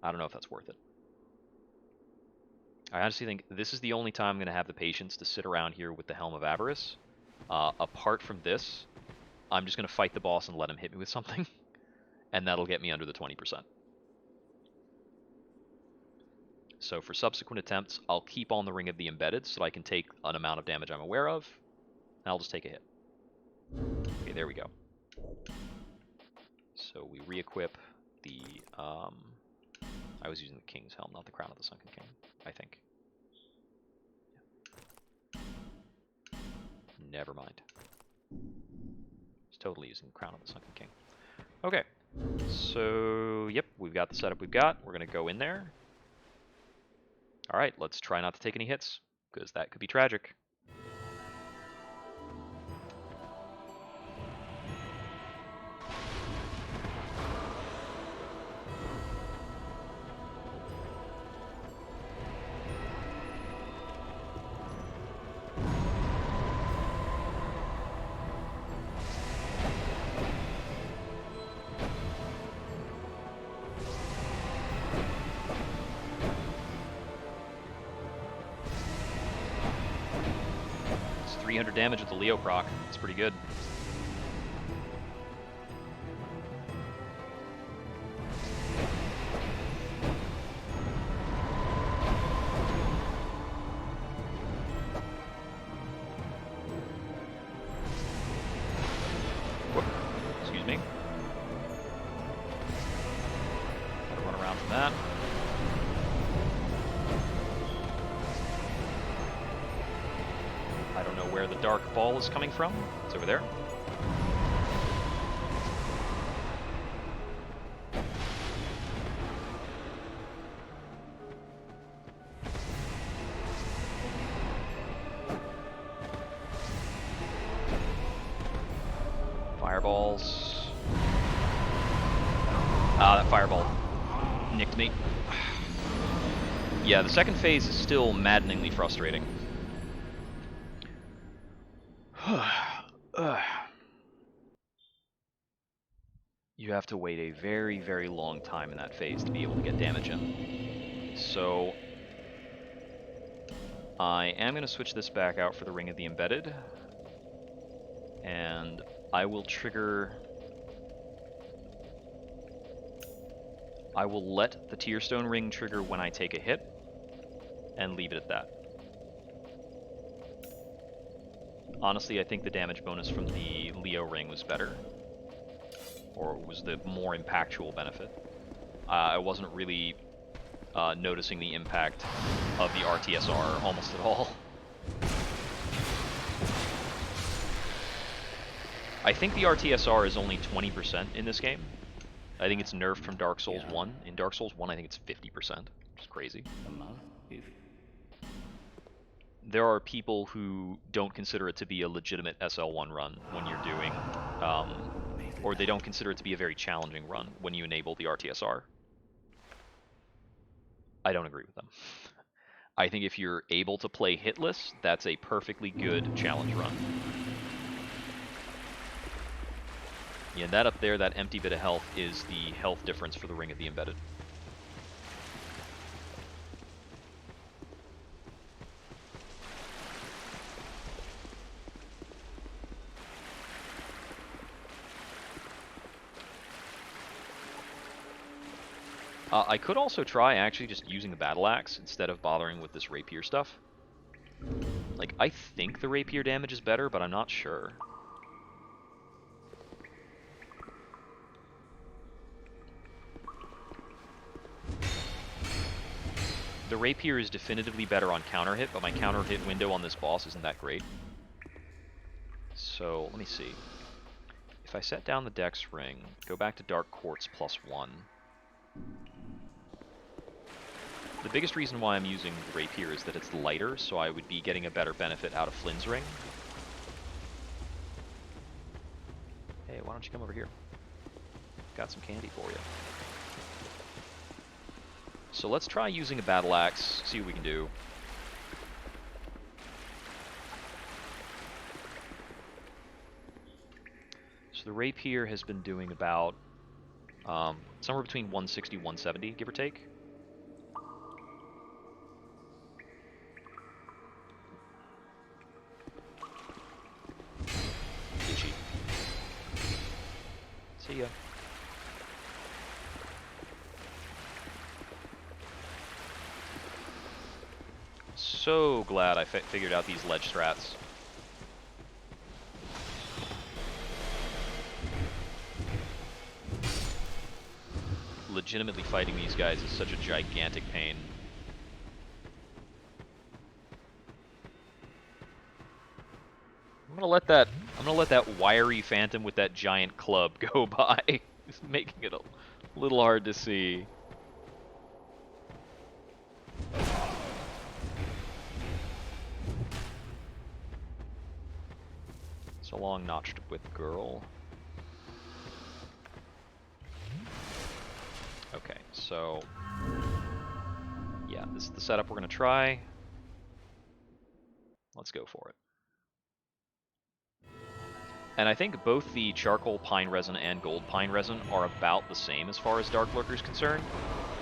A: I don't know if that's worth it. I honestly think this is the only time I'm going to have the patience to sit around here with the Helm of Avarice. Apart from this, I'm just going to fight the boss and let him hit me with something. And that'll get me under the 20%. So for subsequent attempts, I'll keep on the Ring of the Embedded so that I can take an amount of damage I'm aware of. And I'll just take a hit. Okay, there we go. So we re-equip the... I was using the King's Helm, not the Crown of the Sunken King, I think. Yeah. Never mind. It's totally using the Crown of the Sunken King. Okay. So, yep, we've got the setup we've got. We're going to go in there. Alright, let's try not to take any hits, because that could be tragic. 300 damage with the Leo proc. It's pretty good. Whoop. Excuse me. Gotta run around from that. I don't know where the dark ball is coming from. It's over there. Fireballs. Ah, that fireball nicked me. Yeah, the second phase is still maddeningly frustrating. You have to wait a very, very long time in that phase to be able to get damage in. So I am going to switch this back out for the Ring of the Embedded. And I will trigger... I will let the Tearstone Ring trigger when I take a hit, and leave it at that. Honestly, I think the damage bonus from the Leo Ring was better. Or was the more impactful benefit. I wasn't really noticing the impact of the RTSR almost at all. I think the RTSR is only 20% in this game. I think it's nerfed from Dark Souls 1. In Dark Souls 1, I think it's 50%, which is crazy. There are people who don't consider it to be a legitimate SL1 run when you're doing, or they don't consider it to be a very challenging run when you enable the RTSR. I don't agree with them. I think if you're able to play hitless, that's a perfectly good challenge run. Yeah, that up there, that empty bit of health, is the health difference for the Ring of the Embedded. I could also try actually just using the battle axe instead of bothering with this rapier stuff. Like, I think the rapier damage is better, but I'm not sure. The rapier is definitively better on counter hit, but my counter hit window on this boss isn't that great. So, let me see. If I set down the Dex Ring, go back to Dark Quartz +1. The biggest reason why I'm using the rapier is that it's lighter, so I would be getting a better benefit out of Flynn's ring. Hey, why don't you come over here? Got some candy for you. So let's try using a battle axe, see what we can do. So the rapier has been doing about somewhere between 160, 170, give or take. Itchy. See ya. So glad I figured out these ledge strats. Legitimately fighting these guys is such a gigantic pain. I'm gonna let that wiry phantom with that giant club go by. It's making it a little hard to see. So long, notched with girl. Okay, so yeah, this is the setup we're gonna try. Let's go for it. And I think both the charcoal pine resin and gold pine resin are about the same as far as Dark Lurker is concerned.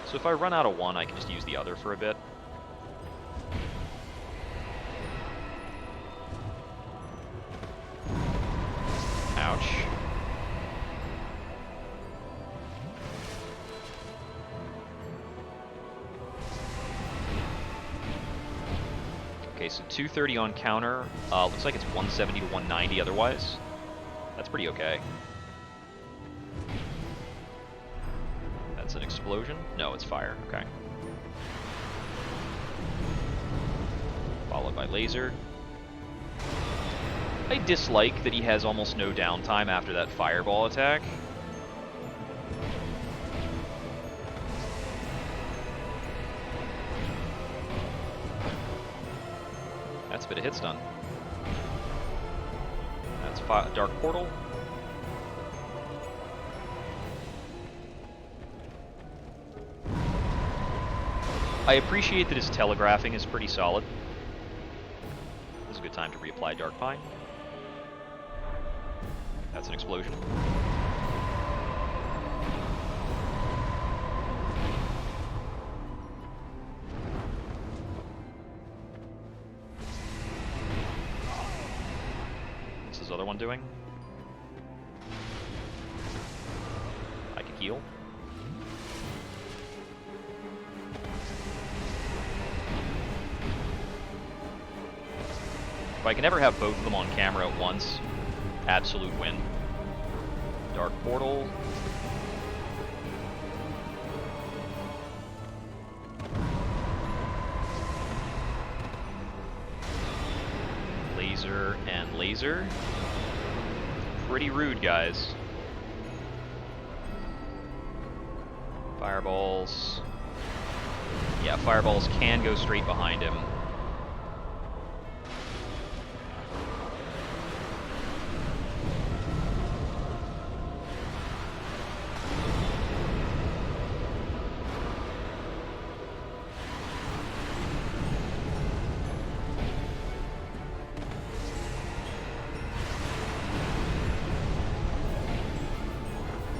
A: So if I run out of one, I can just use the other for a bit. Okay, so 230 on counter. Looks like it's 170 to 190 otherwise. That's pretty okay. That's an explosion? No, it's fire. Okay. Followed by laser. I dislike that he has almost no downtime after that fireball attack. That's a bit of hit stun. That's Dark Portal. I appreciate that his telegraphing is pretty solid. This is a good time to reapply Dark Pine. That's an explosion. What's this other one doing? I can heal. If I can ever have both of them on camera at once, absolute win. Dark Portal. Laser and laser. Pretty rude, guys. Fireballs. Yeah, fireballs can go straight behind him.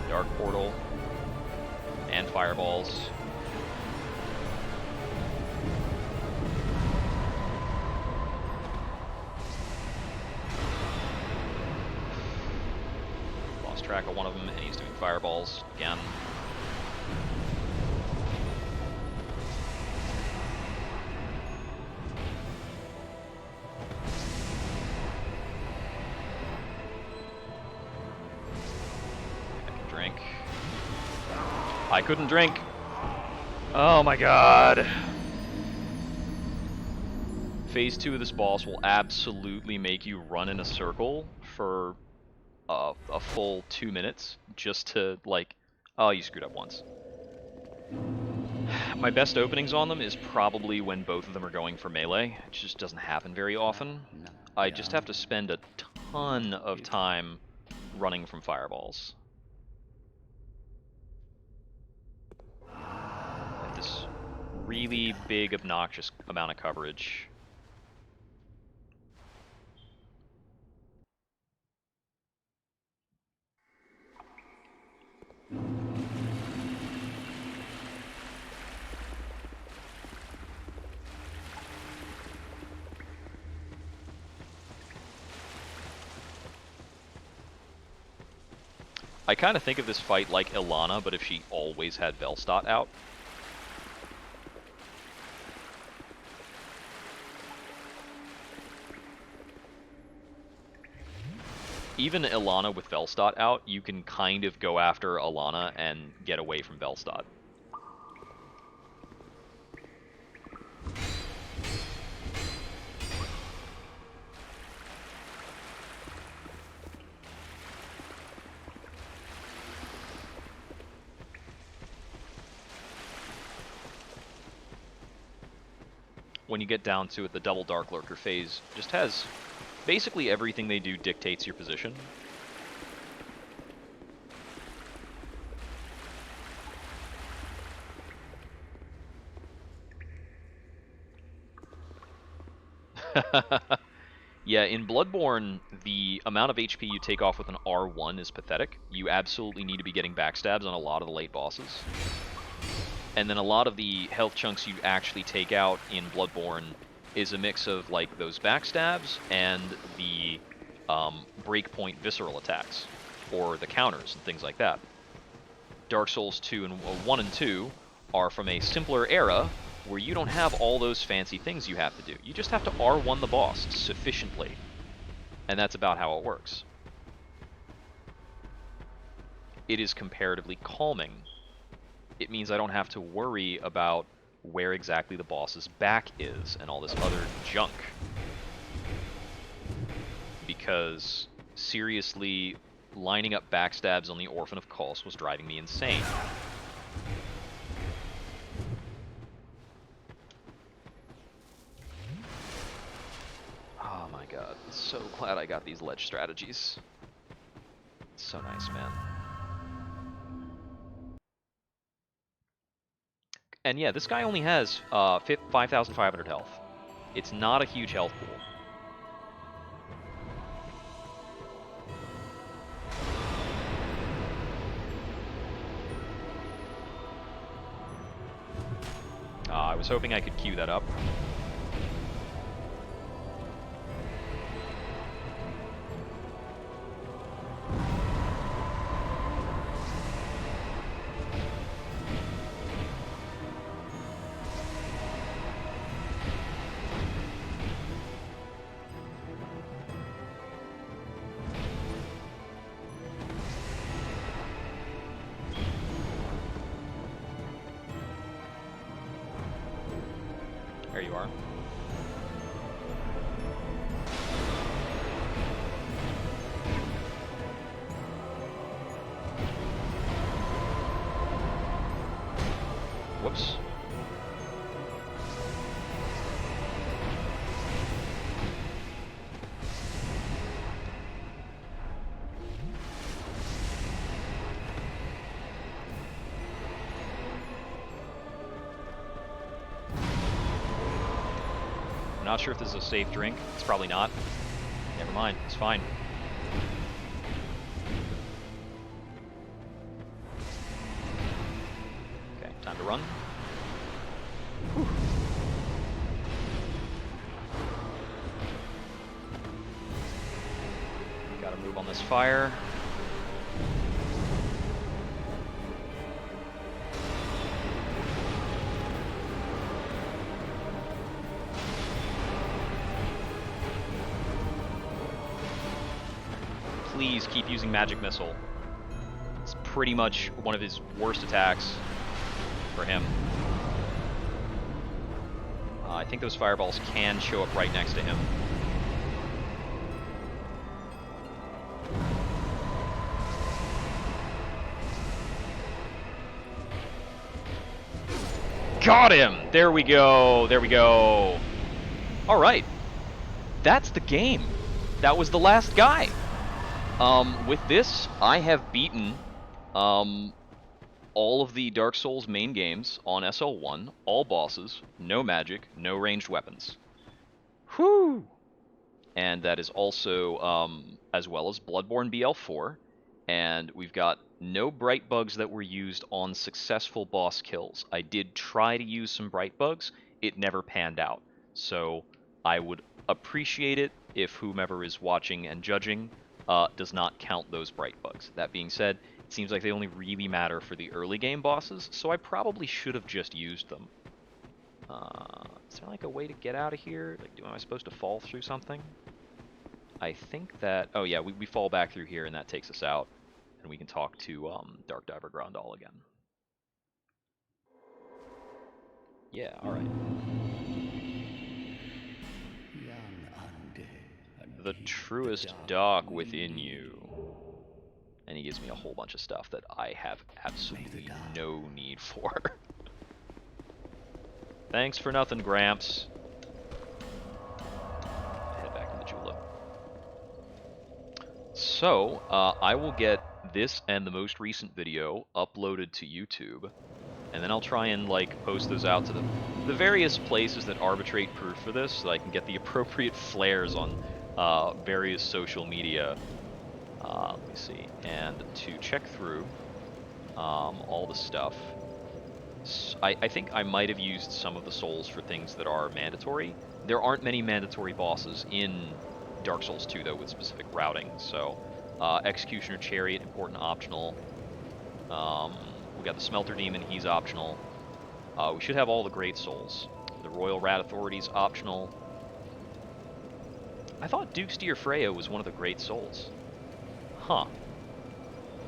A: Dark Portal, and fireballs. Lost track of one of them, and he's doing fireballs again. I couldn't drink. Oh my god. Phase 2 of this boss will absolutely make you run in a circle for a full 2 minutes just to, like, oh, you screwed up once. My best openings on them is probably when both of them are going for melee. It just doesn't happen very often. I just have to spend a ton of time running from fireballs. This really big, obnoxious amount of coverage. I kind of think of this fight like Ilana, but if she always had Velstadt out. Even Ilana with Velstadt out, you can kind of go after Ilana and get away from Velstadt. When you get down to it, the double Dark Lurker phase just has basically everything they do dictates your position. Yeah, in Bloodborne, the amount of HP you take off with an R1 is pathetic. You absolutely need to be getting backstabs on a lot of the late bosses. And then a lot of the health chunks you actually take out in Bloodborne is a mix of, like, those backstabs and the breakpoint visceral attacks, or the counters and things like that. Dark Souls 2 and 1 and 2 are from a simpler era, where you don't have all those fancy things you have to do. You just have to R1 the boss sufficiently, and that's about how it works. It is comparatively calming. It means I don't have to worry about where exactly the boss's back is and all this other junk. Because, seriously, lining up backstabs on the Orphan of Kos was driving me insane. Oh my god, so glad I got these ledge strategies. So nice, man. And yeah, this guy only has 5,500 health. It's not a huge health pool. I was hoping I could queue that up. There you are. Whoops. Not sure if this is a safe drink. It's probably not. Never mind. It's fine. Okay, time to run. Whew. Gotta move on this fire. Please keep using Magic Missile. It's pretty much one of his worst attacks for him. I think those fireballs can show up right next to him. Got him! There we go. There we go. All right. That's the game. That was the last guy. With this, I have beaten all of the Dark Souls main games on SL1, all bosses, no magic, no ranged weapons. Whew! And that is also, as well as Bloodborne BL4, and we've got no bright bugs that were used on successful boss kills. I did try to use some bright bugs, it never panned out. So I would appreciate it if whomever is watching and judging does not count those bright bugs. That being said, it seems like they only really matter for the early game bosses, so I probably should have just used them. Is there like a way to get out of here? Like, am I supposed to fall through something? I think that... Oh yeah, we fall back through here and that takes us out. And we can talk to Dark Diver Grandal again. Yeah, alright. The truest dog within you. And he gives me a whole bunch of stuff that I have absolutely no need for. Thanks for nothing, Gramps. Head back to the Julep. So, I will get this and the most recent video uploaded to YouTube. And then I'll try and, like, post those out to the various places that arbitrate proof for this, so I can get the appropriate flares on various social media. Let me see. And to check through all the stuff, I think I might have used some of the souls for things that are mandatory. There aren't many mandatory bosses in Dark Souls 2, though, with specific routing. So, Executioner Chariot, important optional. We got the Smelter Demon, he's optional. We should have all the Great Souls. The Royal Rat Authority's optional. I thought Duke's Dear Freya was one of the Great Souls. Huh.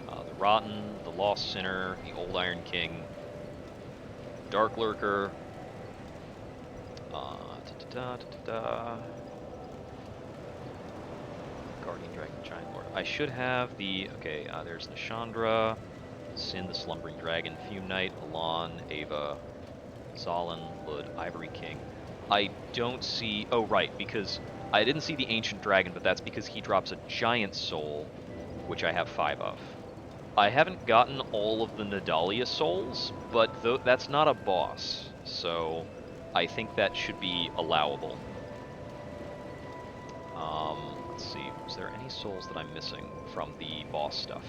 A: The Rotten, the Lost Sinner, the Old Iron King, Dark Lurker. Guardian Dragon, Giant Lord. I should have the. Okay, there's Nashandra, Sin, the Slumbering Dragon, Fume Knight, Alon, Ava, Zallen, Lud, Ivory King. I don't see. Oh, right, because I didn't see the Ancient Dragon, but that's because he drops a Giant Soul, which I have 5 of. I haven't gotten all of the Nadalia souls, but that's not a boss, so I think that should be allowable. Let's see, is there any souls that I'm missing from the boss stuff?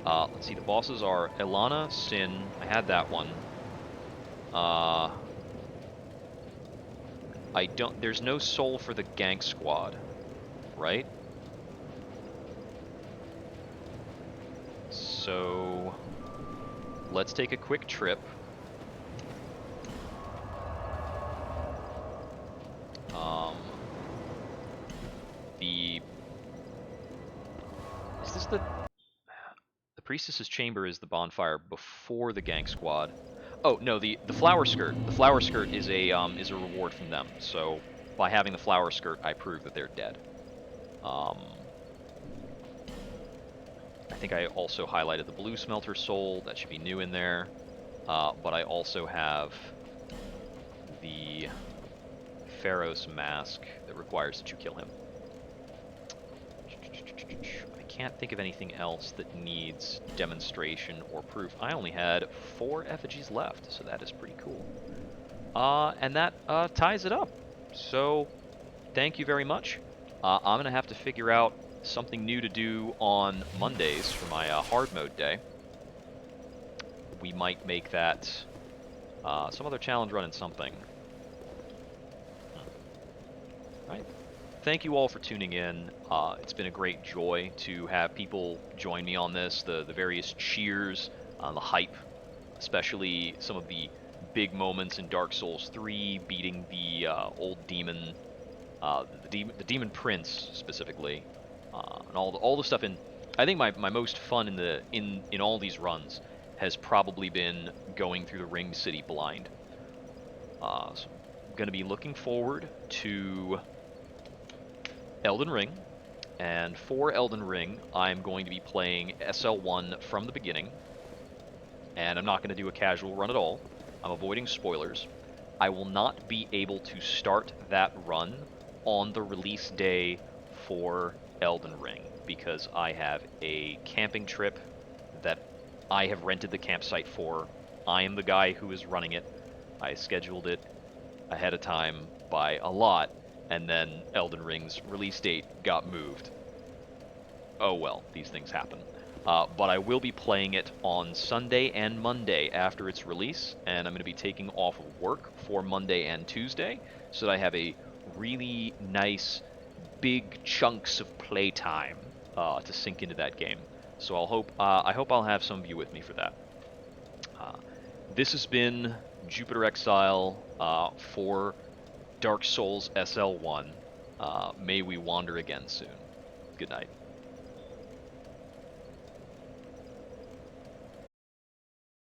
A: Let's see, the bosses are Elana, Sin, I had that one. There's no soul for the Gank Squad, right? So, let's take a quick trip. Is this the Priestess's Chamber is the bonfire before the Gank Squad. Oh, no, the Flower Skirt. The Flower Skirt is a reward from them. So, by having the Flower Skirt, I prove that they're dead. I think I also highlighted the Blue Smelter Soul. That should be new in there. But I also have the Pharos Mask that requires that you kill him. I can't think of anything else that needs demonstration or proof. I only had 4 effigies left, so that is pretty cool. And that ties it up. So, thank you very much. I'm going to have to figure out something new to do on Mondays for my hard mode day. We might make that some other challenge run in something. Right. Thank you all for tuning in. It's been a great joy to have people join me on this. The various cheers, the hype, especially some of the big moments in Dark Souls 3, beating the old demon, the demon prince specifically, and all the stuff in. I think my most fun in all these runs has probably been going through the Ringed City blind. So I'm going to be looking forward to Elden Ring, and for Elden Ring, I'm going to be playing SL1 from the beginning, and I'm not going to do a casual run at all. I'm avoiding spoilers. I will not be able to start that run on the release day for Elden Ring, because I have a camping trip that I have rented the campsite for. I am the guy who is running it. I scheduled it ahead of time by a lot, and then Elden Ring's release date got moved. Oh well, these things happen. But I will be playing it on Sunday and Monday after its release, and I'm going to be taking off of work for Monday and Tuesday, so that I have a really nice, big chunks of playtime to sink into that game. So I hope I'll have some of you with me for that. This has been Jupiter Exile for Dark Souls SL1. May we wander again soon. Good night.